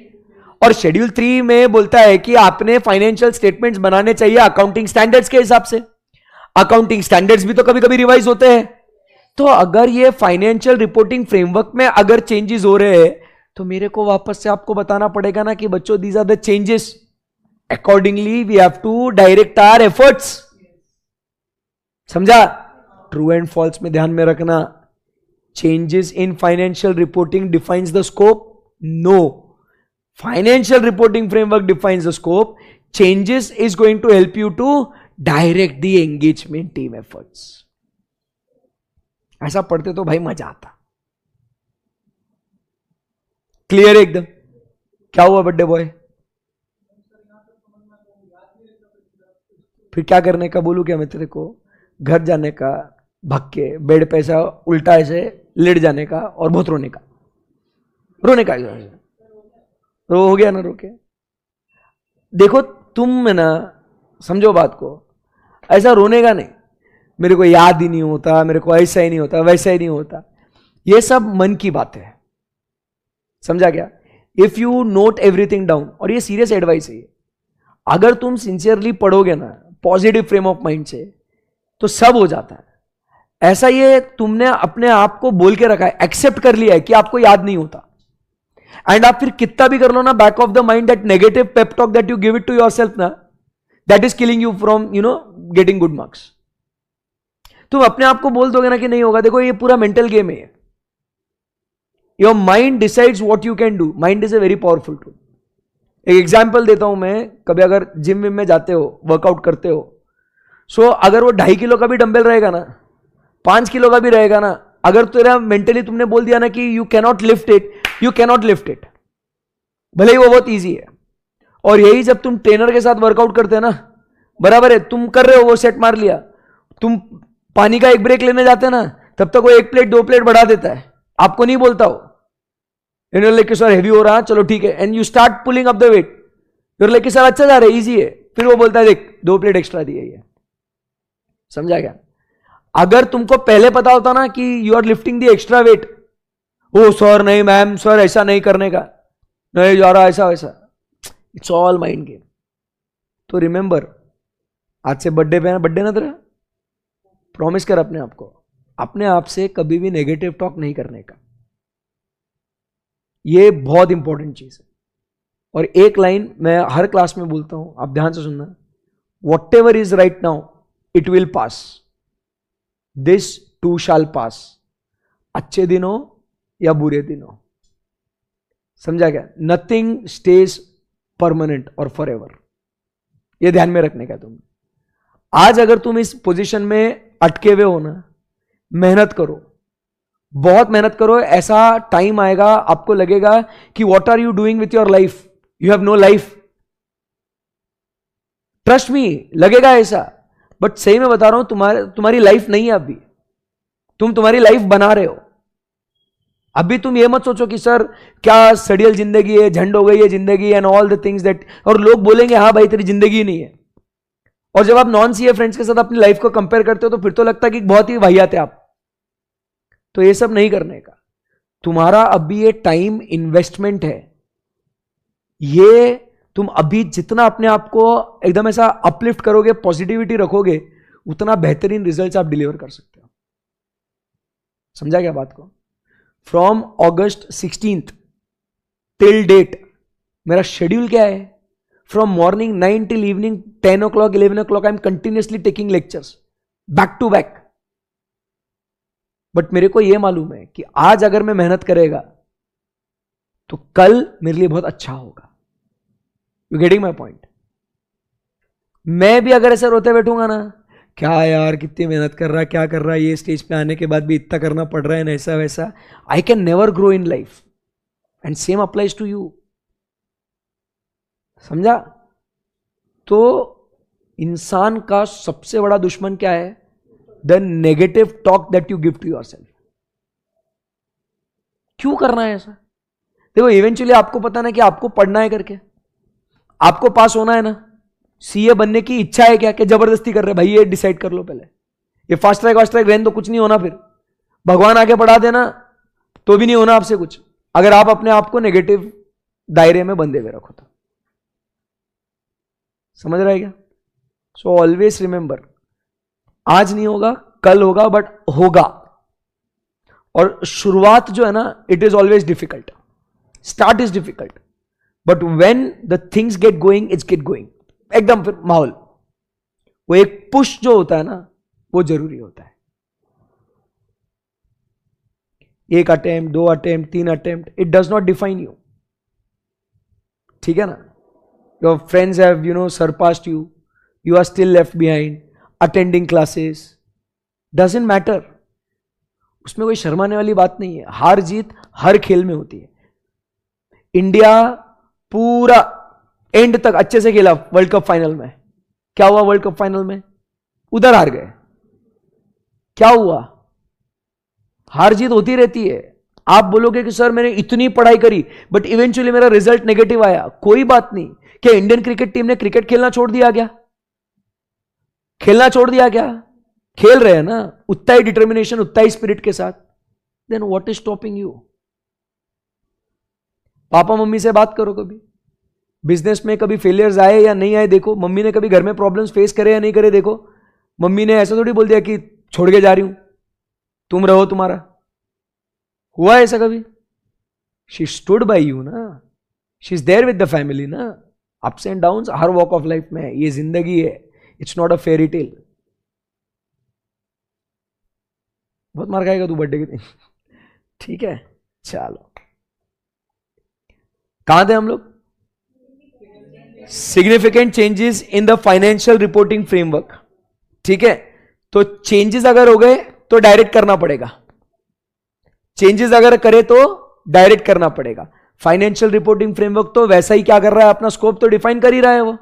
S1: और शेड्यूल 3 में बोलता है कि आपने फाइनेंशियल स्टेटमेंट्स बनाने चाहिए अकाउंटिंग स्टैंडर्ड्स के हिसाब से। अकाउंटिंग स्टैंडर्ड्स भी तो कभी कभी रिवाइज होते हैं। तो अगर ये फाइनेंशियल रिपोर्टिंग फ्रेमवर्क में अगर चेंजेस हो रहे हैं, तो मेरे को वापस से आपको बताना पड़ेगा ना कि बच्चों these are the changes, accordingly we have to direct our efforts. समझा, ट्रू एंड फॉल्स में ध्यान में रखना। Changes in financial reporting defines the scope, no, financial reporting framework defines the scope, changes is going to help you to direct the engagement team efforts. ऐसा पढ़ते तो भाई मजा आता। क्लियर है एकदम। क्या हुआ बर्थडे बॉय, फिर क्या करने का बोलू क्या मैं तेरे को, घर जाने का, भाग के बेड पे ऐसा उल्टा ऐसे लेट जाने का, और बहुत रोने का, रोने का रो हो गया ना, रोके। देखो तुम ना समझो बात को, ऐसा रोने का नहीं, मेरे को याद ही नहीं होता, मेरे को ऐसा ही नहीं होता, वैसा ही नहीं होता, ये सब मन की बात है। समझा क्या, if you note everything down, और ये सीरियस एडवाइस है, अगर तुम सिंसियरली पढ़ोगे ना पॉजिटिव फ्रेम ऑफ माइंड से, तो सब हो जाता है। ऐसा ये तुमने अपने आप को बोल के रखा है, एक्सेप्ट कर लिया है कि आपको याद नहीं होता, एंड आप फिर कितना भी कर लो ना, back of the mind that negative pep talk that you give it to yourself ना, that is killing you from getting good marks. तुम अपने आप को बोल दोगे ना कि नहीं होगा, देखो ये पूरा मेंटल गेम है। Your mind decides what you can do, mind is a very powerful tool. एक एग्जाम्पल देता हूं मैं, कभी अगर जिम विम में जाते हो, वर्कआउट करते हो, सो अगर वो 2.5 किलो का भी डंबल रहेगा ना, 5 किलो का भी रहेगा ना, अगर तेरा मेंटली तुमने बोल दिया ना कि you cannot lift it, you cannot lift it, भले ही वो बहुत ईजी है। और यही जब तुम ट्रेनर के साथ वर्कआउट करते हैं ना, बराबर है, तुम कर रहे हो, वो सेट मार लिया, तुम पानी का एक ब्रेक लेने जाते हैं ना, तब तक वो 1 प्लेट 2 प्लेट बढ़ा देता है, आपको नहीं बोलता हो, यूर लाइक सर हेवी हो रहा, चलो ठीक है, and you start pulling up the weight, your like sir अच्छा जा रहा है, इजी है, फिर वो बोलता है देख 2 प्लेट एक्स्ट्रा दी है, समझा क्या? अगर तुमको पहले पता होता ना कि you are lifting the extra weight, oh sir नहीं मैम, सर ऐसा नहीं करने का, नहीं जा रहा ऐसा वैसा, इट्स ऑल माइंड गेम। तो रिमेंबर, आज से बर्थडे पे, बर्थडे ना तेरा, प्रॉमिस कर अपने आप से कभी भी नेगेटिव टॉक नहीं करने का, ये बहुत इंपॉर्टेंट चीज है। और एक लाइन मैं हर क्लास में बोलता हूं, आप ध्यान से सुनना, whatever is right now it will pass, this too shall pass, अच्छे दिन हो या बुरे दिन हो, समझा क्या? नथिंग स्टेज परमानेंट और फॉर एवर, यह ध्यान में रखने का तुम। आज अगर तुम इस पोजीशन में अटके हुए हो ना, मेहनत करो, बहुत मेहनत करो, ऐसा टाइम आएगा आपको लगेगा कि what are you doing with your life, you have no life, trust me, लगेगा ऐसा, बट सही में बता रहा हूं, तुम्हारी लाइफ नहीं है अभी, तुम तुम्हारी लाइफ बना रहे हो। अभी तुम ये मत सोचो कि सर क्या सड़ियल जिंदगी है, झंड हो गई है जिंदगी and all the things that, और लोग बोलेंगे हाँ भाई तेरी जिंदगी नहीं है, और जब आप नॉन सीए फ्रेंड्स के साथ अपनी लाइफ को कंपेयर करते हो तो फिर तो लगता है कि बहुत ही वाहियात है आप। तो ये सब नहीं करने का, तुम्हारा अभी ये टाइम इन्वेस्टमेंट है, ये तुम अभी जितना अपने आप को एकदम ऐसा अपलिफ्ट करोगे, पॉजिटिविटी रखोगे, उतना बेहतरीन रिजल्ट्स आप डिलीवर कर सकते हो। समझा क्या बात को? From August 16th till date मेरा शेड्यूल क्या है? From morning 9 till evening 10 o'clock 11 o'clock I am continuously taking lectures back to back. But मेरे को यह मालूम है कि आज अगर मैं मेहनत करेगा तो कल मेरे लिए बहुत अच्छा होगा। You getting my point? मैं भी अगर ऐसा रोते बैठूंगा ना, क्या यार कितनी मेहनत कर रहा है, क्या कर रहा है, ये स्टेज पे आने के बाद भी इतना करना पड़ रहा है ना, ऐसा वैसा, I can never grow in life, and same applies to you. समझा? तो इंसान का सबसे बड़ा दुश्मन क्या है? The negative talk that you give to yourself. क्यों करना है ऐसा? देखो इवेंचुअली आपको पता ना कि आपको पढ़ना है करके, आपको पास होना है ना, सीए बनने की इच्छा है क्या कि जबरदस्ती कर रहे भाई ये डिसाइड कर लो पहले, ये फास्ट ट्रैक रहने तो कुछ नहीं होना, फिर भगवान आगे बढ़ा देना तो भी नहीं होना आपसे कुछ, अगर आप अपने आप को नेगेटिव दायरे में बंधे हुए रखो तो। समझ रहा है क्या? सो ऑलवेज रिमेंबर, आज नहीं होगा कल होगा, बट होगा। और शुरुआत जो है ना, it is always difficult, start is difficult, but when the things get going it's get going, एकदम फिर माहौल, वो एक पुश जो होता है ना, वो जरूरी होता है। 1 attempt 2 attempt 3 attempt, it does not define you, ठीक है ना? Your friends have surpassed you, you are still left behind, attending classes, doesn't matter, उसमें कोई शर्माने वाली बात नहीं है। हार जीत हर खेल में होती है। इंडिया पूरा एंड तक अच्छे से खेला वर्ल्ड कप फाइनल में, क्या हुआ वर्ल्ड कप फाइनल में? उधर हार गए, क्या हुआ? हार जीत होती रहती है। आप बोलोगे कि सर मैंने इतनी पढ़ाई करी बट इवेंचुअली मेरा रिजल्ट नेगेटिव आया, कोई बात नहीं। क्या इंडियन क्रिकेट टीम ने क्रिकेट खेलना छोड़ दिया क्या? खेलना छोड़ दिया क्या? खेल रहे हैं ना, उतना ही डिटर्मिनेशन, उतना ही स्पिरिट के साथ। Then what is stopping you? पापा मम्मी से बात करो, कभी बिजनेस में कभी फेलियर्स आए या नहीं आए देखो। मम्मी ने कभी घर में प्रॉब्लम्स फेस करे या नहीं करे देखो। मम्मी ने ऐसा थोड़ी बोल दिया कि छोड़ के जा रही हूं, तुम रहो तुम्हारा। हुआ ऐसा कभी? शी स्टूड बाय यू ना, she is there with the family ना। अप्स एंड डाउन्स हर वॉक ऑफ लाइफ में है, ये जिंदगी है, it's not a fairy tale. बहुत मार खाएगा तू बर्थडे के दिन, ठीक है? चलो, कहां थे हम लोग? Significant changes in the financial reporting framework. ठीक है, तो चेंजेस अगर हो गए तो डायरेक्ट करना पड़ेगा, चेंजेस अगर करे तो डायरेक्ट करना पड़ेगा। फाइनेंशियल रिपोर्टिंग फ्रेमवर्क तो वैसा ही क्या कर रहा है, अपना स्कोप तो डिफाइन कर ही रहा है वो।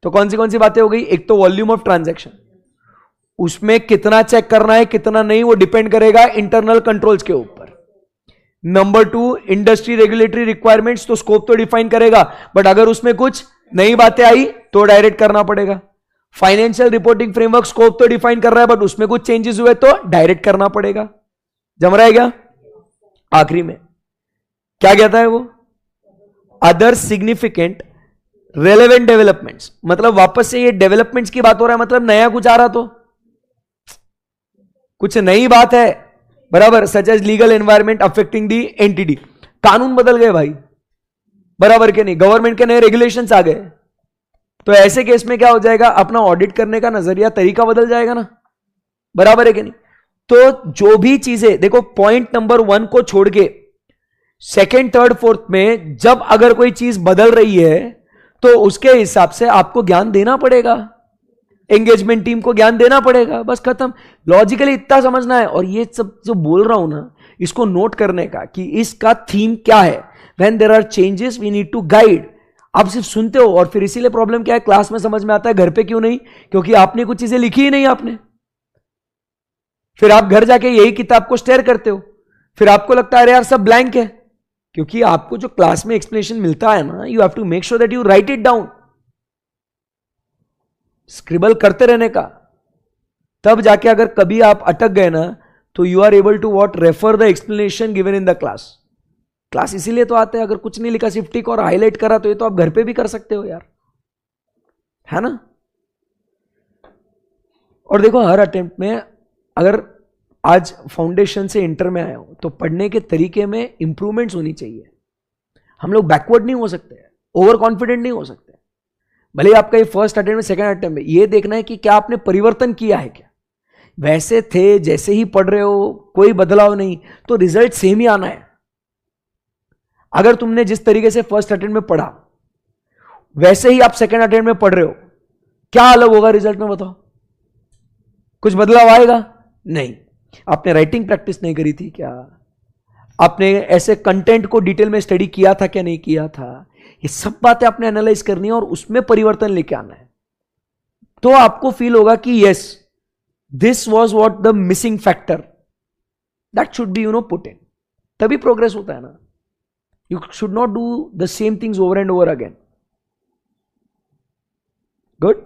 S1: तो कौन सी बातें हो गई, एक तो वॉल्यूम ऑफ ट्रांजैक्शन, उसमें कितना चेक करना है कितना नहीं वो डिपेंड करेगा इंटरनल कंट्रोल्स के ऊपर। नंबर 2, इंडस्ट्री रेगुलेटरी रिक्वायरमेंट्स, तो स्कोप तो डिफाइन करेगा, बट अगर उसमें कुछ नई बातें आई तो डायरेक्ट करना पड़ेगा। फाइनेंशियल रिपोर्टिंग फ्रेमवर्क स्कोप तो डिफाइन कर रहा है, बट उसमें कुछ चेंजेस हुए तो डायरेक्ट करना पड़ेगा। जम रहा है क्या? आखिरी में क्या कहता है वो, अदर सिग्निफिकेंट रेलेवेंट डेवलपमेंट्स, मतलब वापस से ये डेवलपमेंट्स की बात हो रहा है, मतलब नया कुछ आ रहा तो कुछ नई बात है, बराबर। Such as legal environment affecting the entity, कानून बदल गए भाई, बराबर के नहीं, गवर्नमेंट के नए रेगुलेशंस आ गए, तो ऐसे केस में क्या हो जाएगा, अपना ऑडिट करने का नजरिया तरीका बदल जाएगा ना, बराबर है कि नहीं। तो जो भी चीजें देखो, पॉइंट नंबर 1 को छोड़ के सेकेंड, थर्ड, फोर्थ में जब अगर कोई चीज बदल रही है तो उसके हिसाब से आपको ज्ञान देना पड़ेगा, एंगेजमेंट टीम को ज्ञान देना पड़ेगा, बस खत्म। लॉजिकली इतना समझना है। और ये सब जो बोल रहा हूं ना, इसको नोट करने का कि इसका थीम क्या है। When there are changes we need to guide. आप सिर्फ सुनते हो, और फिर इसीलिए प्रॉब्लम क्या है, क्लास में समझ में आता है, घर पे क्यों नहीं, क्योंकि आपने कुछ चीजें लिखी ही नहीं आपने। फिर आप घर जाके यही किताब को स्टेयर करते हो, फिर आपको लगता है अरे यार सब ब्लैंक है, क्योंकि आपको जो क्लास में एक्सप्लेनेशन मिलता है ना, you have to make sure that you write it down, scribble करते रहने का। तब जाके अगर कभी आप अटक गए ना, तो you are able to what, refer the explanation given in the class. Class इसीलिए तो आते हैं, अगर कुछ नहीं लिखा सिर्फ टिक और हाईलाइट करा, तो ये तो आप घर पे भी कर सकते हो यार, है ना। और देखो, हर अटेम्प्ट में अगर आज फाउंडेशन से इंटर में आया हो तो पढ़ने के तरीके में इंप्रूवमेंट्स होनी चाहिए। हम लोग बैकवर्ड नहीं हो सकते, ओवर कॉन्फिडेंट नहीं हो सकते। भले आपका ये फर्स्ट अटेम्प्ट में, सेकंड अटेम्प्ट में, ये देखना है कि क्या आपने परिवर्तन किया है, क्या वैसे थे जैसे ही पढ़ रहे हो, कोई बदलाव नहीं, तो रिजल्ट सेम ही आना है। अगर तुमने जिस तरीके से फर्स्ट अटेम्प्ट में पढ़ा वैसे ही आप सेकंड अटेम्प्ट में पढ़ रहे हो, क्या अलग होगा रिजल्ट में, बताओ? कुछ बदलाव आएगा? नहीं। आपने राइटिंग प्रैक्टिस नहीं करी थी क्या? आपने ऐसे कंटेंट को डिटेल में स्टडी किया था क्या नहीं किया था? ये सब बातें आपने एनालाइज करनी है और उसमें परिवर्तन लेके आना है। तो आपको फील होगा कि yes, this was what the missing factor, that should be put in. तभी प्रोग्रेस होता है ना। You should not do the same things over and over again. Good,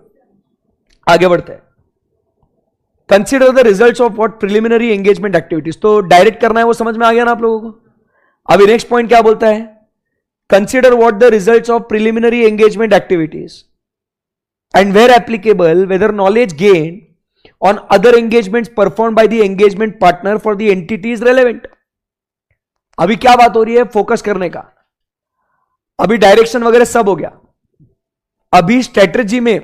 S1: आगे बढ़ते हैं। Consider the results of what preliminary engagement activities. तो डायरेक्ट करना है, वो समझ में आ गया ना आप लोगों को। अभी नेक्स्ट पॉइंट क्या बोलता है, consider what the results of preliminary engagement activities and where applicable whether knowledge gain on other engagements perform by the engagement partner for the entity is relevant. अभी क्या बात हो रही है, फोकस करने का। अभी डायरेक्शन वगैरह सब हो गया, अभी स्ट्रेटजी में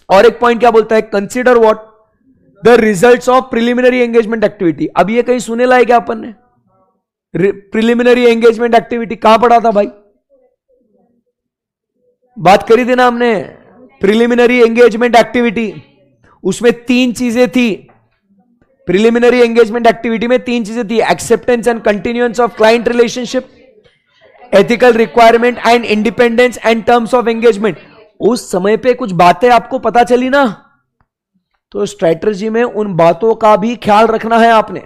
S1: और एक पॉइंट क्या बोलता है, consider what the results of preliminary engagement activity. अब ये कहीं सुने लाए क्या अपन ने? प्रिलिमिनरी एंगेजमेंट एक्टिविटी कहां पढ़ा था भाई? बात करी थी ना हमने, प्रिलिमिनरी एंगेजमेंट एक्टिविटी। उसमें 3 चीजें थी। प्रिलिमिनरी एंगेजमेंट एक्टिविटी में 3 चीजें थी, acceptance and continuance of client relationship, ethical requirement and independence and terms of engagement. उस समय पे कुछ बातें आपको पता चली ना, तो स्ट्रेटजी में उन बातों का भी ख्याल रखना है आपने।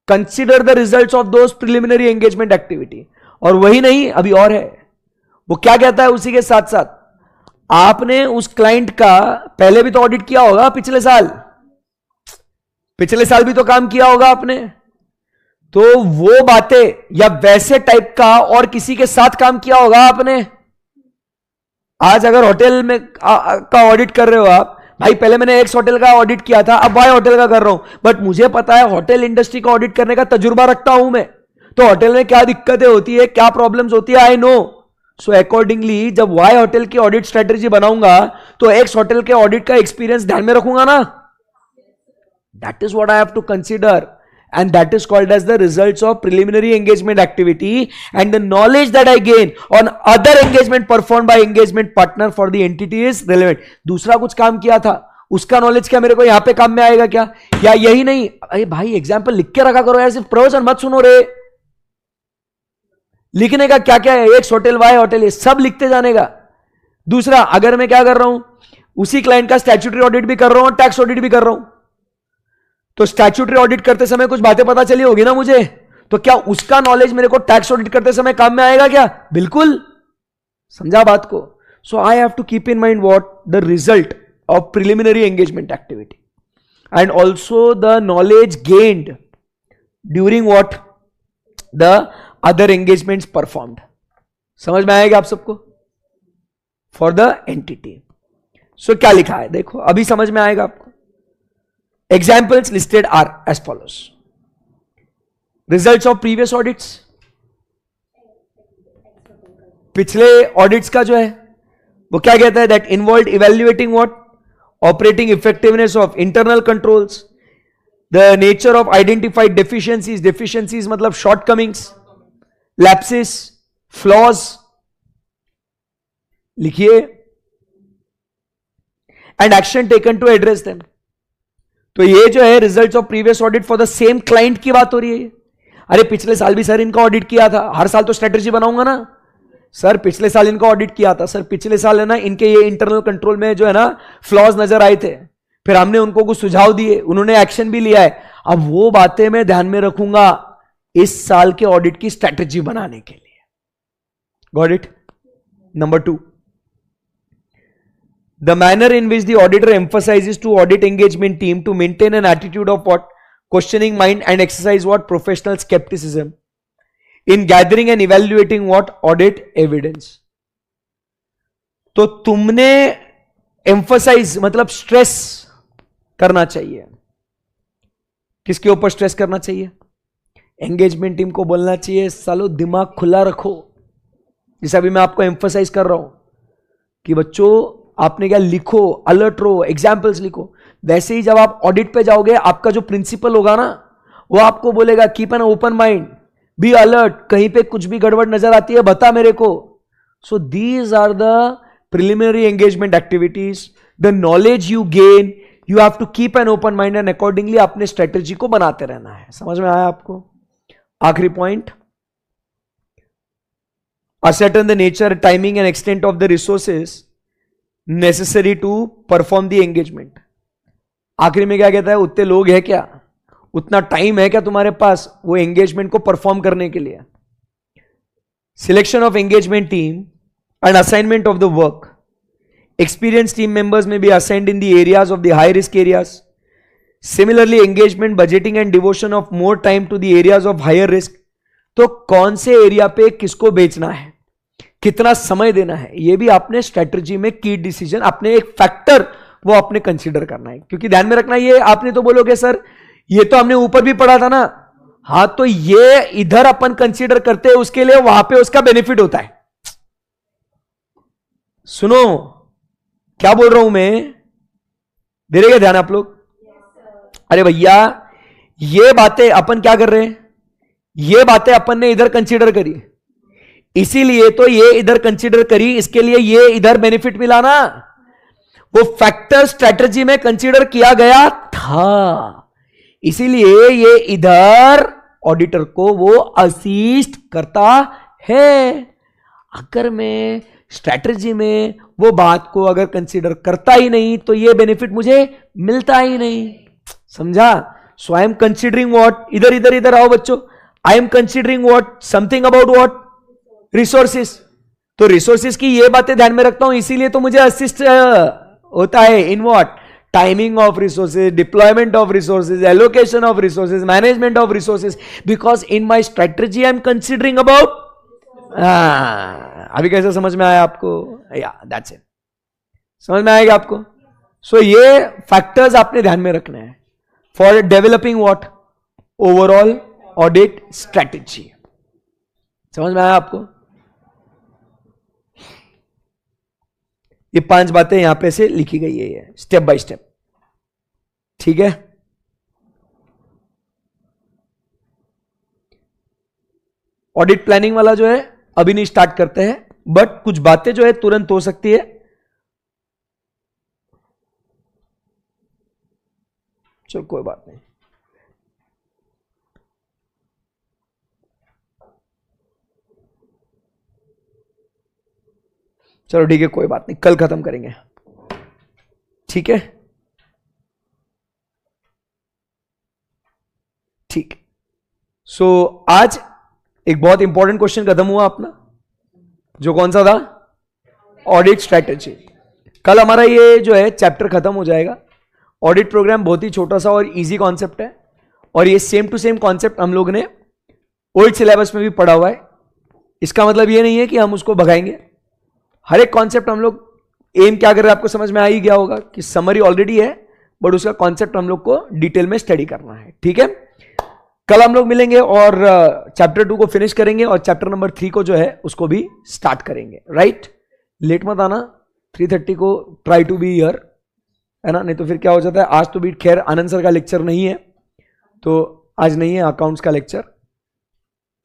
S1: Consider the results of those preliminary engagement activity. और वही नहीं, अभी और है। वो क्या कहता है, उसी के साथ साथ आपने उस क्लाइंट का पहले भी तो ऑडिट किया होगा, पिछले साल भी तो काम किया होगा आपने। तो वो बातें या वैसे टाइप का और किसी के साथ काम किया होगा आपने। आज अगर होटल में का ऑडिट कर रहे हो आप, भाई पहले मैंने एक्स होटल का ऑडिट किया था, अब वाई होटल का कर रहा हूं, बट मुझे पता है होटल इंडस्ट्री का ऑडिट करने का तजुर्बा रखता हूं मैं, तो होटल में क्या दिक्कतें होती है, क्या प्रॉब्लम्स होती है, आई नो। सो अकॉर्डिंगली जब वाई होटल की ऑडिट स्ट्रेटेजी बनाऊंगा तो एक्स होटल के ऑडिट का एक्सपीरियंस ध्यान में रखूंगा ना। That is what I have to consider. and that is called as the results of preliminary engagement activity and the knowledge that I gain on other engagement performed by engagement partner for the entity is relevant. दूसरा कुछ काम किया था, उसका नॉलेज क्या मेरे को यहां पे काम में आएगा क्या? या यही नहीं, अरे भाई एग्जाम्पल लिख के रखा करो यार, सिर्फ प्रवचन मत सुनो रे. लिखने का क्या क्या है, एक्स होटल वाई होटल, ये सब लिखते जाने का. दूसरा, अगर मैं क्या कर रहा हूं, उसी क्लाइंट का स्टैट्यूटरी ऑडिट भी कर रहा हूं, टैक्स ऑडिट भी कर रहा हूं, तो स्टैट्यूटरी ऑडिट करते समय कुछ बातें पता चली होगी ना मुझे, तो क्या उसका नॉलेज मेरे को टैक्स ऑडिट करते समय काम में आएगा क्या? बिल्कुल. समझा बात को? So I have to keep in mind what the result of preliminary engagement activity and also the knowledge gained during what the other engagements performed. समझ में आएगा आप सबको? For the entity. सो क्या लिखा है देखो, अभी समझ में आएगा आपको. Examples listed are as follows. Results of previous audits. पिछले ऑडिट्स का जो है वो क्या कहता है? That involved evaluating what? Operating effectiveness of internal controls. The nature of identified deficiencies. Deficiencies मतलब shortcomings, lapses, flaws. लिखिए. And action taken to address them. तो ये जो है results of previous audit for the same client की बात हो रही है. अरे पिछले साल भी सर इनका ऑडिट किया था, हर साल तो स्ट्रेटजी बनाऊंगा ना. सर पिछले साल इनका ऑडिट किया था, सर पिछले साल है ना इनके ये इंटरनल कंट्रोल में जो है ना फ्लॉज नजर आए थे, फिर हमने उनको कुछ सुझाव दिए, उन्होंने एक्शन भी लिया है. अब वो बातें मैं ध्यान में रखूंगा इस साल के ऑडिट की स्ट्रेटजी बनाने के लिए. Got it? Number 2, the manner in which the auditor emphasizes to audit engagement team to maintain an attitude of what? Questioning mind and exercise what? Professional skepticism in gathering and evaluating what? Audit evidence. तो तुमने emphasize मतलब stress करना चाहिए. किसके ऊपर स्ट्रेस करना चाहिए? एंगेजमेंट टीम को बोलना चाहिए सालो दिमाग खुला रखो. जैसे अभी मैं आपको एम्फसाइज कर रहा हूं कि बच्चों आपने क्या लिखो, अलर्ट रहो, एग्जाम्पल्स लिखो. वैसे ही जब आप ऑडिट पे जाओगे आपका जो प्रिंसिपल होगा ना वो आपको बोलेगा keep an open mind, be alert, कहीं पे कुछ भी गड़बड़ नजर आती है बता मेरे को. So these are the preliminary engagement activities. The knowledge you gain, you have to keep an open mind and accordingly अपने स्ट्रेटेजी को बनाते रहना है. समझ में आया आपको? आखिरी point, ascertain the nature, timing and extent of the resources necessary to perform the engagement. आखिरी में क्या कहता है? उतने लोग हैं क्या, उतना टाइम है क्या तुम्हारे पास वो एंगेजमेंट को परफॉर्म करने के लिए. Selection of engagement team and assignment of the work. Experienced team members may be assigned in the areas of the high risk areas. Similarly, engagement, budgeting and devotion of more time to the areas of higher risk. तो कौन से एरिया पे किसको बेचना है, कितना समय देना है, ये भी आपने स्ट्रेटजी में की डिसीजन, आपने एक फैक्टर वो आपने कंसीडर करना है. क्योंकि ध्यान में रखना, ये आपने तो बोलोगे सर ये तो हमने ऊपर भी पढ़ा था ना. हाँ, तो ये इधर अपन कंसीडर करते हैं, उसके लिए वहां पे उसका बेनिफिट होता है. सुनो क्या बोल रहा हूं मैं, दे रहे ध्यान आप लोग? अरे भैया ये बातें अपन क्या कर रहे हैं, ये बातें अपन ने इधर कंसीडर करी, इसीलिए तो ये इधर कंसीडर करी, इसके लिए ये इधर बेनिफिट मिला ना. वो फैक्टर स्ट्रेटजी में कंसीडर किया गया था, इसीलिए ये इधर ऑडिटर को वो असिस्ट करता है. अगर मैं स्ट्रेटजी में वो बात को अगर कंसीडर करता ही नहीं तो ये बेनिफिट मुझे मिलता ही नहीं. समझा? सो आई एम कंसीडरिंग व्हाट, इधर इधर इधर आओ बच्चों, I am considering what, something about what, resources. तो रिसोर्सेस की ये बातें ध्यान में रखता हूं, इसीलिए तो मुझे असिस्ट होता है in what, timing of resources, deployment of resources, allocation of resources, management of resources, because in my strategy I am considering about. अभी कैसे समझ में आया आपको? या दैट्स इट. समझ में आएगा आपको? सो ये फैक्टर्स आपने ध्यान में रखने हैं for developing what, overall audit strategy. समझ में आया आपको? ये 5 बातें यहां पे से लिखी गई है, ये स्टेप बाय स्टेप. ठीक है? ऑडिट प्लानिंग वाला जो है अभी नहीं स्टार्ट करते हैं, बट कुछ बातें जो है तुरंत हो सकती है। चलो कोई बात नहीं, चलो ठीक है, कोई बात नहीं, कल खत्म करेंगे, ठीक है, ठीक। सो आज एक बहुत इंपॉर्टेंट क्वेश्चन खत्म हुआ अपना, जो कौन सा था? Audit strategy. कल हमारा ये जो है चैप्टर खत्म हो जाएगा। ऑडिट प्रोग्राम बहुत ही छोटा सा और इजी कॉन्सेप्ट है, और ये सेम टू सेम कॉन्सेप्ट हम लोग ने ओल्ड सिलेबस में भी पढ़ा हुआ है। इसका मतलब ये नहीं है कि हम उसको भगाएंगे। हर एक कॉन्सेप्ट हम लोग, एम क्या कर रहे हैं आपको समझ में आ ही गया होगा कि समरी ऑलरेडी है, बट उसका कॉन्सेप्ट हम लोग को डिटेल में स्टडी करना है, ठीक है। कल हम लोग मिलेंगे और चैप्टर 2 को फिनिश करेंगे और चैप्टर नंबर 3 को जो है उसको भी स्टार्ट करेंगे, राइट। लेट मत आना, 3:30 को ट्राई टू बी हियर, है ना, नहीं तो फिर क्या हो जाता है। आज तो भी खैर आनंद सर का लेक्चर नहीं है, तो आज नहीं है अकाउंट्स का लेक्चर।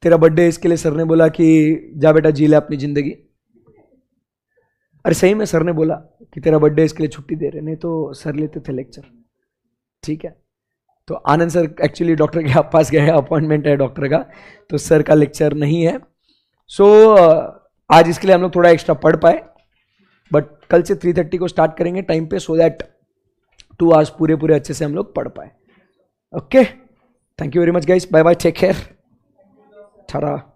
S1: तेरा बर्थडे, इसके लिए सर ने बोला कि जा बेटा जी ले अपनी जिंदगी। अरे सही में सर ने बोला कि तेरा बर्थडे, इसके लिए छुट्टी दे रहे, नहीं तो सर लेते थे लेक्चर, ठीक है। तो आनंद सर एक्चुअली डॉक्टर के पास गए, अपॉइंटमेंट है डॉक्टर का, तो सर का लेक्चर नहीं है। सो आज इसके लिए हम लोग थोड़ा एक्स्ट्रा पढ़ पाए, बट कल से 3:30 को स्टार्ट करेंगे टाइम पे, सो दैट 2 आवर्स पूरे अच्छे से हम लोग पढ़ पाए। Okay, thank you very much guys, bye bye, take care, Tata.